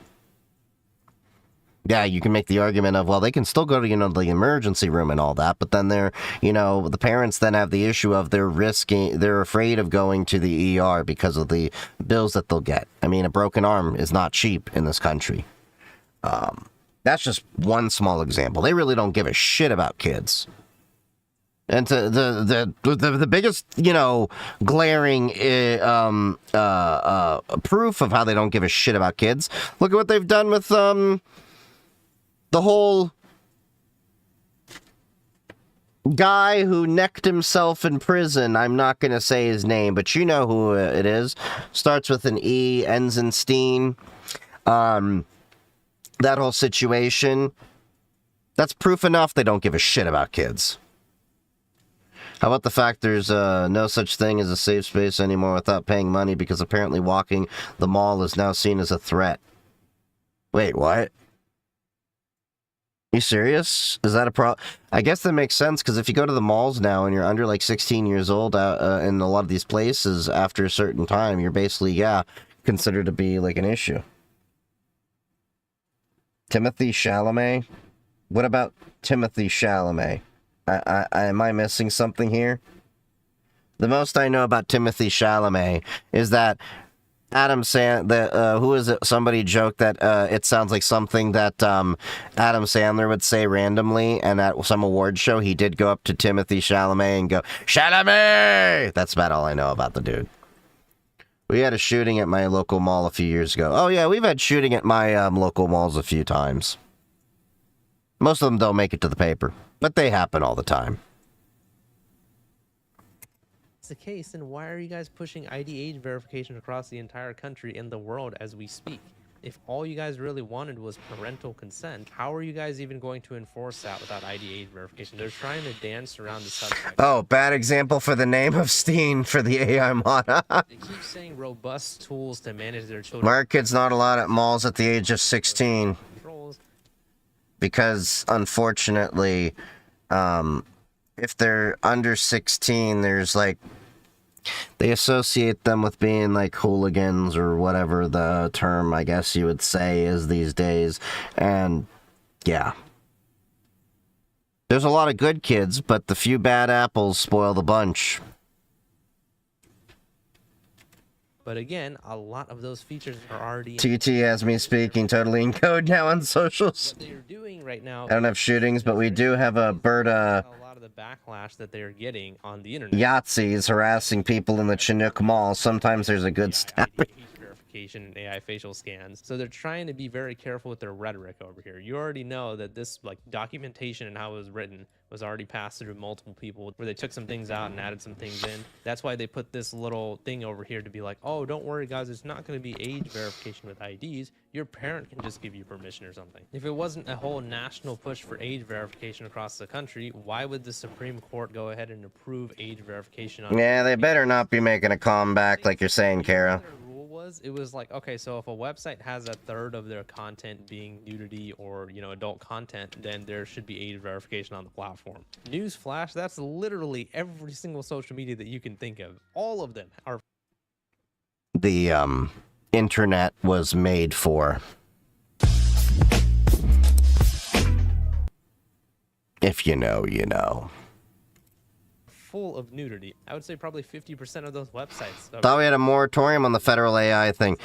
Yeah, you can make the argument of, well, they can still go to, the emergency room and all that, but then the parents then have the issue of they're afraid of going to the ER because of the bills that they'll get. I mean, a broken arm is not cheap in this country. That's just one small example. They really don't give a shit about kids. And to the biggest, glaring proof of how they don't give a shit about kids. Look at what they've done with the whole guy who necked himself in prison. I'm not going to say his name, but you know who it is. Starts with an E, ends in Steen. That whole situation. That's proof enough they don't give a shit about kids. How about the fact there's no such thing as a safe space anymore without paying money because apparently walking the mall is now seen as a threat? Wait, what? You serious? Is that a problem? I guess that makes sense because if you go to the malls now and you're under like 16 years old in a lot of these places, after a certain time, you're basically, considered to be like an issue. Timothy Chalamet? What about Timothy Chalamet? Am I missing something here? The most I know about Timothy Chalamet is that who is it? Somebody joked that it sounds like something that Adam Sandler would say randomly, and at some award show he did go up to Timothy Chalamet and go, "Chalamet!" That's about all I know about the dude. We had a shooting at my local mall a few years ago. Oh yeah, we've had shooting at my local malls a few times. Most of them don't make it to the paper, but they happen all the time. It's the case, then why are you guys pushing ID age verification across the entire country and the world as we speak? If all you guys really wanted was parental consent, how are you guys even going to enforce that without ID age verification? They're trying to dance around the subject. Oh, bad example for the name of Steen for the AI mod. They keep saying robust tools to manage their children. My kid's not allowed at malls at the age of 16. Controls. Because, unfortunately, if they're under 16, there's like, they associate them with being like hooligans or whatever the term, I guess you would say, is these days. And yeah, there's a lot of good kids, but the few bad apples spoil the bunch. But again, a lot of those features are already TT has me speaking totally in code now on socials. what they're doing right now. I don't have shootings, but we do have a Berta A lot of the backlash that they're getting on the internet. Yahtzees harassing people in the Chinook Mall. Sometimes there's a good stab. AI verification and AI facial scans. So they're trying to be very careful with their rhetoric over here. You already know that this like documentation and how it was written was already passed through multiple people where they took some things out and added some things in. That's why they put this little thing over here to be like, oh, don't worry guys, it's not going to be age verification with IDs. Your parent can just give you permission or something. If it wasn't a whole national push for age verification across the country, why would the Supreme Court go ahead and approve age verification on Yeah, they better not be making a comeback like you're saying, Kara. it was like, okay, so if a website has a third of their content being nudity or adult content, then there should be age verification on the platform. Newsflash, that's literally every single social media that you can think of. All of them are The internet was made for. If you know, you know. full of nudity. I would say probably 50% of those websites. Thought we had a moratorium on the federal AI thing.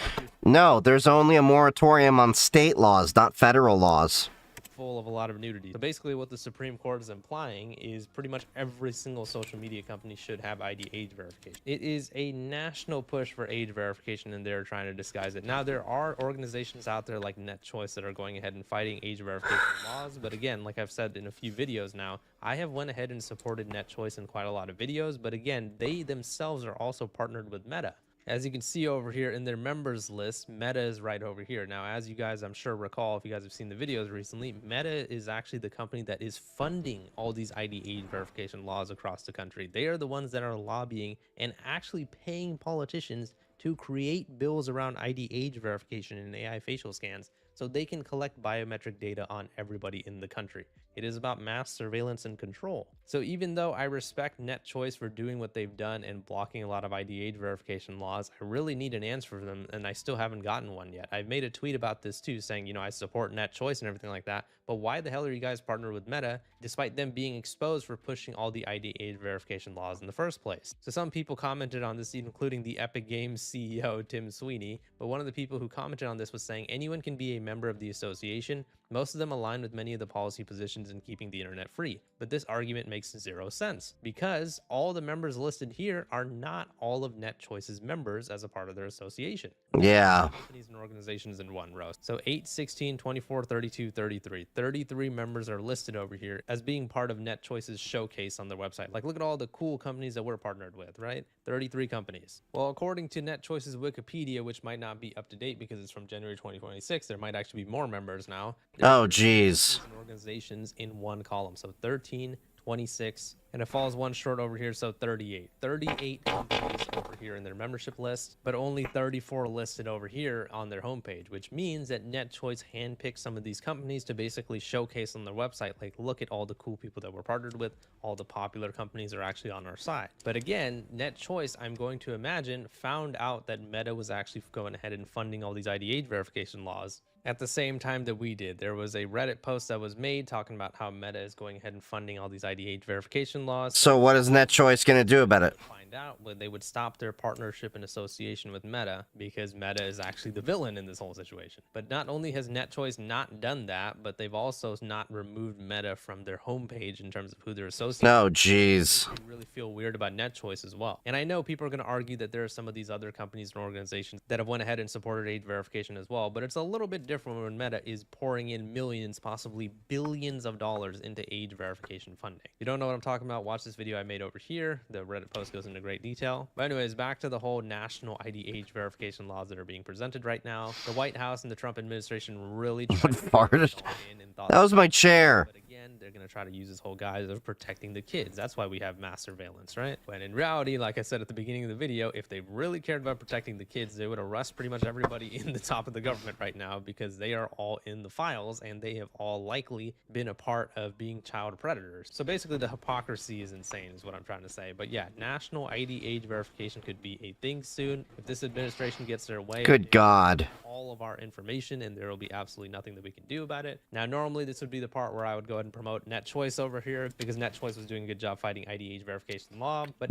No, there's only a moratorium on state laws, not federal laws. Full of a lot of nudity. So basically what the Supreme Court is implying is pretty much every single social media company should have ID age verification. It is a national push for age verification and they're trying to disguise it. Now there are organizations out there like NetChoice that are going ahead and fighting age verification laws, but again, like I've said in a few videos now, I have went ahead and supported NetChoice in quite a lot of videos, but again, they themselves are also partnered with Meta. As you can see over here in their members list, Meta is right over here. Now, as you guys, I'm sure recall, if you guys have seen the videos recently, Meta is actually the company that is funding all these ID age verification laws across the country. They are the ones that are lobbying and actually paying politicians to create bills around ID age verification and AI facial scans so they can collect biometric data on everybody in the country. It is about mass surveillance and control. So even though I respect NetChoice for doing what they've done and blocking a lot of ID age verification laws, I really need an answer for them, and I still haven't gotten one yet. I've made a tweet about this too, saying, I support NetChoice and everything like that, but why the hell are you guys partnered with Meta, despite them being exposed for pushing all the ID age verification laws in the first place? So some people commented on this, including the Epic Games CEO, Tim Sweeney, but one of the people who commented on this was saying anyone can be a member of the association, Most of them align with many of the policy positions in keeping the internet free. But this argument makes zero sense because all the members listed here are not all of NetChoice's members as a part of their association. Yeah. Companies and organizations in one row. So 8, 16, 24, 32, 33. 33 members are listed over here as being part of NetChoice's showcase on their website. Like, look at all the cool companies that we're partnered with, right? 33 companies. Well, according to NetChoice's Wikipedia, which might not be up to date because it's from January 2026, there might actually be more members now. Oh, geez. Organizations in one column. So 13, 26, and it falls one short over here, so 38. 38 companies over here in their membership list, but only 34 listed over here on their homepage, which means that NetChoice handpicked some of these companies to basically showcase on their website, like, look at all the cool people that we're partnered with, all the popular companies are actually on our side. But again, NetChoice, I'm going to imagine, found out that Meta was actually going ahead and funding all these ID age verification laws at the same time that we did. There was a Reddit post that was made talking about how Meta is going ahead and funding all these ID age verification laws. So what is NetChoice going to do about it? Find out when they would stop their partnership and association with Meta, because Meta is actually the villain in this whole situation. But not only has NetChoice not done that, but they've also not removed Meta from their homepage in terms of who they're associated Oh, with. jeez. I really feel weird about NetChoice as well. And I know people are going to argue that there are some of these other companies and organizations that have went ahead and supported age verification as well, but it's a little bit different when Meta is pouring in millions, possibly billions of dollars into age verification funding. If you don't know what I'm talking about, watch this video I made over here. The Reddit post goes into great detail. But anyways, back to the whole national ID age verification laws that are being presented right now. The White House and the Trump administration really tried to farted? go in and thought That was my chair. but again, they're going to try to use this whole guise of protecting the kids. That's why we have mass surveillance, right? When in reality, like I said at the beginning of the video, if they really cared about protecting the kids, they would arrest pretty much everybody in the top of the government right now, because they are all in the files and they have all likely been a part of being child predators. So basically the hypocrisy is insane is what I'm trying to say. But yeah, national ID age verification could be a thing soon. If this administration gets their way, Good God. all of our information, and there will be absolutely nothing that we can do about it. Now, normally this would be the part where I would go ahead and promote NetChoice over here, because NetChoice was doing a good job fighting ID age verification law, but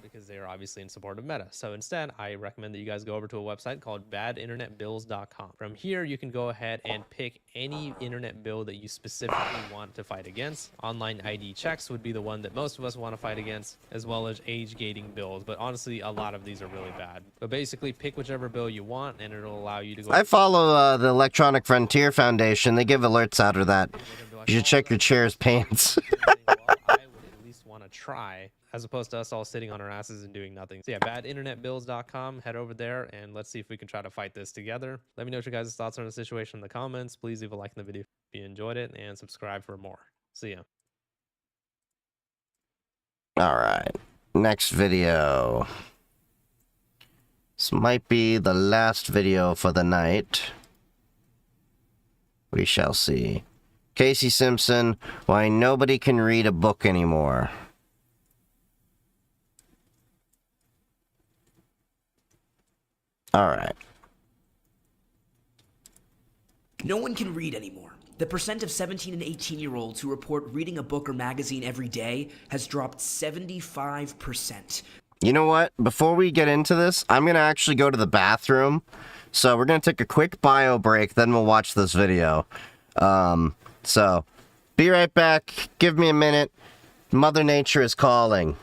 because they are obviously in support of Meta. So instead, I recommend that you guys go over to a website called badinternetbills.com. From here, you can go ahead and pick any internet bill that you specifically want to fight against. Online ID checks would be the one that most of us want to fight against, as well as age gating bills. But honestly, a lot of these are really bad. But basically, pick whichever bill you want, and it'll allow you to go. I follow the Electronic Frontier Foundation. They give alerts out of that. You should check your chair's pants. Well, I would at least want to try, as opposed to us all sitting on our asses and doing nothing. So yeah, badinternetbills.com. Head over there and let's see if we can try to fight this together. Let me know what your guys' thoughts are on the situation in the comments. Please leave a like in the video if you enjoyed it, and subscribe for more. See ya. All right. Next video. This might be the last video for the night. We shall see. Casey Simpson, why nobody can read a book anymore. All right. No one can read anymore. The percent of 17 and 18-year-olds who report reading a book or magazine every day has dropped 75%. You know what? Before we get into this, I'm going to actually go to the bathroom. So we're going to take a quick bio break, then we'll watch this video. So be right back. Give me a minute. Mother Nature is calling.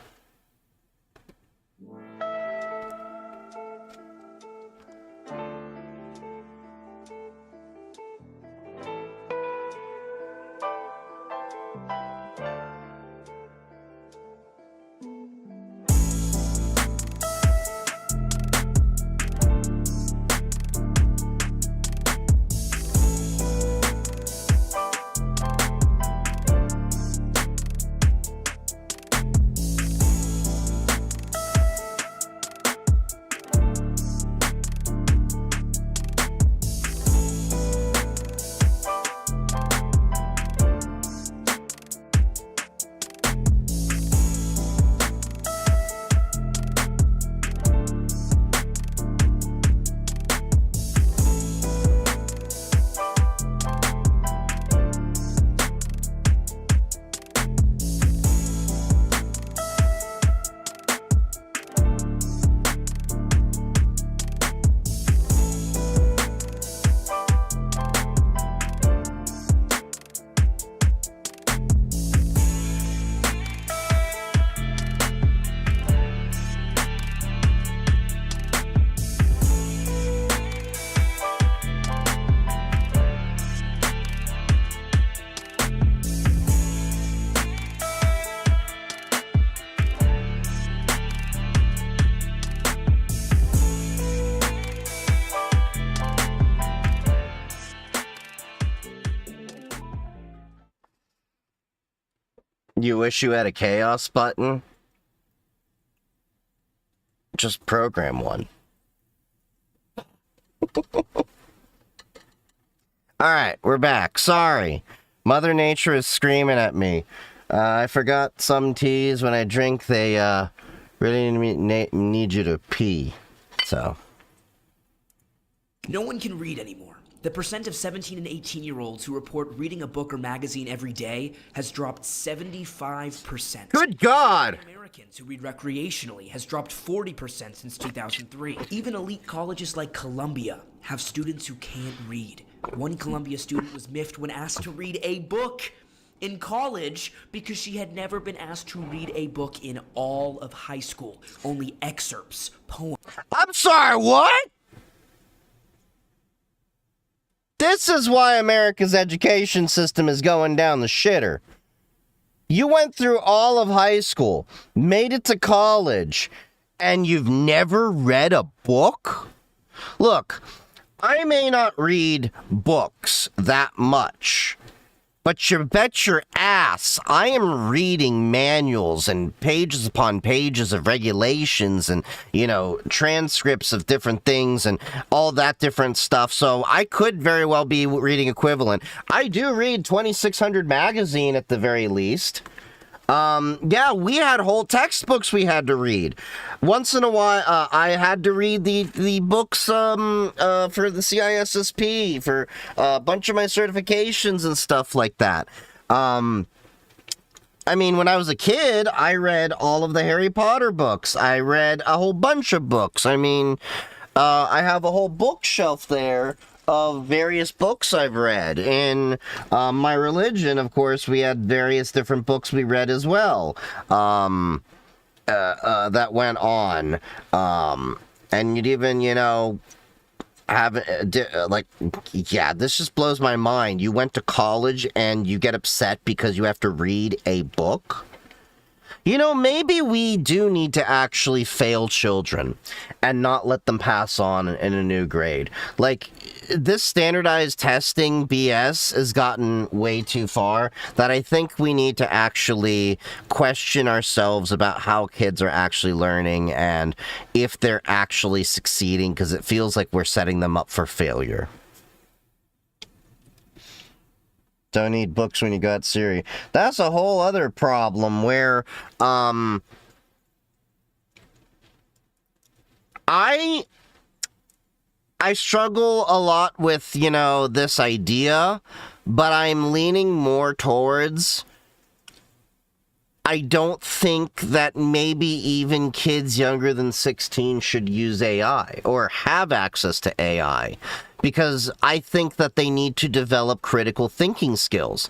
You wish you had a chaos button? Just program one. Alright, we're back. Sorry. Mother Nature is screaming at me. I forgot some teas when I drink, they really need you to pee. So. No one can read anymore. The percent of 17 and 18-year-olds who report reading a book or magazine every day has dropped 75%. Good God! Americans who read recreationally has dropped 40% since 2003. Even elite colleges like Columbia have students who can't read. One Columbia student was miffed when asked to read a book in college because she had never been asked to read a book in all of high school. Only excerpts, poems. I'm sorry, what? This is why America's education system is going down the shitter. You went through all of high school, made it to college, and you've never read a book? Look, I may not read books that much, but you bet your ass I am reading manuals and pages upon pages of regulations and, you know, transcripts of different things and all that different stuff. So I could very well be reading equivalent. I do read 2600 magazine at the very least. Yeah, we had whole textbooks we had to read. Once in a while, I had to read the books for the CISSP, for a bunch of my certifications and stuff like that. I mean, when I was a kid, I read all of the Harry Potter books. I read a whole bunch of books. I mean, I have a whole bookshelf there of various books I've read. In my religion, of course, we had various different books we read as well that went on. And you'd even, you know, have, yeah, this just blows my mind. You went to college and you get upset because you have to read a book? You know, maybe we do need to actually fail children and not let them pass on in a new grade. Like, this standardized testing BS has gotten way too far that I think we need to actually question ourselves about how kids are actually learning and if they're actually succeeding, because it feels like we're setting them up for failure. Don't need books when you got Siri. That's a whole other problem where, I struggle a lot with, you know, this idea, but I'm leaning more towards, I don't think that maybe even kids younger than 16 should use AI or have access to AI. Because I think that they need to develop critical thinking skills.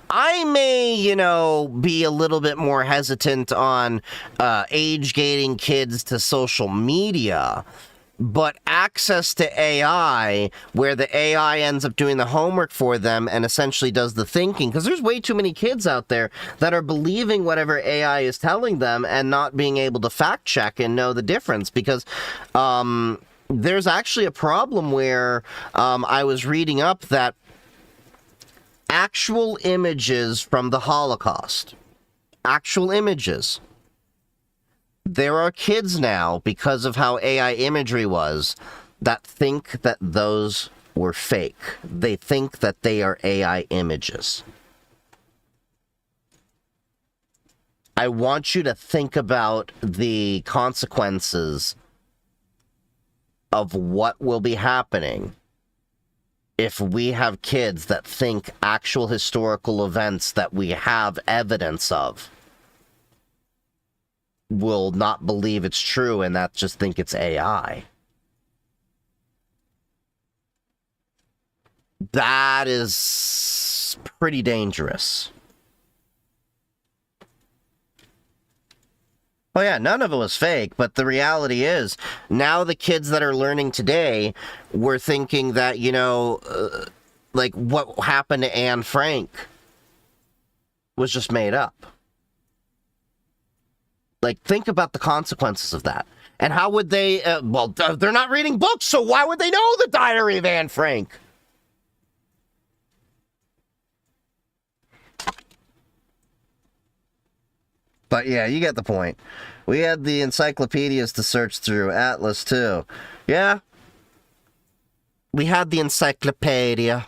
I may, you know, be a little bit more hesitant on age-gating kids to social media, but access to AI, where the AI ends up doing the homework for them and essentially does the thinking, because there's way too many kids out there that are believing whatever AI is telling them and not being able to fact-check and know the difference, because, there's actually a problem where I was reading up that actual images from the Holocaust, actual images, there are kids now, because of how AI imagery was, that think that those were fake. They think that they are AI images. I want you to think about the consequences of what will be happening if we have kids that think actual historical events that we have evidence of will not believe it's true and that just think it's AI. That is pretty dangerous. Oh yeah, none of it was fake, but the reality is, now the kids that are learning today were thinking that, you know, like what happened to Anne Frank was just made up. Like, think about the consequences of that. And how would they, well, they're not reading books, so why would they know the Diary of Anne Frank? But yeah, you get the point. We had the encyclopedias to search through, Atlas too. Yeah. We had the encyclopedia.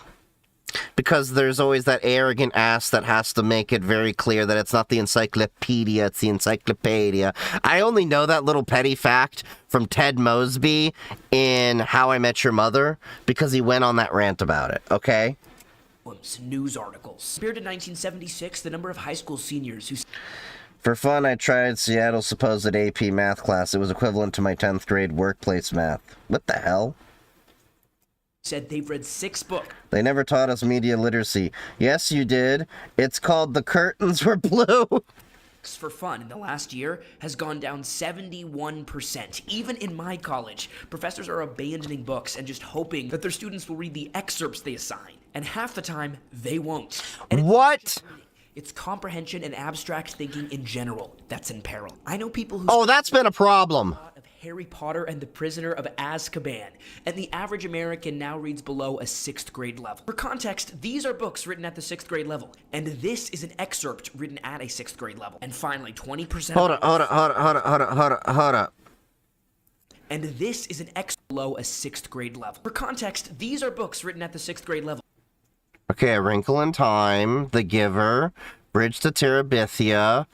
Because there's always that arrogant ass that has to make it very clear that it's not the encyclopedia, it's the encyclopedia. I only know that little petty fact from Ted Mosby in How I Met Your Mother because he went on that rant about it, okay? News articles. Compared to 1976, the number of high school seniors who For fun, I tried Seattle's supposed AP math class. It was equivalent to my 10th grade workplace math. What the hell? said they've read 6 books. They never taught us media literacy. Yes, you did. It's called The Curtains Were Blue. For fun in the last year has gone down 71%. Even in my college, professors are abandoning books and just hoping that their students will read the excerpts they assign. And half the time, they won't. And What? it's comprehension and abstract thinking in general that's in peril. I know people who... Oh, that's been a problem. of Harry Potter and the Prisoner of Azkaban, and the average American now reads below a 6th grade level. For context, these are books written at the 6th grade level, and this is an excerpt written at a 6th grade level. And finally, 20%... Hold up. And this is an excerpt below a 6th grade level. For context, these are books written at the 6th grade level. Okay, A Wrinkle in Time, The Giver, Bridge to Terabithia.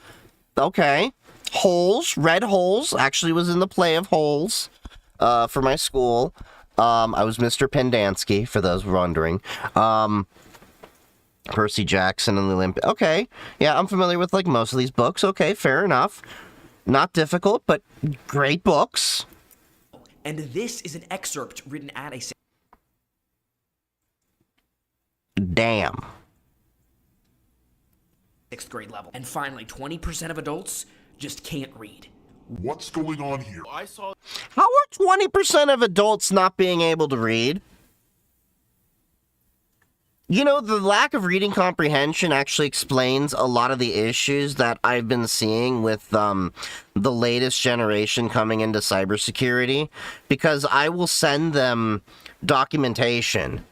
Okay. Holes, Red Holes, actually was in the play of Holes for my school. I was Mr. Pendansky, for those wondering. Percy Jackson and the Olympic. Okay, yeah, I'm familiar with like most of these books. Okay, fair enough. Not difficult, but great books. And this is an excerpt written at a... Damn. 6th grade level. And finally, 20% of adults just can't read. What's going on here? How are 20% of adults not being able to read? You know, the lack of reading comprehension actually explains a lot of the issues that I've been seeing with the latest generation coming into cybersecurity, because I will send them documentation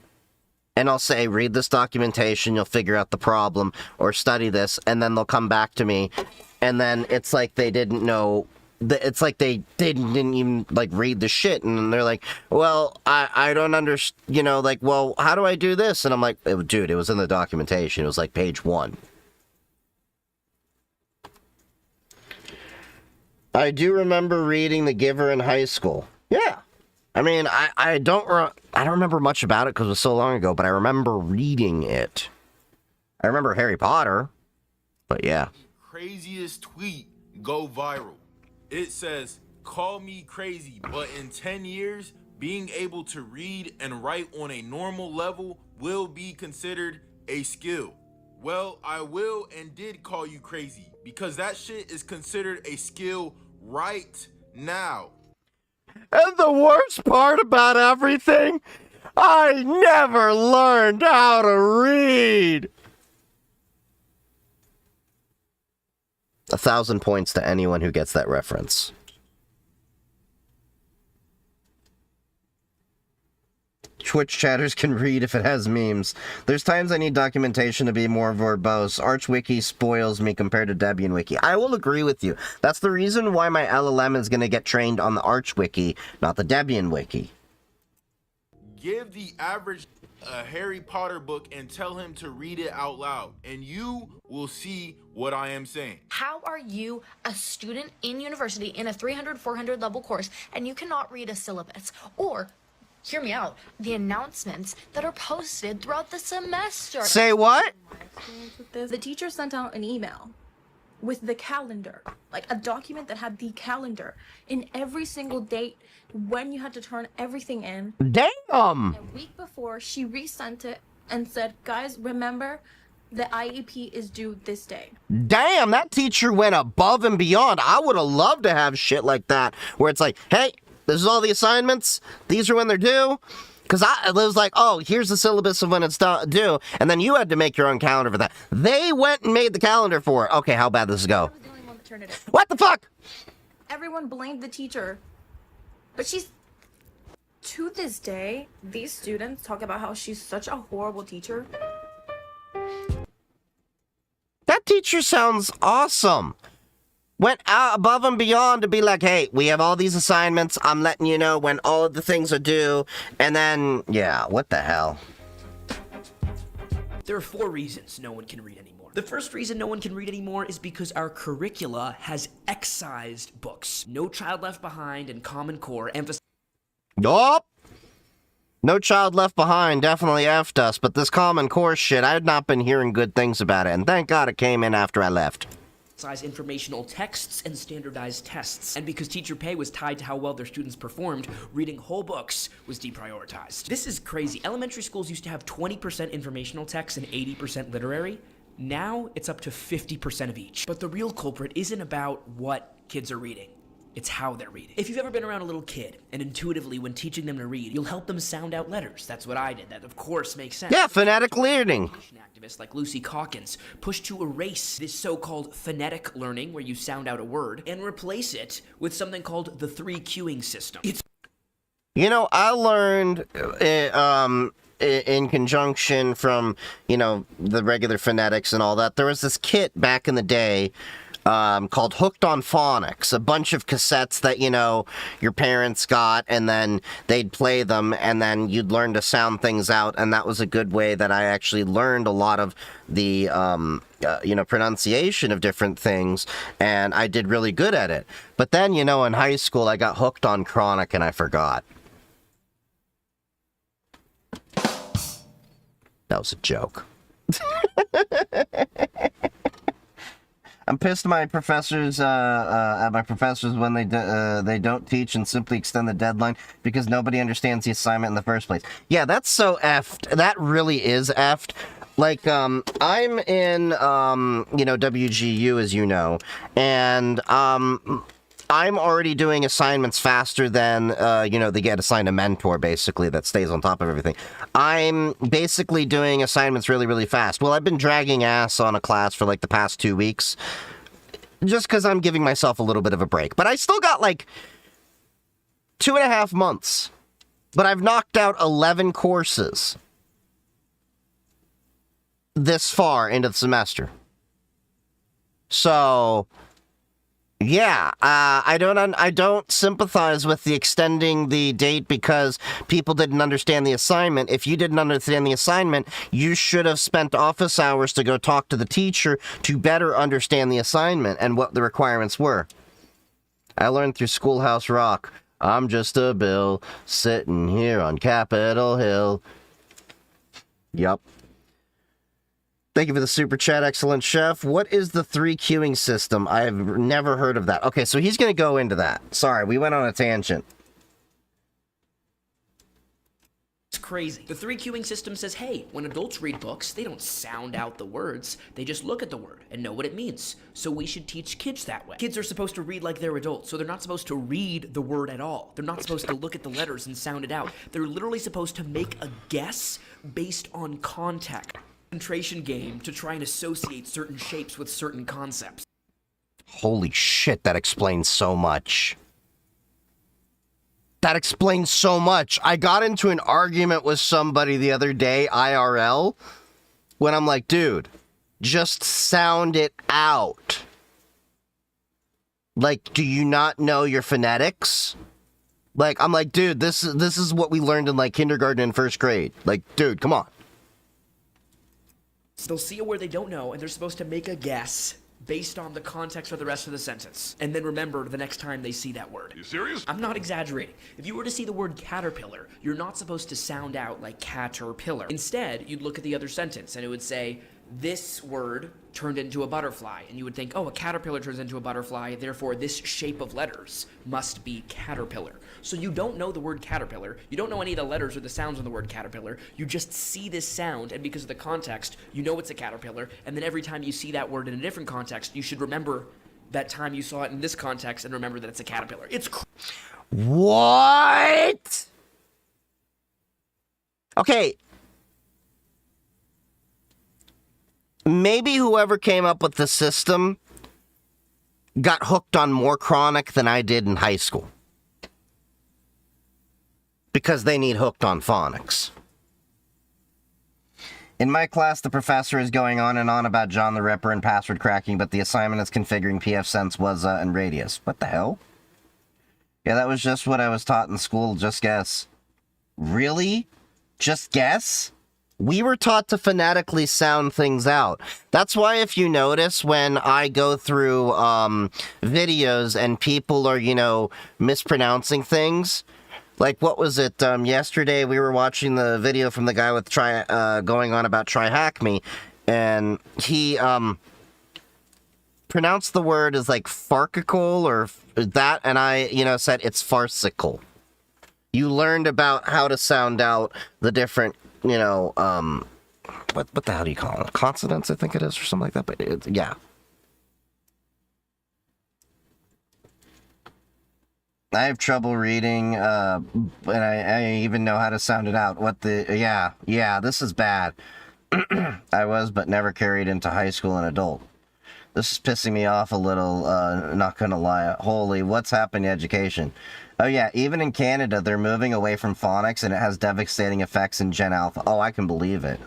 and I'll say, read this documentation, you'll figure out the problem, or study this, and then they'll come back to me, and then it's like they didn't know, it's like they didn't even, like, read the shit, and they're like, well, I don't understand, you know, like, well, how do I do this? And I'm like, dude, it was in the documentation, it was like page 1. I do remember reading The Giver in high school. Yeah. I mean, I don't remember much about it because it was so long ago, but I remember reading it. I remember Harry Potter, but yeah. Craziest tweet go viral. It says, call me crazy, but in 10 years, being able to read and write on a normal level will be considered a skill. Well, I will and did call you crazy because that shit is considered a skill right now. And the worst part about everything, I never learned how to read. 1,000 points to anyone who gets that reference. Twitch chatters can read if it has memes. There's times I need documentation to be more verbose. ArchWiki spoils me compared to DebianWiki. I will agree with you. That's the reason why my LLM is going to get trained on the ArchWiki, not the DebianWiki. Give the average a Harry Potter book and tell him to read it out loud, and you will see what I am saying. How are you a student in university in a 300, 400 level course and you cannot read a syllabus? Or, hear me out, the announcements that are posted throughout the semester. Say what? The teacher sent out an email with the calendar, like a document that had the calendar in every single date when you had to turn everything in. Damn! A week before, she resent it and said, guys, remember, the IEP is due this day. Damn, that teacher went above and beyond. I would have loved to have shit like that, where it's like, hey, this is all the assignments, these are when they're due. Because it was like, oh, here's the syllabus of when it's due, and then you had to make your own calendar for that. They went and made the calendar for it. Okay, how bad does this go? I was the only one that turned it in. What the fuck? Everyone blamed the teacher. But to this day, these students talk about how she's such a horrible teacher. That teacher sounds awesome. went out above and beyond to be like, hey, we have all these assignments. I'm letting you know when all of the things are due. And then, yeah, what the hell? There are 4 reasons no one can read anymore. The first reason no one can read anymore is because our curricula has excised books. No Child Left Behind and Common Core emphasize. Nope. No Child Left Behind definitely effed us, but this Common Core shit, I had not been hearing good things about it, and thank God it came in after I left. Informational texts and standardized tests. And because teacher pay was tied to how well their students performed, reading whole books was deprioritized. This is crazy. Elementary schools used to have 20% informational text and 80% literary. Now it's up to 50% of each. But the real culprit isn't about what kids are reading. It's how they're reading. If you've ever been around a little kid, and intuitively when teaching them to read, you'll help them sound out letters. That's what I did. That, of course, makes sense. Yeah, phonetic learning. Activists like Lucy Calkins push to erase this so-called phonetic learning, where you sound out a word, and replace it with something called the 3 cueing system. You know, I learned in conjunction from, you know, the regular phonetics and all that, there was this kit back in the day called Hooked on Phonics, a bunch of cassettes that, you know, your parents got, and then they'd play them, and then you'd learn to sound things out, and that was a good way that I actually learned a lot of the, you know, pronunciation of different things, and I did really good at it. But then, you know, in high school, I got hooked on Chronic, and I forgot. That was a joke. I'm pissed at my professors when they don't teach and simply extend the deadline because nobody understands the assignment in the first place. Yeah, that's so effed. That really is effed. Like, I'm in, you know, WGU, as you know, and, I'm already doing assignments faster than, you know, they get assigned a mentor, basically, that stays on top of everything. I'm basically doing assignments really, really fast. Well, I've been dragging ass on a class for, like, the past 2 weeks, just because I'm giving myself a little bit of a break. But I still got, like, 2.5 months. But I've knocked out 11 courses this far into the semester. So... yeah, I don't sympathize with the extending the date because people didn't understand the assignment. If you didn't understand the assignment, you should have spent office hours to go talk to the teacher to better understand the assignment and what the requirements were. I learned through Schoolhouse Rock. I'm just a Bill sitting here on Capitol Hill. Yup. Thank you for the super chat, excellent chef. What is the 3 queuing system? I've never heard of that. Okay, so he's going to go into that. Sorry, we went on a tangent. It's crazy. The 3 queuing system says, hey, when adults read books, they don't sound out the words. They just look at the word and know what it means. So we should teach kids that way. Kids are supposed to read like they're adults, so they're not supposed to read the word at all. They're not supposed to look at the letters and sound it out. They're literally supposed to make a guess based on context. Concentration game to try and associate certain shapes with certain concepts. Holy shit, that explains so much. That explains so much. I got into an argument with somebody the other day, IRL, when I'm like, dude, just sound it out. Like, do you not know your phonetics? Like, I'm like, dude, this is what we learned in, like, kindergarten and first grade. Like, dude, come on. They'll see a word they don't know, and they're supposed to make a guess based on the context of the rest of the sentence. And then remember the next time they see that word. You serious? I'm not exaggerating. If you were to see the word caterpillar, you're not supposed to sound out like caterpillar. Instead, you'd look at the other sentence, and it would say, this word turned into a butterfly. And you would think, oh, a caterpillar turns into a butterfly, therefore this shape of letters must be caterpillar. So you don't know the word caterpillar, you don't know any of the letters or the sounds on the word caterpillar, you just see this sound, and because of the context, you know it's a caterpillar, and then every time you see that word in a different context, you should remember that time you saw it in this context and remember that it's a caterpillar. It's What? Okay. Maybe whoever came up with the system got hooked on more Chronic than I did in high school. Because they need hooked on phonics. In my class, the professor is going on and on about John the Ripper and password cracking, but the assignment is configuring pfSense, WASA, and Radius. What the hell? Yeah, that was just what I was taught in school, just guess. Really? Just guess? We were taught to phonetically sound things out. That's why if you notice when I go through videos and people are, you know, mispronouncing things, like what was it, yesterday we were watching the video from the guy with going on about Try Hack Me, and he pronounced the word as like farcical or that, and I, you know, said it's farcical. You learned about how to sound out the different, you know, what the hell do you call it? Consonants, I think it is, or something like that, but yeah. I have trouble reading, and I even know how to sound it out. Yeah, this is bad. I was, but never carried into high school and adult. This is pissing me off a little, not gonna lie. Holy, what's happened to education? Oh yeah, even in Canada, they're moving away from phonics, and it has devastating effects in Gen Alpha. Oh, I can believe it.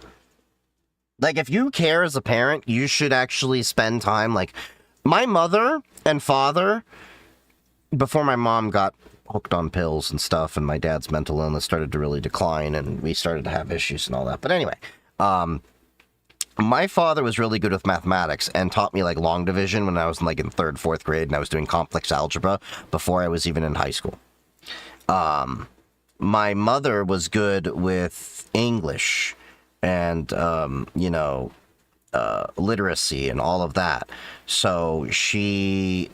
Like, if you care as a parent, you should actually spend time, like, my mother and father, before my mom got hooked on pills and stuff, and my dad's mental illness started to really decline, and we started to have issues and all that. But anyway, my father was really good with mathematics and taught me like long division when I was in 3rd, 4th grade, and I was doing complex algebra before I was even in high school. My mother was good with English and, you know, literacy and all of that. So she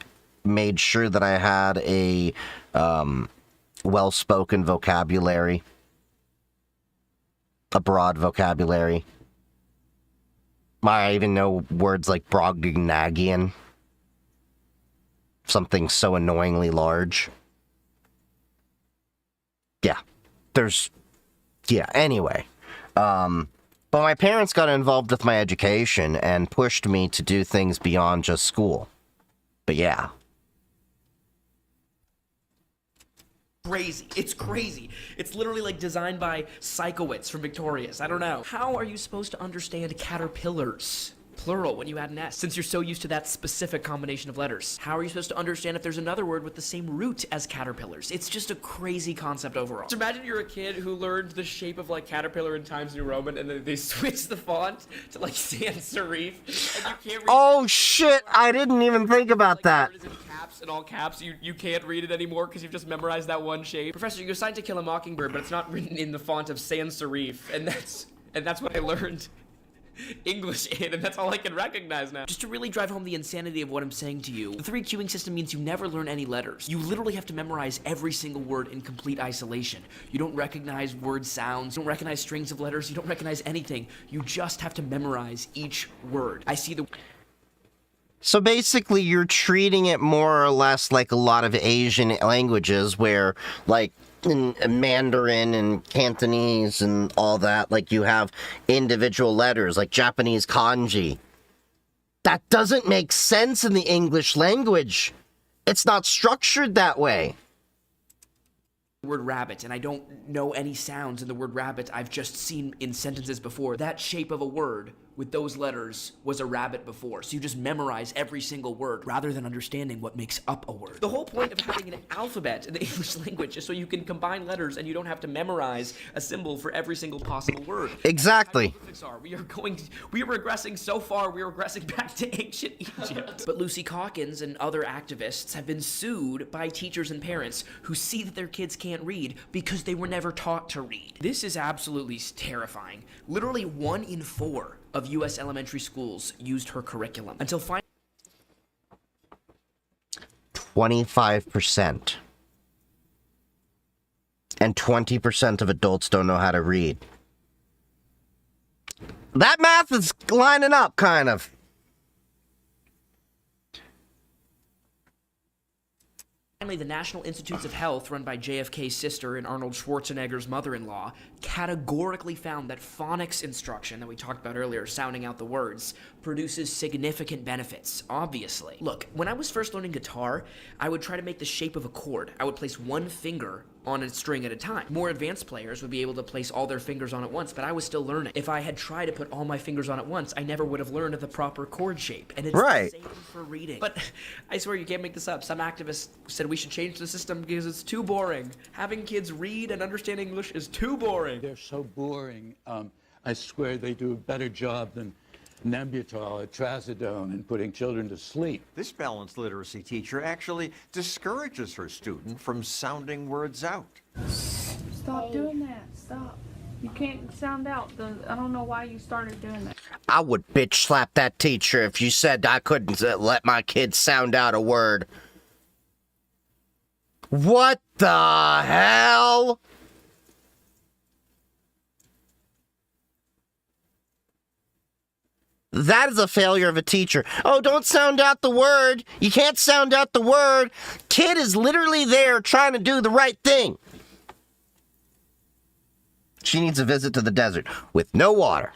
made sure that I had a well-spoken vocabulary, a broad vocabulary. I even know words like Brobdingnagian. Something so annoyingly large. Yeah. Anyway. But my parents got involved with my education and pushed me to do things beyond just school. But yeah. Crazy. It's crazy. It's literally like designed by Psychowitz from Victorious. I don't know. How are you supposed to understand caterpillars? Plural when you add an S, since you're so used to that specific combination of letters. How are you supposed to understand if there's another word with the same root as caterpillars? It's just a crazy concept overall. So imagine you're a kid who learned the shape of like caterpillar in Times New Roman, and then they switched the font to like sans serif, and you can't read. Oh shit! I didn't even think about that. In caps, in all caps, you can't read it anymore because you've just memorized that one shape. Professor, you're assigned to kill a mockingbird, but it's not written in the font of sans serif, and that's what I learned English in, and that's all I can recognize now. Just to really drive home the insanity of what I'm saying to you, the 3 queuing system means you never learn any letters. You literally have to memorize every single word in complete isolation. You don't recognize word sounds, you don't recognize strings of letters, you don't recognize anything. You just have to memorize each word. I see the... So basically, you're treating it more or less like a lot of Asian languages where, like, in Mandarin and Cantonese and all that, like, you have individual letters, like Japanese kanji. That doesn't make sense in the English language. It's not structured that way. Word rabbit, and I don't know any sounds in the word rabbit I've just seen in sentences before. That shape of a word with those letters was a rabbit before, so you just memorize every single word rather than understanding what makes up a word. The whole point of having an alphabet in the English language is so you can combine letters and you don't have to memorize a symbol for every single possible word. Exactly. We are regressing so far, we are regressing back to ancient Egypt. But Lucy Calkins and other activists have been sued by teachers and parents who see that their kids can't read because they were never taught to read. This is absolutely terrifying. Literally 1 in 4 of U.S. elementary schools used her curriculum until finally 25%. And 20% of adults don't know how to read. That math is lining up, kind of. Finally, the National Institutes of Health, run by JFK's sister and Arnold Schwarzenegger's mother-in-law, categorically found that phonics instruction that we talked about earlier, sounding out the words, produces significant benefits, obviously. Look, when I was first learning guitar, I would try to make the shape of a chord. I would place one finger on a string at a time. More advanced players would be able to place all their fingers on at once, but I was still learning. If I had tried to put all my fingers on at once, I never would have learned the proper chord shape. And it's the same for reading. But I swear you can't make this up. Some activists said we should change the system because it's too boring. Having kids read and understand English is too boring. They're so boring. I swear they do a better job than Nembutal or Trazodone in putting children to sleep. This balanced literacy teacher actually discourages her student from sounding words out. Stop doing that. Stop. You can't sound out. I don't know why you started doing that. I would bitch slap that teacher if you said I couldn't let my kids sound out a word. What the hell? That is a failure of a teacher. Oh, don't sound out the word. You can't sound out the word. Kid is literally there trying to do the right thing. She needs a visit to the desert with no water.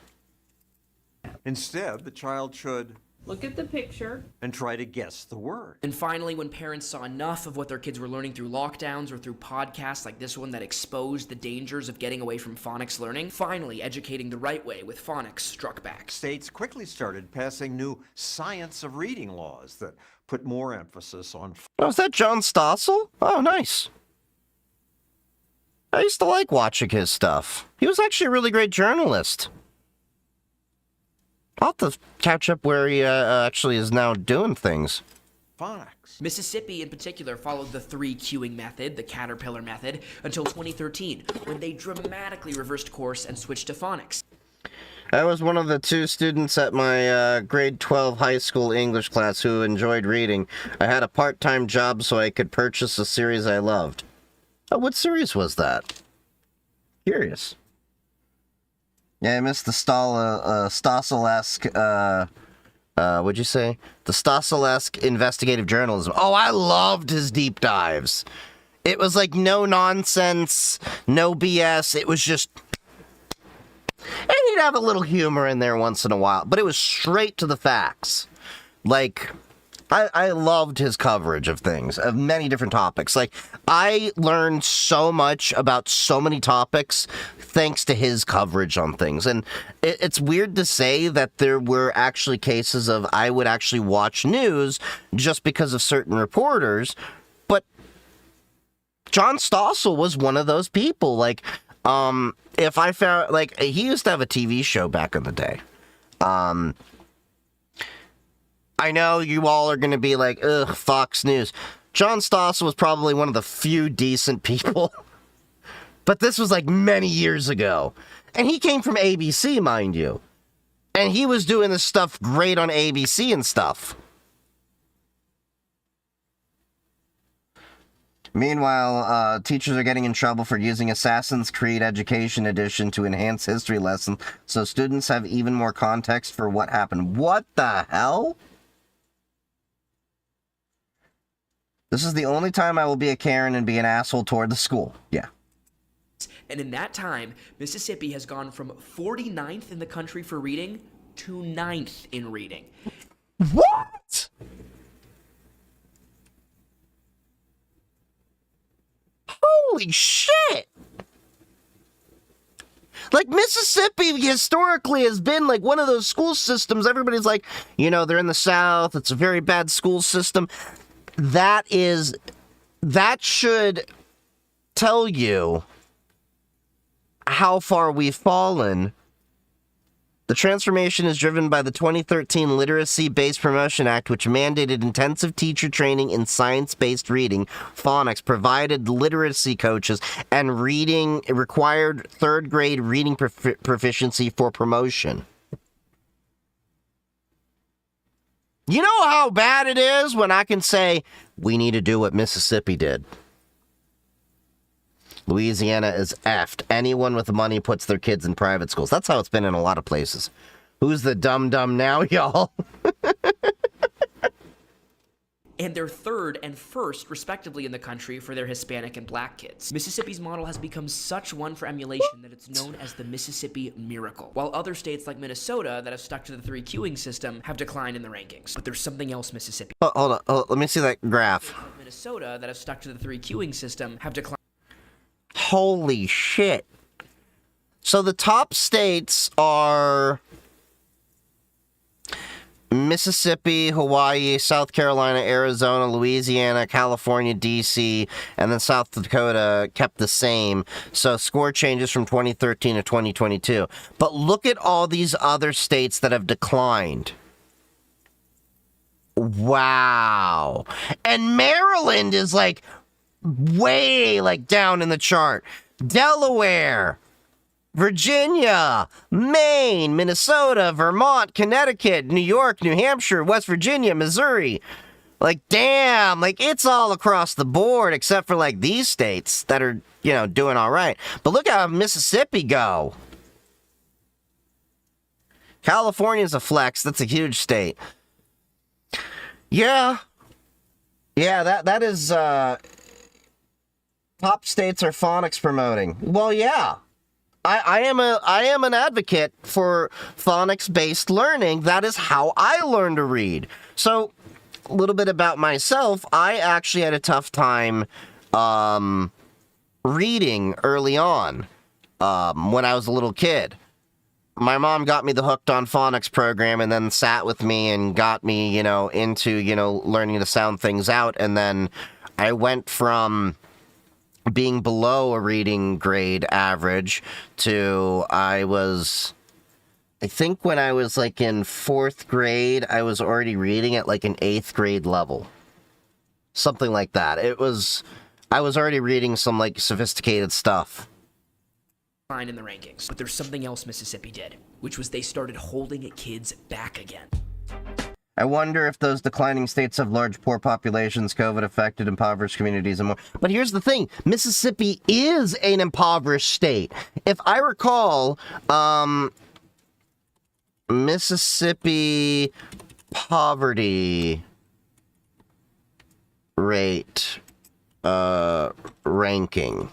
Instead, the child should Look at the picture and try to guess the word. And finally, when parents saw enough of what their kids were learning through lockdowns or through podcasts like this one that exposed the dangers of getting away from phonics learning, finally educating the right way with phonics struck back. States quickly started passing new science of reading laws that put more emphasis on... Oh, is that John Stossel? Oh, nice. I used to like watching his stuff. He was actually a really great journalist. I'll have to catch up where he actually is now doing things. Phonics. Mississippi, in particular, followed the 3 queuing method, the caterpillar method, until 2013, when they dramatically reversed course and switched to phonics. I was one of the 2 students at my grade 12 high school English class who enjoyed reading. I had a part-time job so I could purchase a series I loved. Oh, what series was that? Curious. Yeah, I missed the Stossel-esque, what'd you say? The Stossel-esque investigative journalism. Oh, I loved his deep dives. It was like no nonsense, no BS. It was just... And he'd have a little humor in there once in a while, but it was straight to the facts. Like... I loved his coverage of things, of many different topics. Like, I learned so much about so many topics thanks to his coverage on things. And it's weird to say that there were actually cases of I would actually watch news just because of certain reporters, but John Stossel was one of those people. Like, if I found, like, he used to have a TV show back in the day. I know you all are going to be like, ugh, Fox News. John Stossel was probably one of the few decent people. But this was like many years ago. And he came from ABC, mind you. And he was doing this stuff great on ABC and stuff. Meanwhile, teachers are getting in trouble for using Assassin's Creed Education Edition to enhance history lessons, so students have even more context for what happened. What the hell? This is the only time I will be a Karen and be an asshole toward the school. Yeah. And in that time, Mississippi has gone from 49th in the country for reading to 9th in reading. What? Holy shit! Like, Mississippi historically has been like one of those school systems. Everybody's like, you know, they're in the South. It's a very bad school system. That should tell you how far we've fallen. The transformation is driven by the 2013 Literacy-Based Promotion Act, which mandated intensive teacher training in science-based reading, phonics, provided literacy coaches, and required third-grade reading proficiency for promotion. You know how bad it is when I can say, we need to do what Mississippi did. Louisiana is effed. Anyone with money puts their kids in private schools. That's how it's been in a lot of places. Who's the dumb now, y'all? And they're 3rd and 1st, respectively, in the country for their Hispanic and Black kids. Mississippi's model has become such one for emulation that it's known as the Mississippi Miracle, while other states like Minnesota that have stuck to the 3 queuing system have declined in the rankings. But there's something else Mississippi... Hold on. Let me see that graph. Minnesota that have stuck to the 3 queuing system have declined... Holy shit. So the top states are Mississippi, Hawaii, South Carolina, Arizona, Louisiana, California, D.C., and then South Dakota kept the same. So score changes from 2013 to 2022. But look at all these other states that have declined. Wow. And Maryland is like way like down in the chart. Delaware, Virginia, Maine, Minnesota, Vermont, Connecticut, New York, New Hampshire, West Virginia, Missouri. Like, damn, like it's all across the board except for like these states that are, you know, doing all right. But look how Mississippi go. California's a flex. That's a huge state. Yeah. Yeah, that is, top states are phonics promoting. Well, yeah. I am an advocate for phonics-based learning. That is how I learned to read. So, a little bit about myself. I actually had a tough time reading early on when I was a little kid. My mom got me the Hooked on Phonics program and then sat with me and got me, you know, into, you know, learning to sound things out. And then I went from being below a reading grade average to I think when I was like in 4th grade, I was already reading at like an 8th grade level. Something like that. I was already reading some like sophisticated stuff. In the rankings. But there's something else Mississippi did, which was they started holding kids back again. I wonder if those declining states have large poor populations, COVID-affected, impoverished communities, and more. But here's the thing. Mississippi is an impoverished state. If I recall, Mississippi poverty rate ranking.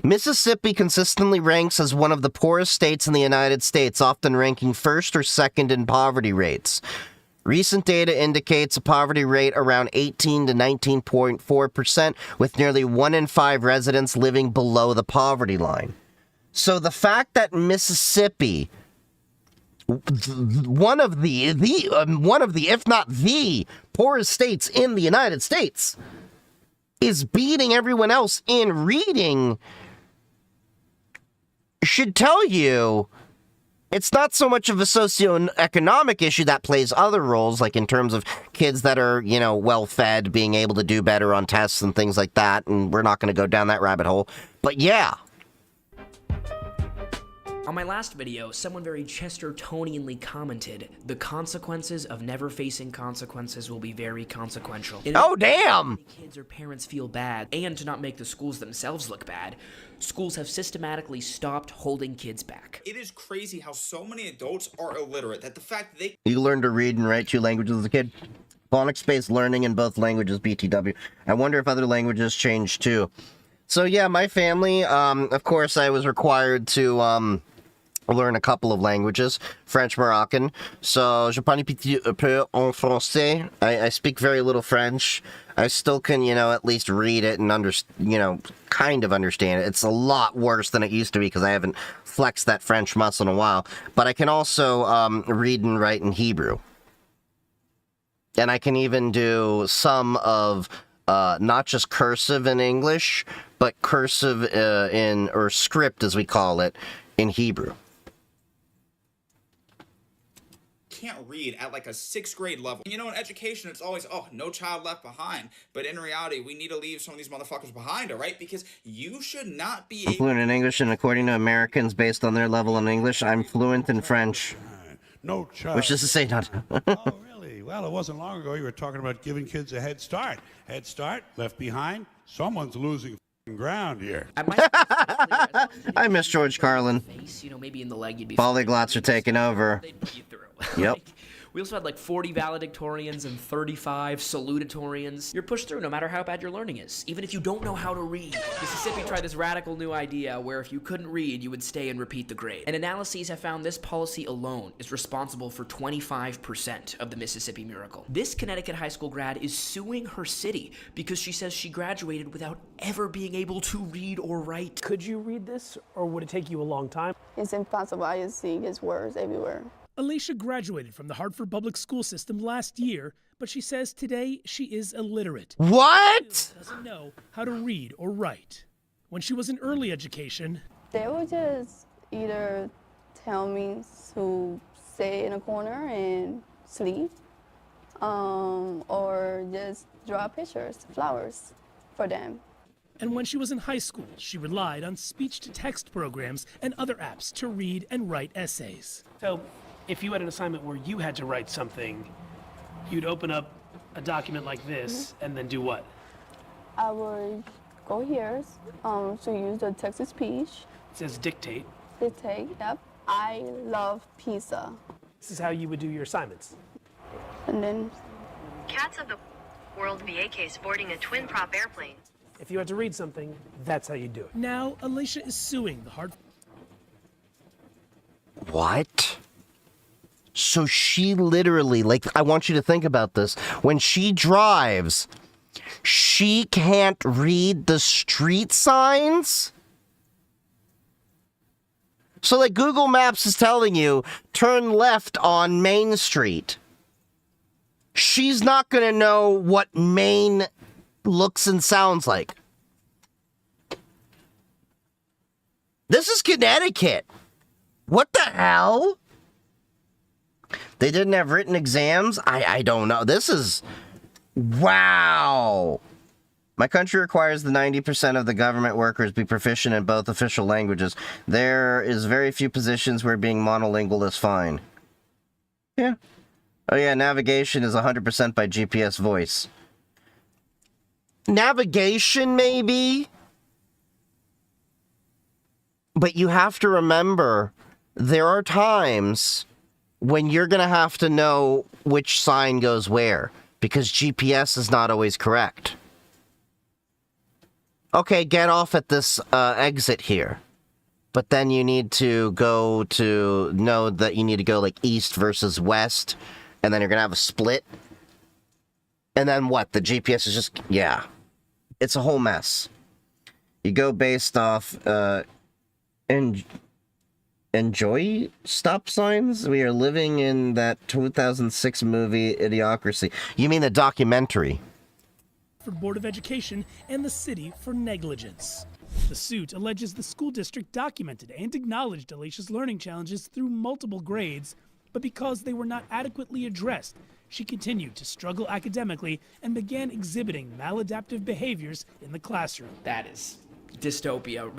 Mississippi consistently ranks as one of the poorest states in the United States, often ranking first or second in poverty rates. Recent data indicates a poverty rate around 18 to 19.4%, with nearly 1 in 5 residents living below the poverty line. So the fact that Mississippi, one of the if not the poorest states in the United States, is beating everyone else in reading, should tell you it's not so much of a socioeconomic issue that plays other roles, like in terms of kids that are, you know, well-fed, being able to do better on tests and things like that, and we're not going to go down that rabbit hole. But yeah. On my last video, someone very Chestertonianly commented, the consequences of never facing consequences will be very consequential. Oh, damn! Kids or parents feel bad, and to not make the schools themselves look bad, schools have systematically stopped holding kids back. It is crazy how so many adults are illiterate, that the fact that You learned to read and write 2 languages as a kid. Phonics-based learning in both languages, BTW. I wonder if other languages changed too. So yeah, my family, of course, I was required to, learn a couple of languages, French, Moroccan. So, je parle un peu en français. I speak very little French. I still can, you know, at least read it and kind of understand it. It's a lot worse than it used to be because I haven't flexed that French muscle in a while. But I can also read and write in Hebrew. And I can even do some of not just cursive in English, but cursive or script as we call it, in Hebrew. can't read at like a 6th grade level. You know, in education, it's always, oh, no child left behind. But in reality, we need to leave some of these motherfuckers behind, all right? Because you should not be fluent in English, and according to Americans, based on their level in English, I'm fluent in French. No child. Which is to say, not. Oh, really? Well, it wasn't long ago you were talking about giving kids a head start. Head start, left behind. Someone's losing ground here. I miss George Carlin. You know, maybe in the leg you'd be Polyglots are taking over. Yep. We also had like 40 valedictorians and 35 salutatorians. You're pushed through no matter how bad your learning is, even if you don't know how to read. Mississippi tried this radical new idea where if you couldn't read, you would stay and repeat the grade. And analyses have found this policy alone is responsible for 25% of the Mississippi miracle. This Connecticut high school grad is suing her city because she says she graduated without ever being able to read or write. Could you read this, or would it take you a long time? It's impossible. I just see his words everywhere. Alicia graduated from the Hartford public school system last year, but she says today she is illiterate. What? She doesn't know how to read or write. When she was in early education, They would just either tell me to sit in a corner and sleep, or just draw pictures, flowers for them. and when she was in high school, she relied on speech-to-text programs and other apps to read and write essays. So, if you had an assignment where you had to write something, you'd open up a document like this and then do what? I would go here to use the text-to-speech. It says dictate. Dictate, yep. I love pizza. This is how you would do your assignments. And then Cats of the World VA sporting a twin-prop airplane. If you had to read something, that's how you do it. Now, Alicia is suing the Hartford. What? So she literally, like, I want you to think about this. When she drives, she can't read the street signs? So, like, Google Maps is telling you, turn left on Main Street. She's not going to know what Main looks and sounds like. This is Connecticut. What the hell? They didn't have written exams? I don't know. This is... Wow. My country requires the 90% of the government workers be proficient in both official languages. There is very few positions where being monolingual is fine. Yeah. Oh yeah, navigation is 100% by GPS voice. Navigation, maybe? But you have to remember, there are times when you're going to have to know which sign goes where, because GPS is not always correct. Okay, get off at this exit here. But then you need to go to know that you need to go like east versus west, and then you're going to have a split. And then what? The GPS is just, yeah. It's a whole mess. You go based off, enjoy stop signs? We are living in that 2006 movie, Idiocracy. You mean the documentary? For Board of Education and the city for negligence. The suit alleges the school district documented and acknowledged Alicia's learning challenges through multiple grades, but because they were not adequately addressed, she continued to struggle academically and began exhibiting maladaptive behaviors in the classroom. That is dystopia.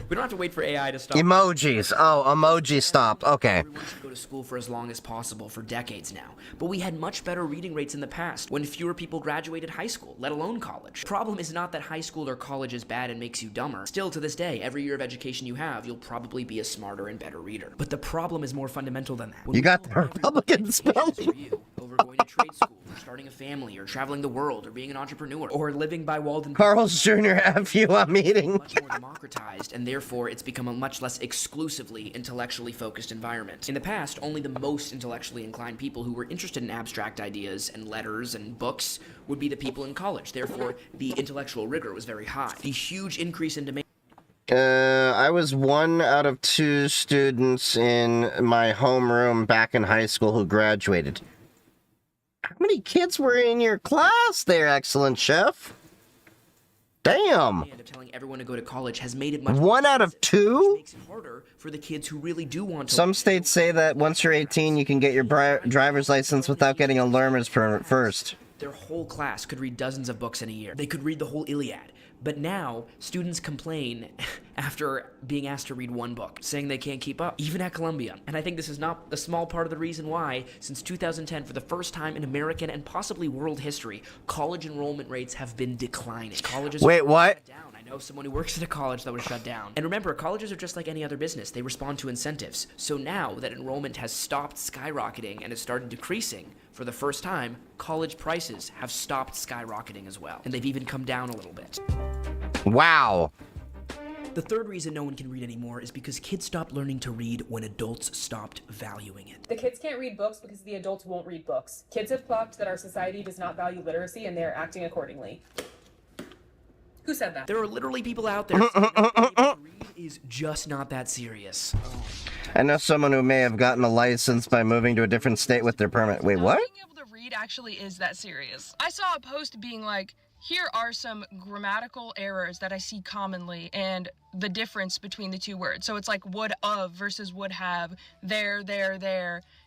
We don't have to wait for AI to stop. Emojis. Oh, emoji stopped. Okay. Everyone should go to school for as long as possible for decades now. But we had much better reading rates in the past when fewer people graduated high school, let alone college. The problem is not that high school or college is bad and makes you dumber. Still, to this day, every year of education you have, you'll probably be a smarter and better reader. But the problem is more fundamental than that. You got the Republican spelling. Over going to trade school, or starting a family, or traveling the world, or being an entrepreneur, or living by Walden. Carl's Jr. F you, I'm eating. Much more democratized, and therefore it's become a much less exclusively intellectually focused environment. In the past, only the most intellectually inclined people who were interested in abstract ideas and letters and books would be the people in college. Therefore, the intellectual rigor was very high. The huge increase in demand. I was 1 out of 2 students in my homeroom back in high school who graduated. How many kids were in your class there, excellent chef? Damn. Of telling everyone to go to college has made it much 1 out of 2? makes it harder for the kids who really do want to. Some states say that once you're 18, you can get your driver's license without getting a learner's permit first. Their whole class could read dozens of books in a year. They could read the whole Iliad. But now, students complain after being asked to read 1 book, saying they can't keep up, even at Columbia. And I think this is not a small part of the reason why, since 2010, for the first time in American and possibly world history, college enrollment rates have been declining. Colleges Wait, what? know someone who works at a college that was shut down. And remember, colleges are just like any other business. They respond to incentives. So now that enrollment has stopped skyrocketing and has started decreasing, for the first time, college prices have stopped skyrocketing as well. And they've even come down a little bit. Wow. The third reason no one can read anymore is because kids stopped learning to read when adults stopped valuing it. The kids can't read books because the adults won't read books. Kids have clocked that our society does not value literacy and they are acting accordingly. Who said that? There are literally people out there saying that being able to read is just not that serious. I know someone who may have gotten a license by moving to a different state with their permit. Wait, what? Being able to read actually is that serious. I saw a post being like, here are some grammatical errors that I see commonly and the difference between the two words. So it's like would of versus would have, there,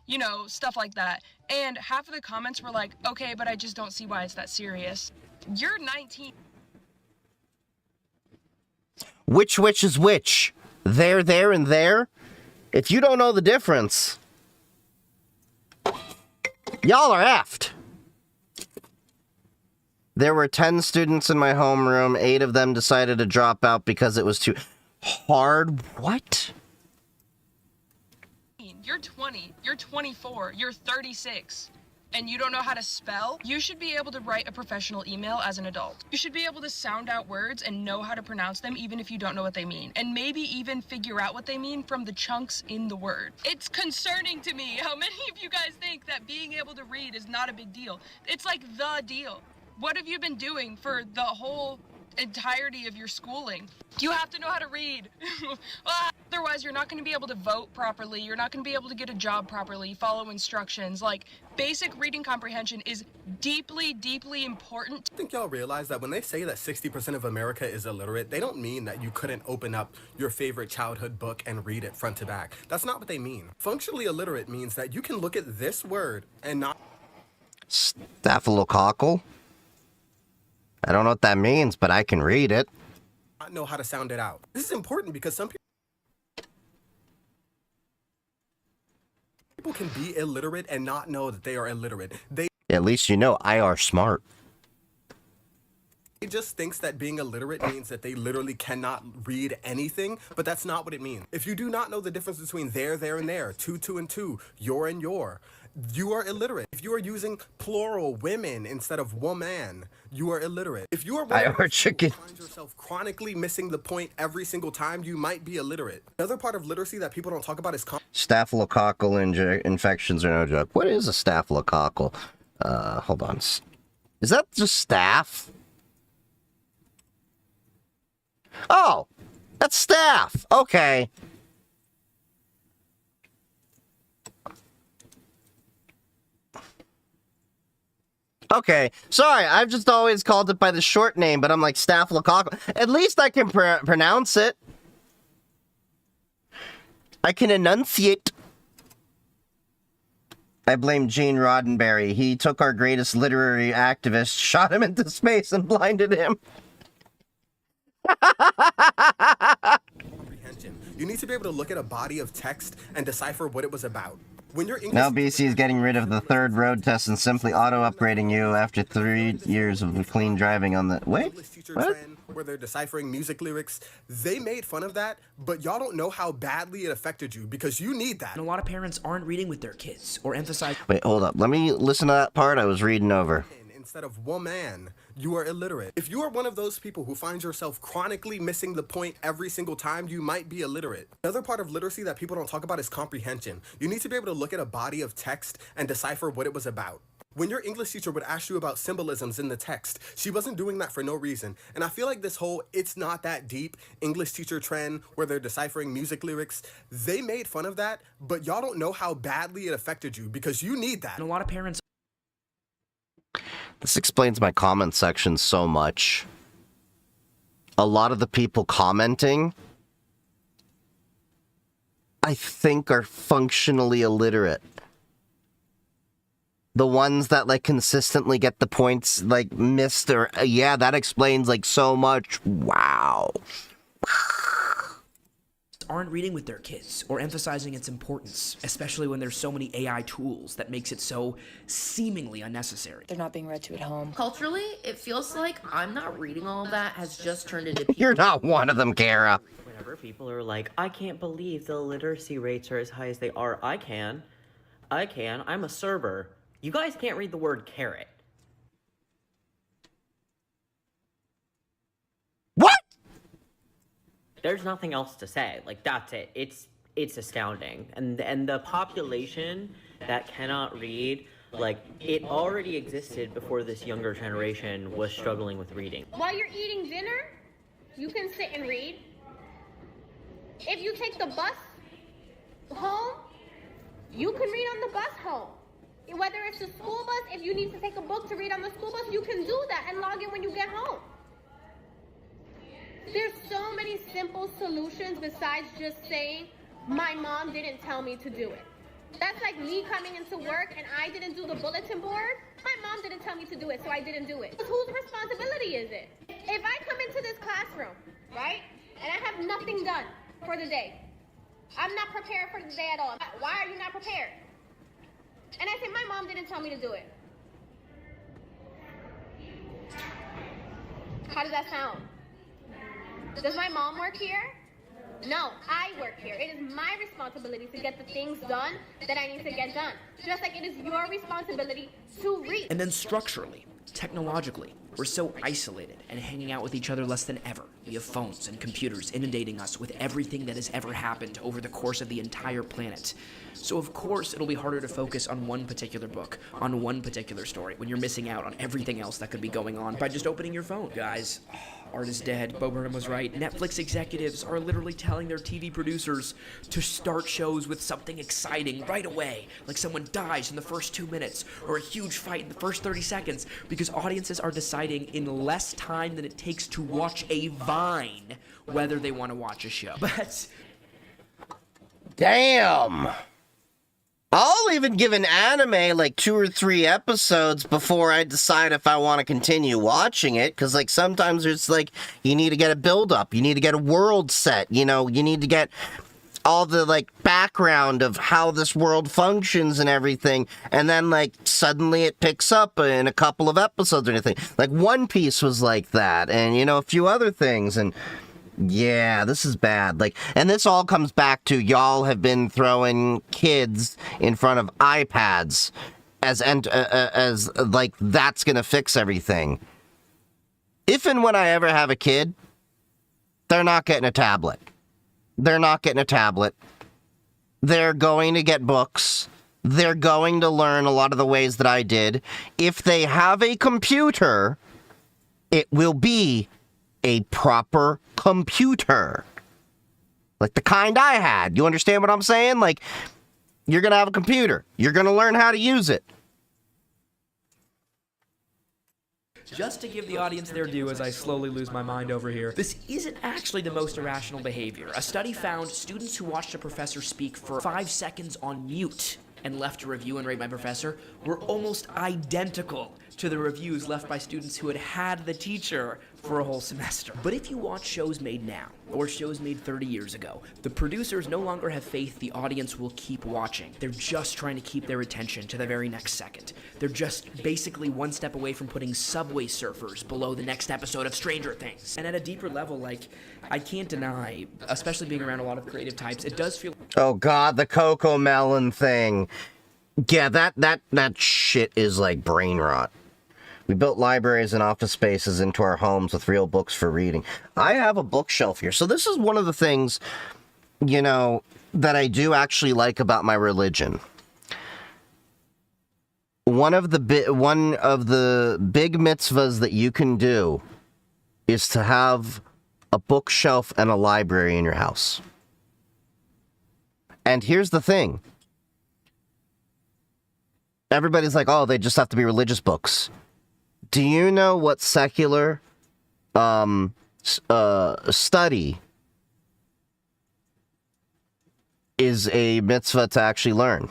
you know, stuff like that. And half of the comments were like, okay, but I just don't see why it's that serious. You're 19. Which is which? There, and there? If you don't know the difference, y'all are effed. There were 10 students in my homeroom. 8 of them decided to drop out because it was too hard. What? You're 20, you're 24, you're 36, and you don't know how to spell? You should be able to write a professional email as an adult. You should be able to sound out words and know how to pronounce them even if you don't know what they mean. And maybe even figure out what they mean from the chunks in the word. It's concerning to me how many of you guys think that being able to read is not a big deal. It's like the deal. What have you been doing for the whole entirety of your schooling? You have to know how to read. Otherwise, you're not going to be able to vote properly. You're not going to be able to get a job properly, follow instructions. Like, basic reading comprehension is deeply, deeply important. I think y'all realize that when they say that 60% of America is illiterate, they don't mean that you couldn't open up your favorite childhood book and read it front to back. That's not what they mean. Functionally illiterate means that you can look at this word and not... Staphylococcal? I don't know what that means, but I can read it. Not know how to sound it out. This is important because some people can be illiterate and not know that they are illiterate. At least you know I are smart. He just thinks that being illiterate means that they literally cannot read anything, but that's not what it means. If you do not know the difference between there, and there, two, and two, your and your, you are illiterate. If you are using plural women instead of woman, you are illiterate. If you are chicken. Find yourself chronically missing the point every single time, you might be illiterate. Another part of literacy that people don't talk about is Staphylococcal infections are no joke. What is a staphylococcal? Hold on. Is that just staph? Oh, that's staph. Okay. Okay, sorry, I've just always called it by the short name, but I'm like staphylococcal. At least I can pronounce it. I can enunciate. I blame Gene Roddenberry. He took our greatest literary activist, shot him into space, and blinded him. You need to be able to look at a body of text and decipher what it was about. When you're English, Now BC is getting rid of the third road test and simply auto-upgrading you after 3 years of clean driving on the... Wait? What? Where they're deciphering music lyrics, they made fun of that, but y'all don't know how badly it affected you because you need that. And a lot of parents aren't reading with their kids or emphasize... Wait, hold up. Let me listen to that part I was reading over. Instead of woman, you are illiterate. If you are one of those people who finds yourself chronically missing the point every single time, you might be illiterate. Another part of literacy that people don't talk about is comprehension. You need to be able to look at a body of text and decipher what it was about. When your English teacher would ask you about symbolisms in the text, she wasn't doing that for no reason. And I feel like this whole it's not that deep English teacher trend where they're deciphering music lyrics, they made fun of that, but y'all don't know how badly it affected you because you need that. And a lot of parents... This explains my comment section so much. A lot of the people commenting, I think, are functionally illiterate. The ones that, like, consistently get the points, like, missed or... yeah, that explains, like, so much. Wow. aren't reading with their kids or emphasizing its importance, especially when there's so many AI tools that makes it so seemingly unnecessary. They're not being read to at home. Culturally, it feels like I'm not reading all that has just turned into You're not one of them, Kara. Whenever people are like, I can't believe the literacy rates are as high as they are. I can. I'm a server. You guys can't read the word carrot. What? There's nothing else to say. Like, that's it. It's astounding. And the population that cannot read, like, it already existed before this younger generation was struggling with reading. While you're eating dinner, you can sit and read. If you take the bus home, you can read on the bus home. Whether it's the school bus, if you need to take a book to read on the school bus, you can do that and log in when you get home. There's so many simple solutions besides just saying, my mom didn't tell me to do it. That's like me coming into work and I didn't do the bulletin board. My mom didn't tell me to do it, so I didn't do it. Whose responsibility is it? If I come into this classroom, right, and I have nothing done for the day, I'm not prepared for the day at all. Why are you not prepared? And I say, my mom didn't tell me to do it. How does that sound? Does my mom work here? No, I work here. It is my responsibility to get the things done that I need to get done. Just like it is your responsibility to read. And then structurally, technologically, we're so isolated and hanging out with each other less than ever. We have phones and computers inundating us with everything that has ever happened over the course of the entire planet. So of course it'll be harder to focus on one particular book, on one particular story, when you're missing out on everything else that could be going on by just opening your phone. Guys, art is dead. Bo Burnham was right. Netflix executives are literally telling their TV producers to start shows with something exciting right away, like someone dies in the first 2 minutes, or a huge fight in the first 30 seconds, because audiences are deciding in less time than it takes to watch a Vine whether they want to watch a show. But damn. I'll even give an anime like 2 or 3 episodes before I decide if I want to continue watching it, because like sometimes it's like you need to get a build up, you need to get a world set, you know, you need to get all the like background of how this world functions and everything, and then like suddenly it picks up in a couple of episodes or anything. Like One Piece was like that, and you know, a few other things. And yeah, this is bad. Like, and this all comes back to y'all have been throwing kids in front of iPads as like that's gonna fix everything. If and when I ever have a kid, they're not getting a tablet. They're not getting a tablet. They're going to get books. They're going to learn a lot of the ways that I did. If they have a computer, it will be a proper computer. Like the kind I had. You understand what I'm saying? Like, you're going to have a computer. You're going to learn how to use it. just to give the audience their due as I slowly lose my mind over here, this isn't actually the most irrational behavior. A study found students who watched a professor speak for 5 seconds on mute and left a review and rate my professor were almost identical to the reviews left by students who had had the teacher for a whole semester. But if you watch shows made now, or shows made 30 years ago, the producers no longer have faith the audience will keep watching. They're just trying to keep their attention to the very next second. They're just basically one step away from putting Subway Surfers below the next episode of Stranger Things. And at a deeper level, like, I can't deny, especially being around a lot of creative types, it does feel... Oh god, the Coco Melon thing. Yeah, that shit is like brain rot. We built libraries and office spaces into our homes with real books for reading. I have a bookshelf here. So this is one of the things, you know, that I do actually like about my religion. One of the big mitzvahs that you can do is to have a bookshelf and a library in your house. And here's the thing. Everybody's like, oh, they just have to be religious books. Do you know what secular study is a mitzvah to actually learn?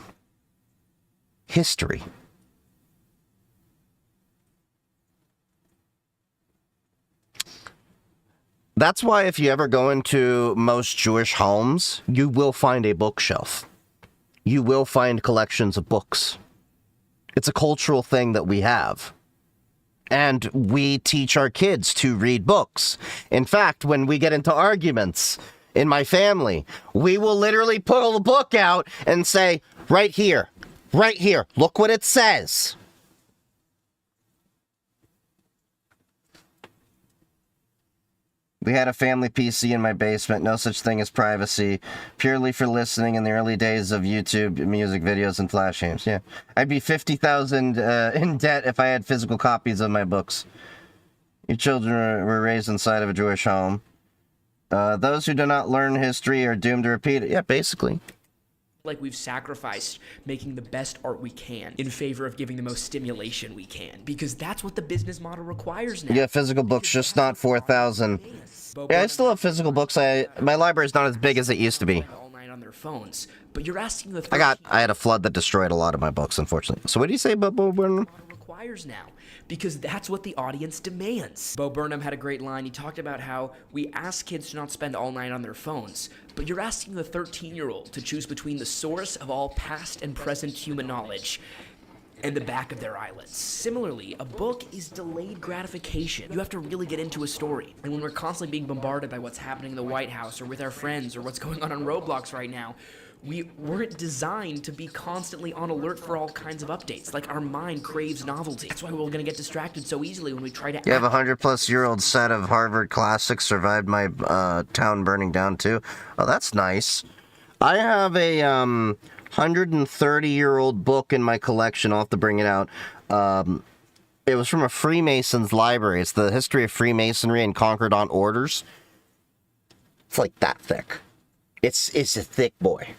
History. That's why if you ever go into most Jewish homes, you will find a bookshelf. You will find collections of books. It's a cultural thing that we have. And we teach our kids to read books. In fact, when we get into arguments in my family, we will literally pull a book out and say, right here, look what it says. We had a family PC in my basement, no such thing as privacy, purely for listening in the early days of YouTube music videos and flash games. Yeah, I'd be 50,000 in debt if I had physical copies of my books. Your children were raised inside of a Jewish home. Those who do not learn history are doomed to repeat it. Yeah, basically. Like we've sacrificed making the best art we can in favor of giving the most stimulation we can, because that's what the business model requires now. Yeah, physical books, just not 4,000. Yeah, I still have physical books. My library's not as big as it used to be. All night on their phones, but you're asking the I had a flood that destroyed a lot of my books, unfortunately. So what do you say about Bo Burnham? Requires now, because that's what the audience demands. Bo Burnham had a great line. He talked about how we ask kids to not spend all night on their phones, but you're asking the 13-year-old to choose between the source of all past and present human knowledge and the back of their eyelids. Similarly, a book is delayed gratification. You have to really get into a story. And when we're constantly being bombarded by what's happening in the White House or with our friends or what's going on Roblox right now, we weren't designed to be constantly on alert for all kinds of updates. Like, our mind craves novelty. That's why we're going to get distracted so easily when we try to... You have a 100-plus-year-old set of Harvard classics survived my town burning down too. Oh, that's nice. I have a 130-year-old book in my collection. I'll have to bring it out. It was from a Freemasons library. It's the history of Freemasonry and Concordant orders. It's like that thick. It's a thick boy.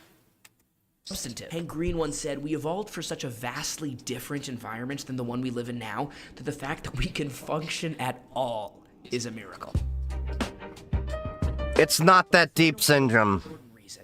Substantive. Hank Green once said, we evolved for such a vastly different environment than the one we live in now, that the fact that we can function at all is a miracle. It's not that deep syndrome.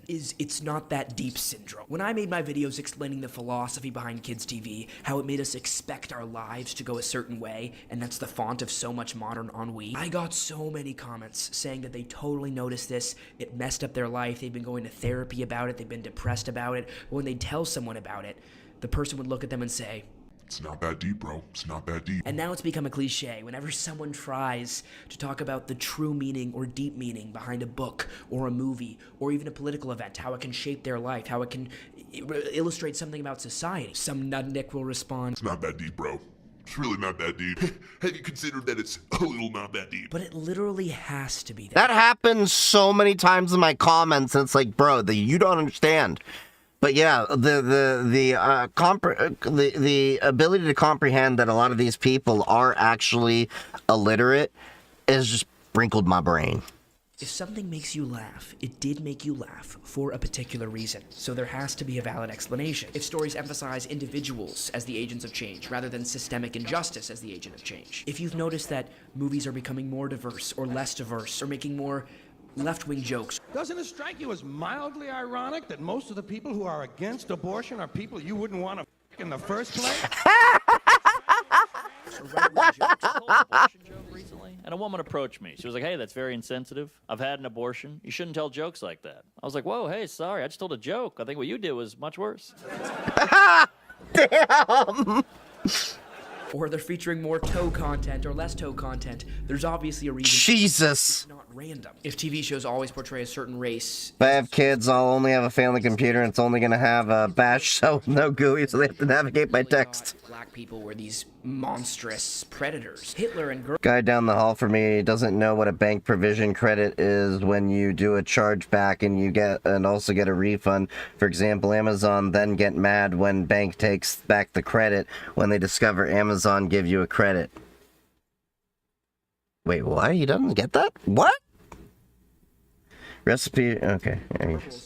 It's not that deep syndrome. When I made my videos explaining the philosophy behind kids' TV, how it made us expect our lives to go a certain way, and that's the font of so much modern ennui, I got so many comments saying that they totally noticed this, it messed up their life, they've been going to therapy about it, they've been depressed about it. But when they'd tell someone about it, the person would look at them and say, it's not that deep, bro. It's not that deep. And now it's become a cliche. Whenever someone tries to talk about the true meaning or deep meaning behind a book or a movie or even a political event, how it can shape their life, how it can illustrate something about society, some nudnik will respond, it's not that deep, bro. It's really not that deep. Have you considered that it's a little not that deep? But it literally has to be that. That happens so many times in my comments, and it's like, bro, you don't understand. But yeah, the ability to comprehend that a lot of these people are actually illiterate has just sprinkled my brain. If something makes you laugh, it did make you laugh for a particular reason, so there has to be a valid explanation. If stories emphasize individuals as the agents of change rather than systemic injustice as the agent of change. If you've noticed that movies are becoming more diverse or less diverse or making more left-wing jokes. Doesn't it strike you as mildly ironic that most of the people who are against abortion are people you wouldn't want to in the first place? Recently, and a woman approached me. She was like, hey, that's very insensitive. I've had an abortion. You shouldn't tell jokes like that. I was like, whoa, hey, sorry. I just told a joke. I think what you did was much worse. Damn! Or they're featuring more toe content or less toe content. There's obviously a reason. Jesus. It's not random. If TV shows always portray a certain race. If I have kids, I'll only have a family computer, and it's only going to have a bash shell with no GUI, so they have to navigate by text. Black people were these monstrous predators. Hitler and girl. Guy down the hall for me doesn't know what a bank provision credit is when you do a chargeback and you get also get a refund. For example, Amazon then get mad when bank takes back the credit when they discover Amazon give you a credit. Wait, what? He doesn't get that? What? Recipe, okay.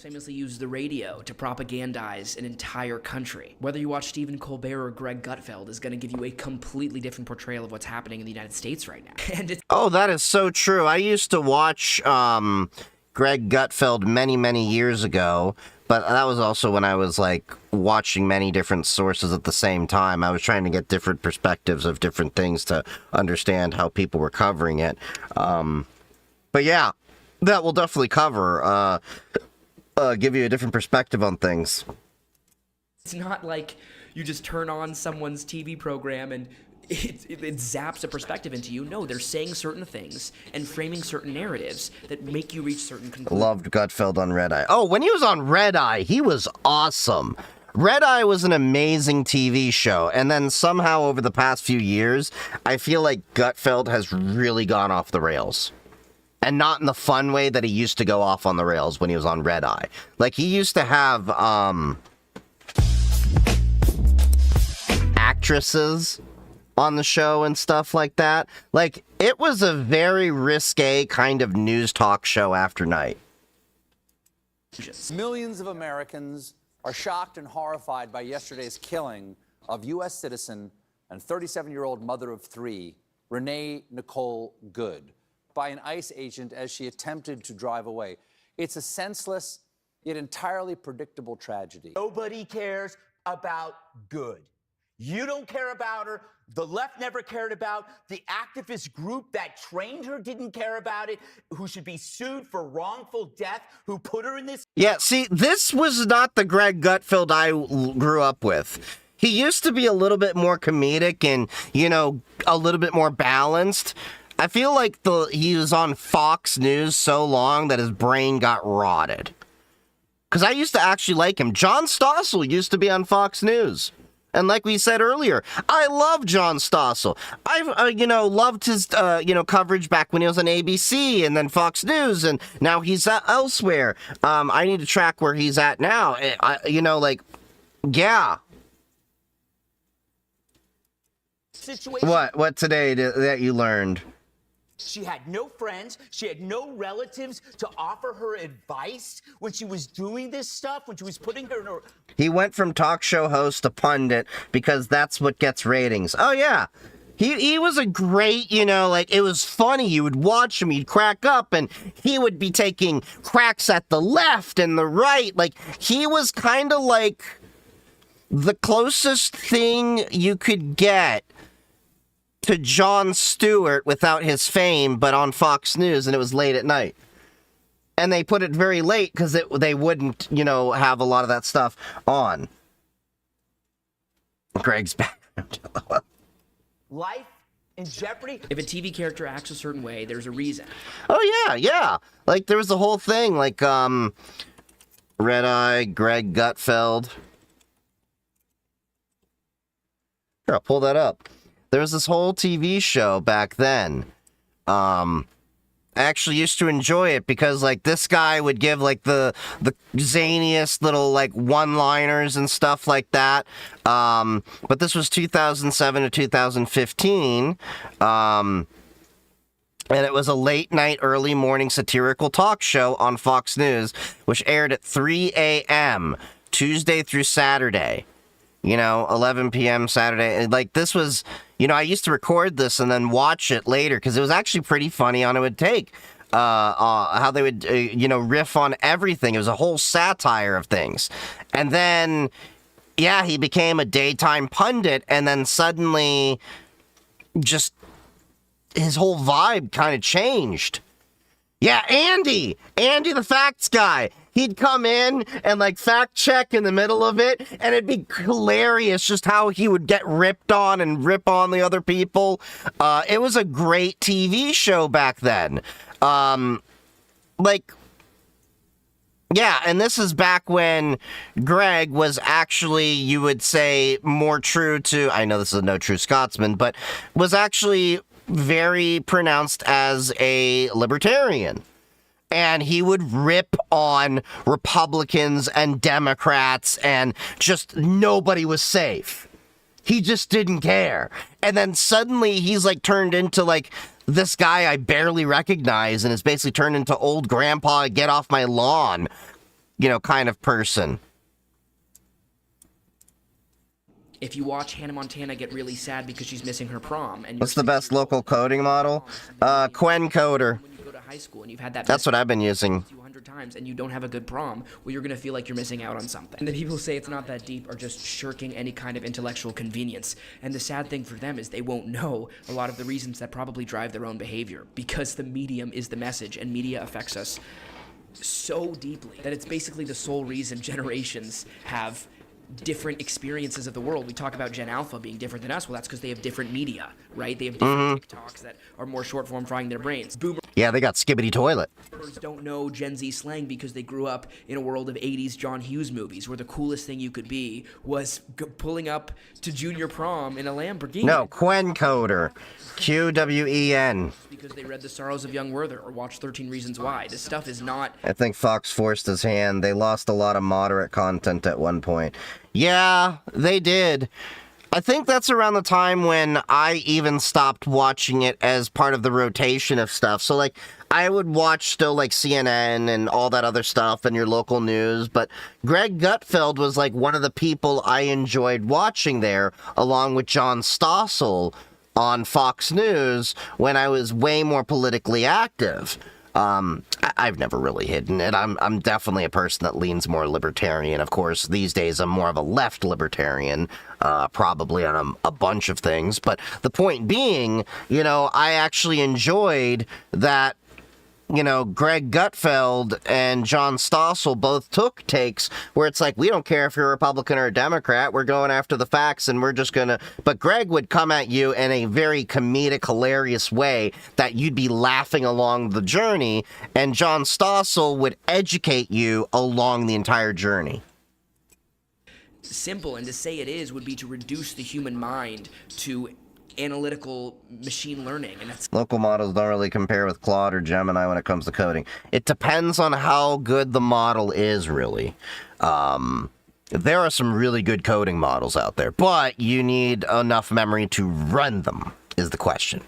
Famously used the radio to propagandize an entire country. Whether you watch Stephen Colbert or Greg Gutfeld is going to give you a completely different portrayal of what's happening in the United States right now. And oh, that is so true. I used to watch Greg Gutfeld many, many years ago, but that was also when I was like watching many different sources at the same time. I was trying to get different perspectives of different things to understand how people were covering it. But yeah, that will definitely cover, give you a different perspective on things. It's not like you just turn on someone's TV program and it zaps a perspective into you. No, they're saying certain things and framing certain narratives that make you reach certain conclusions. Loved Gutfeld on Red Eye. Oh, when he was on Red Eye, he was awesome. Red Eye was an amazing TV show, and then somehow over the past few years, I feel like Gutfeld has really gone off the rails. And not in the fun way that he used to go off on the rails when he was on Red Eye. Like, he used to have, actresses on the show and stuff like that. Like, it was a very risque kind of news talk show after night. Millions of Americans are shocked and horrified by yesterday's killing of U.S. citizen and 37-year-old mother of 3, Renee Nicole Good, by an ICE agent as she attempted to drive away. It's a senseless, yet entirely predictable tragedy. Nobody cares about Good. You don't care about her. The left never cared about. The activist group that trained her didn't care about it, who should be sued for wrongful death, who put her in this. Yeah, see, this was not the Greg Gutfeld I grew up with. He used to be a little bit more comedic and, you know, a little bit more balanced. I feel like he was on Fox News so long that his brain got rotted. Because I used to actually like him. John Stossel used to be on Fox News. And like we said earlier, I love John Stossel. I've, loved his, coverage back when he was on ABC and then Fox News, and now he's elsewhere. I need to track where he's at now. Yeah. Situation. What today that you learned? She had no friends. She had no relatives to offer her advice when she was doing this stuff, when she was putting her in her... He went from talk show host to pundit because that's what gets ratings. Oh, yeah. He was a great, it was funny. You would watch him, he'd crack up, and he would be taking cracks at the left and the right. Like, he was kind of like the closest thing you could get to Jon Stewart without his fame, but on Fox News, and it was late at night. And they put it very late because they wouldn't, have a lot of that stuff on. Greg's back. Life in jeopardy? If a TV character acts a certain way, there's a reason. Oh, yeah. Like, there was the whole thing, like, Red Eye, Greg Gutfeld. Here, I'll pull that up. There was this whole TV show back then. I actually used to enjoy it because, like, this guy would give, like, the zaniest little, like, one-liners and stuff like that. But this was 2007 to 2015. And it was a late-night, early-morning satirical talk show on Fox News, which aired at 3 a.m., Tuesday through Saturday. 11 p.m. Saturday. And, like, this was, I used to record this and then watch it later because it was actually pretty funny on it would take. How they would, riff on everything. It was a whole satire of things. And then, yeah, he became a daytime pundit, and then suddenly just his whole vibe kind of changed. Yeah, Andy the facts guy. He'd come in and, like, fact check in the middle of it, and it'd be hilarious just how he would get ripped on and rip on the other people. It was a great TV show back then. Yeah, and this is back when Greg was actually, you would say, more true to, I know this is a no true Scotsman, but was actually very pronounced as a libertarian. And he would rip on Republicans and Democrats, and just nobody was safe. He just didn't care. And then suddenly he's, like, turned into, like, this guy I barely recognize, and is basically turned into old grandpa, get off my lawn, kind of person. If you watch Hannah Montana get really sad because she's missing her prom, and what's the best local coding model? Quen Coder. high school and you've had that. That's what I've been using. 200 times and you don't have a good prom, well, you're gonna feel like you're missing out on something. And the people who say it's not that deep are just shirking any kind of intellectual convenience. And the sad thing for them is they won't know a lot of the reasons that probably drive their own behavior, because the medium is the message, and media affects us so deeply that it's basically the sole reason generations have different experiences of the world. We talk about Gen Alpha being different than us. Well, that's because they have different media, right? They have different TikToks that are more short form, frying their brains. Boomers Yeah, they got skibbity toilet. don't know Gen Z slang because they grew up in a world of 80s John Hughes movies where the coolest thing you could be was pulling up to junior prom in a Lamborghini. No, Quencoder. Qwen. Because they read The Sorrows of Young Werther or watched 13 Reasons Why. This stuff is not... I think Fox forced his hand. They lost a lot of moderate content at one point. Yeah, they did. I think that's around the time when I even stopped watching it as part of the rotation of stuff. So, like, I would watch still, like, CNN and all that other stuff and your local news, but Greg Gutfeld was, like, one of the people I enjoyed watching there, along with John Stossel on Fox News when I was way more politically active. I've never really hidden it. I'm definitely a person that leans more libertarian. Of course, these days I'm more of a left libertarian, probably on a bunch of things. But the point being, you know, I actually enjoyed that, you know, Greg Gutfeld and John Stossel both took takes where it's like, we don't care if you're a Republican or a Democrat, we're going after the facts and we're just gonna... But Greg would come at you in a very comedic, hilarious way that you'd be laughing along the journey, and John Stossel would educate you along the entire journey. Simple, and to say it is would be to reduce the human mind to analytical machine learning, and that's... Local models don't really compare with Claude or Gemini when it comes to coding. It depends on how good the model is, really. There are some really good coding models out there, but you need enough memory to run them, is the question.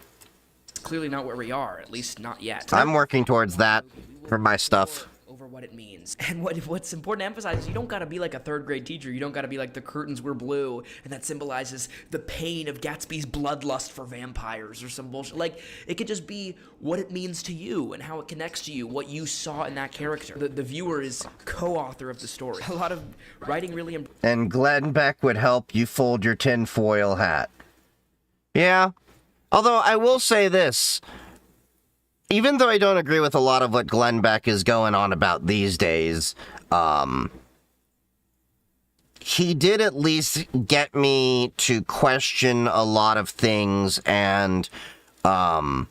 Clearly not where we are, at least not yet. I'm working towards that for my stuff. Over what it means. And what's important to emphasize is you don't gotta be like a third grade teacher. You don't gotta be like the curtains were blue, and that symbolizes the pain of Gatsby's bloodlust for vampires or some bullshit. Like, it could just be what it means to you and how it connects to you, what you saw in that character. The viewer is co-author of the story. A lot of writing really... And Glenn Beck would help you fold your tinfoil hat. Yeah. Although, I will say this. Even though I don't agree with a lot of what Glenn Beck is going on about these days, he did at least get me to question a lot of things and learn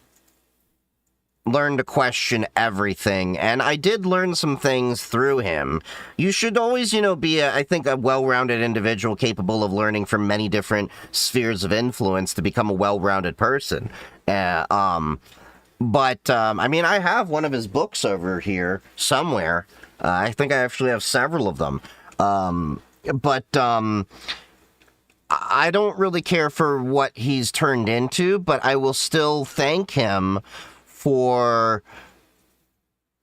to question everything. And I did learn some things through him. You should always, you know, be, I think, a well-rounded individual capable of learning from many different spheres of influence to become a well-rounded person. But, I mean, I have one of his books over here somewhere. I think I actually have several of them. But I don't really care for what he's turned into, but I will still thank him for...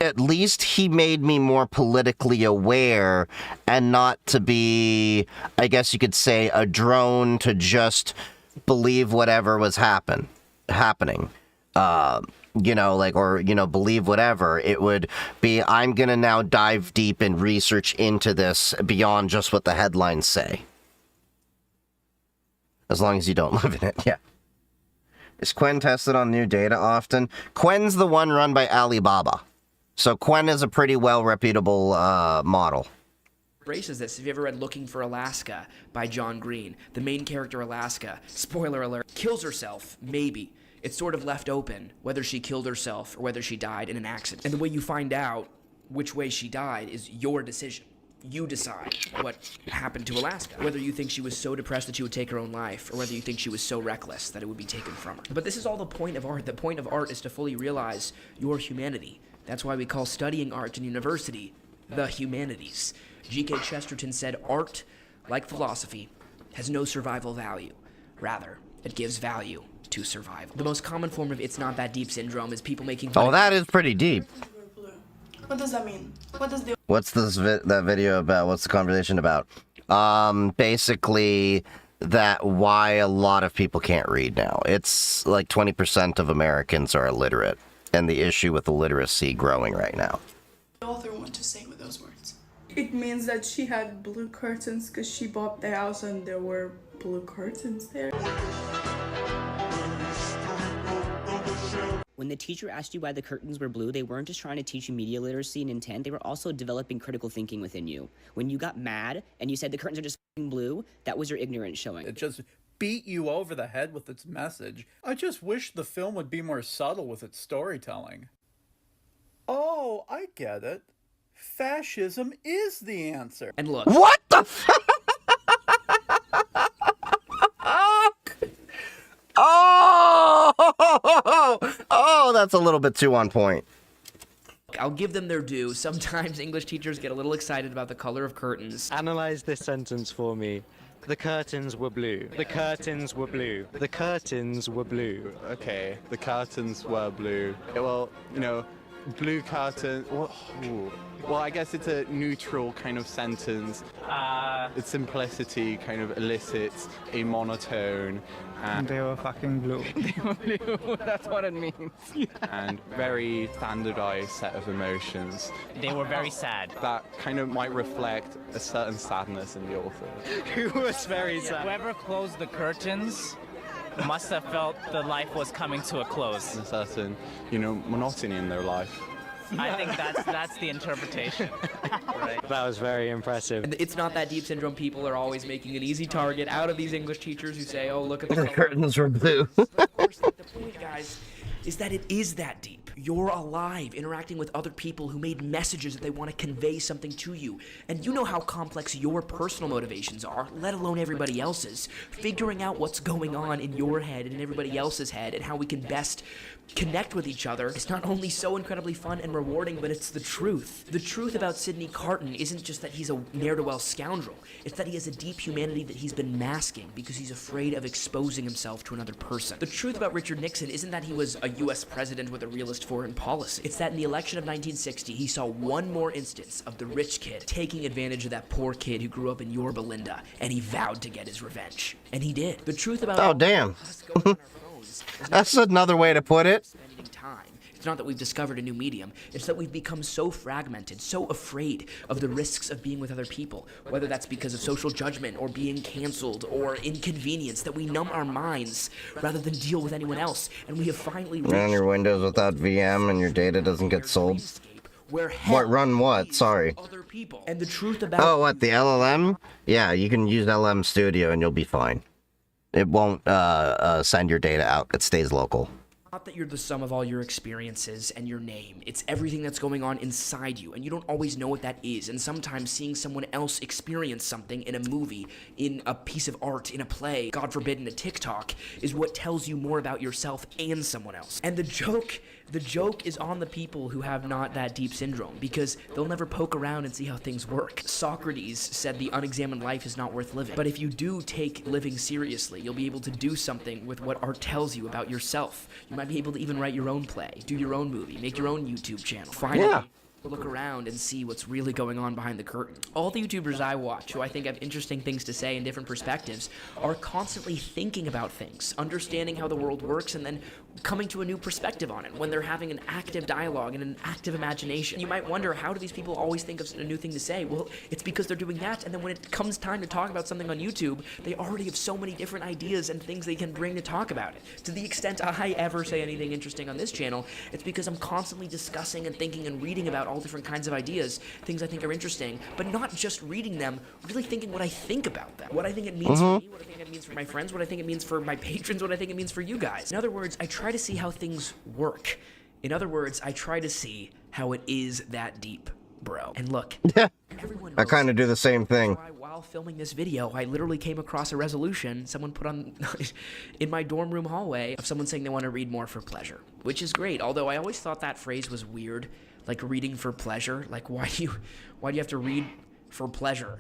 At least he made me more politically aware and not to be, I guess you could say, a drone to just believe whatever was happening. You know, like, or, you know, believe whatever. It would be, I'm gonna now dive deep and research into this beyond just what the headlines say. As long as you don't live in it, yeah. Is Qwen tested on new data often? Qwen's the one run by Alibaba. So Qwen is a pretty well-reputable model. Braces this. Have you ever read Looking for Alaska by John Green? The main character, Alaska, spoiler alert, kills herself, maybe. It's sort of left open whether she killed herself or whether she died in an accident. And the way you find out which way she died is your decision. You decide what happened to Alaska. Whether you think she was so depressed that she would take her own life, or whether you think she was so reckless that it would be taken from her. But this is all the point of art. The point of art is to fully realize your humanity. That's why we call studying art in university the humanities. G.K. Chesterton said, art, like philosophy, has no survival value. Rather, it gives value to survival. The most common form of it's not that deep syndrome is people making... Oh, that is pretty deep. What does that mean? What does the... What's this that video about? What's the conversation about? Basically, that why a lot of people can't read now. It's like 20% of Americans are illiterate. and the issue with illiteracy growing right now. The author want to say with those words? It means that she had blue curtains because she bought the house and there were blue curtains there. When the teacher asked you why the curtains were blue, they weren't just trying to teach you media literacy and intent, they were also developing critical thinking within you. When you got mad and you said the curtains are just blue, that was your ignorance showing. It just beat you over the head with its message. I just wish the film would be more subtle with its storytelling. Oh, I get it. Fascism is the answer. And look. What the fuck? Oh, that's a little bit too on point. I'll give them their due. Sometimes English teachers get a little excited about the color of curtains. Analyze this sentence for me. The curtains were blue. The curtains were blue. The curtains were blue. Okay, the curtains were blue. Well, you know, blue curtain. Well, I guess it's a neutral kind of sentence. Its simplicity kind of elicits a monotone. And they were fucking blue. They were blue. That's what it means. And very standardized set of emotions. They were very sad. That kind of might reflect a certain sadness in the author. Who was very sad? Whoever closed the curtains must have felt the life was coming to a close. A certain, you know, monotony in their life. I think that's the interpretation. Right. That was very impressive. And it's not that deep syndrome people are always making an easy target out of these English teachers who say, oh, look at the curtains were blue. Of course, the point, guys, is that it is that deep. You're alive, interacting with other people who made messages that they want to convey something to you. And you know how complex your personal motivations are, let alone everybody else's. Figuring out what's going on in your head and in everybody else's head and how we can best connect with each other is not only so incredibly fun and rewarding, but it's the truth. The truth about Sidney Carton isn't just that he's a ne'er-do-well scoundrel. It's that he has a deep humanity that he's been masking because he's afraid of exposing himself to another person. The truth about Richard Nixon isn't that he was a U.S. president with a realist foreign policy. It's that in the election of 1960, he saw one more instance of the rich kid taking advantage of that poor kid who grew up in Yorba Linda, and he vowed to get his revenge. And he did. The truth about Oh, damn. That's another way to put it. Spending time. It's not that we've discovered a new medium, it's that we've become so fragmented, so afraid of the risks of being with other people, whether that's because of social judgment or being canceled or inconvenience, that we numb our minds rather than deal with anyone else. And we have finally Run your Windows without VM and your data doesn't get sold. What, run what? Sorry. Other people. And the truth about Oh, what, the LLM? Yeah, you can use LM Studio and you'll be fine. It won't send your data out. It stays local. Not that you're the sum of all your experiences and your name. It's everything that's going on inside you, and you don't always know what that is. And sometimes seeing someone else experience something in a movie, in a piece of art, in a play, God forbid in a TikTok, is what tells you more about yourself and someone else. And the joke is on the people who have not that deep syndrome, because they'll never poke around and see how things work. Socrates said the unexamined life is not worth living. But if you do take living seriously, you'll be able to do something with what art tells you about yourself. You might be able to even write your own play, do your own movie, make your own YouTube channel. Finally, look around and see what's really going on behind the curtain. All the YouTubers I watch, who I think have interesting things to say and different perspectives, are constantly thinking about things, understanding how the world works, and then coming to a new perspective on it when they're having an active dialogue and an active imagination. You might wonder, how do these people always think of a new thing to say? Well, it's because they're doing that, and then when it comes time to talk about something on YouTube, they already have so many different ideas and things they can bring to talk about it. To the extent I ever say anything interesting on this channel, it's because I'm constantly discussing and thinking and reading about all different kinds of ideas, things I think are interesting, but not just reading them, really thinking what I think about them, what I think it means for me, what I think it means for my friends, what I think it means for my patrons, what I think it means for you guys. In other words, I try to see how things work. In other words, I try to see how it is that deep, bro. And look, everyone knows I kind of do the same thing. while filming this video, I literally came across a resolution someone put on in my dorm room hallway of someone saying they want to read more for pleasure, which is great. Although I always thought that phrase was weird, like reading for pleasure. Like, why do you have to read for pleasure?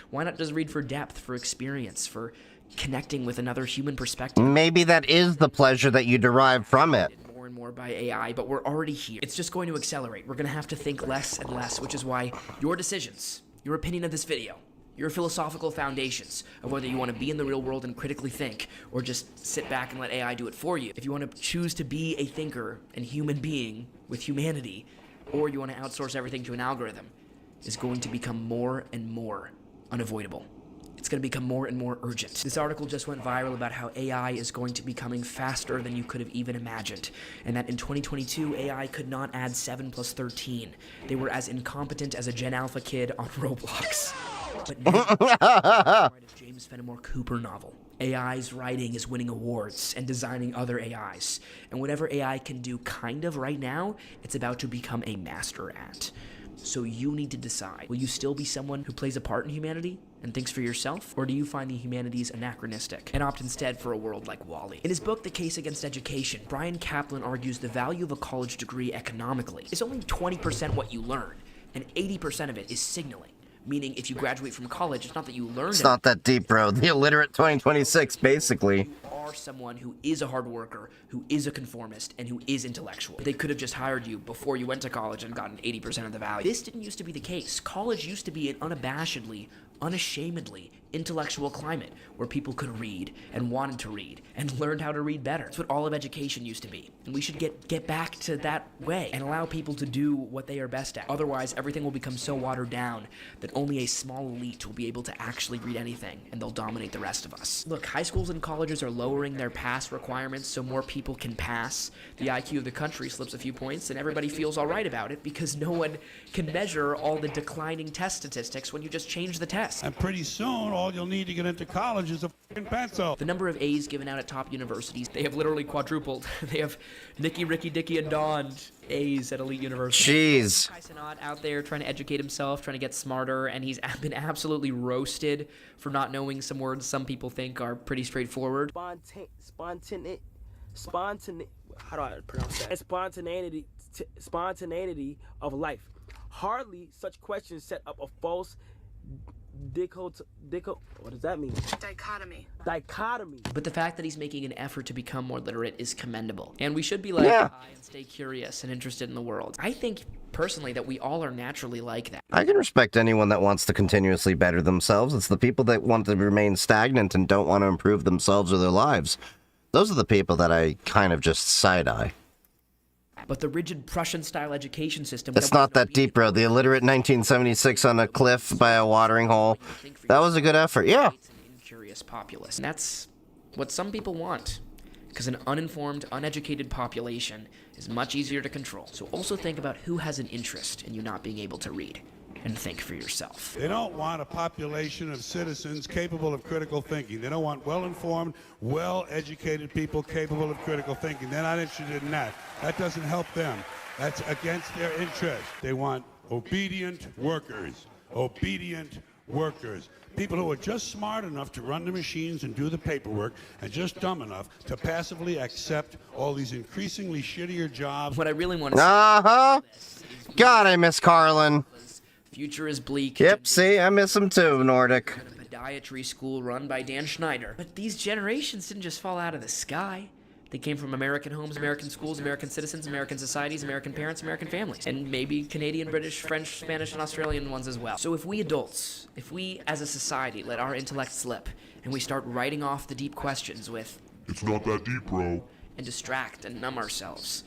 Why not just read for depth, for experience, for connecting with another human perspective? Maybe that is the pleasure that you derive from it. More and more by AI, but we're already here. It's just going to accelerate. We're going to have to think less and less, which is why your decisions, your opinion of this video, your philosophical foundations of whether you want to be in the real world and critically think, or just sit back and let AI do it for you. If you want to choose to be a thinker and human being with humanity, or you want to outsource everything to an algorithm, is going to become more and more unavoidable. It's going to become more and more urgent. This article just went viral about how AI is going to be coming faster than you could have even imagined, and that in 2022, AI could not add 7 plus 13. They were as incompetent as a Gen Alpha kid on Roblox. But now, James Fenimore Cooper novel. AI's writing is winning awards and designing other AIs. And whatever AI can do kind of right now, it's about to become a master at. So you need to decide, will you still be someone who plays a part in humanity and thinks for yourself? Or do you find the humanities anachronistic and opt instead for a world like WALL-E? In his book, The Case Against Education, Brian Kaplan argues the value of a college degree economically is only 20% what you learn, and 80% of it is signaling. Meaning, if you graduate from college, it's not that you learned It's not that deep, bro. The illiterate 2026, basically. You are someone who is a hard worker, who is a conformist, and who is intellectual. They could have just hired you before you went to college and gotten 80% of the value. This didn't used to be the case. College used to be an unabashedly, unashamedly intellectual climate where people could read and wanted to read and learned how to read better. That's what all of education used to be. And we should get back to that way and allow people to do what they are best at. Otherwise, everything will become so watered down that only a small elite will be able to actually read anything, and they'll dominate the rest of us. Look, high schools and colleges are lowering their pass requirements so more people can pass. The IQ of the country slips a few points, and everybody feels all right about it because no one can measure all the declining test statistics when you just change the test. And pretty soon, all you'll need to get into college is a f***ing pencil. The number of A's given out at top universities, they have literally quadrupled. They have Nicky, Ricky, Dicky, and Don A's at elite universities. Jeez. Kaisenot out there trying to educate himself, trying to get smarter, and he's been absolutely roasted for not knowing some words some people think are pretty straightforward. How do I pronounce that? Spontaneity of life. Hardly such questions set up a false what does that mean? Dichotomy. But the fact that he's making an effort to become more literate is commendable. And we should be like high and stay curious and interested in the world. I think, personally, that we all are naturally like that. I can respect anyone that wants to continuously better themselves. It's the people that want to remain stagnant and don't want to improve themselves or their lives. Those are the people that I kind of just side-eye. But the rigid Prussian-style education system... It's not that deep, bro. The illiterate 1976 on a cliff by a watering hole. That was a good effort, yeah. Incurious populace. And that's what some people want. Because an uninformed, uneducated population is much easier to control. So also think about who has an interest in you not being able to read. And think for yourself. They don't want a population of citizens capable of critical thinking. They don't want well-informed, well-educated people capable of critical thinking. They're not interested in that. That doesn't help them. That's against their interest. They want obedient workers. Obedient workers. People who are just smart enough to run the machines and do the paperwork, and just dumb enough to passively accept all these increasingly shittier jobs. What I really want to say... God, I miss Carlin. Future is bleak. Yep, see, I miss him too, Nordic. A podiatry school run by Dan Schneider. But these generations didn't just fall out of the sky. They came from American homes, American schools, American citizens, American societies, American parents, American families. And maybe Canadian, British, French, Spanish, and Australian ones as well. So if we adults, if we as a society let our intellect slip, and we start writing off the deep questions with, "It's not that deep, bro," and distract and numb ourselves,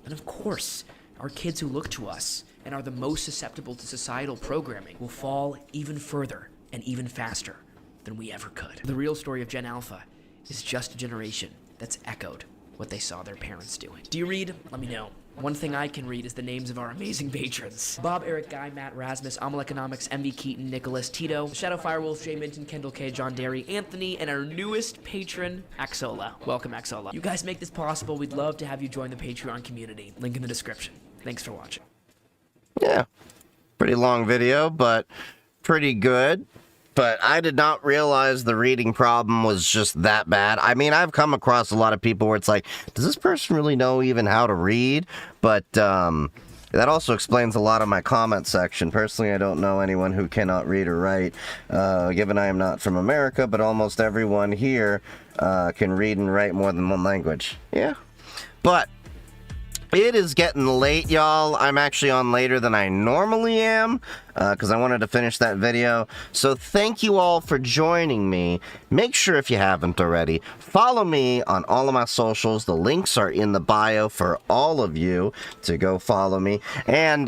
then of course, our kids who look to us and are the most susceptible to societal programming will fall even further and even faster than we ever could. The real story of Gen Alpha is just a generation that's echoed what they saw their parents doing. Do you read? Let me know. One thing I can read is the names of our amazing patrons. Bob, Eric, Guy, Matt, Rasmus, Amal Economics, MV Keaton, Nicholas, Tito, Shadow Firewolf, Jay Minton, Kendall K, John Derry, Anthony, and our newest patron, Axola. Welcome, Axola. You guys make this possible. We'd love to have you join the Patreon community. Link in the description. Thanks for watching. Yeah, pretty long video, but pretty good. But I did not realize the reading problem was just that bad. I mean, I've come across a lot of people where it's like, does this person really know even how to read? But that also explains a lot of my comment section. Personally, I don't know anyone who cannot read or write, given I am not from America, but almost everyone here can read and write more than one language. Yeah, but It is getting late, y'all. I'm actually on later than I normally am because I wanted to finish that video. So thank you all for joining me. Make sure, if you haven't already, follow me on all of my socials. The links are in the bio for all of you to go follow me. And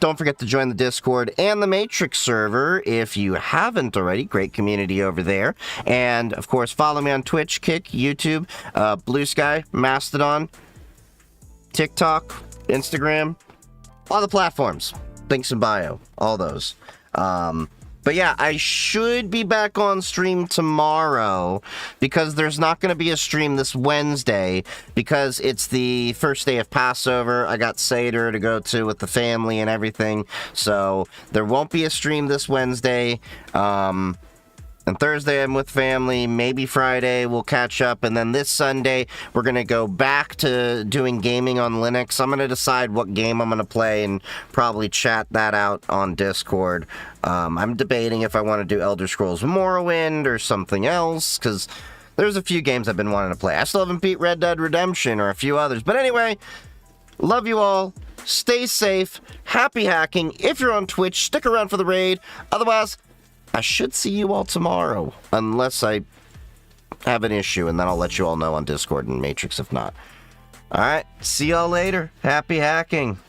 don't forget to join the Discord and the Matrix server if you haven't already. Great community over there. And, of course, follow me on Twitch, Kick, YouTube, Blue Sky, Mastodon, TikTok, Instagram, all the platforms. Links in bio, all those. But yeah, I should be back on stream tomorrow because there's not going to be a stream this Wednesday because it's the first day of Passover. I got Seder to go to with the family and everything. So there won't be a stream this Wednesday. And Thursday I'm with family, maybe Friday we'll catch up, and then this Sunday we're going to go back to doing gaming on Linux. I'm going to decide what game I'm going to play and probably chat that out on Discord. I'm debating if I want to do Elder Scrolls Morrowind or something else, because there's a few games I've been wanting to play. I still haven't beat Red Dead Redemption or a few others. But anyway, love you all. Stay safe. Happy hacking. If you're on Twitch, stick around for the raid. Otherwise, I should see you all tomorrow, unless I have an issue, and then I'll let you all know on Discord and Matrix if not. Alright, see y'all later. Happy hacking.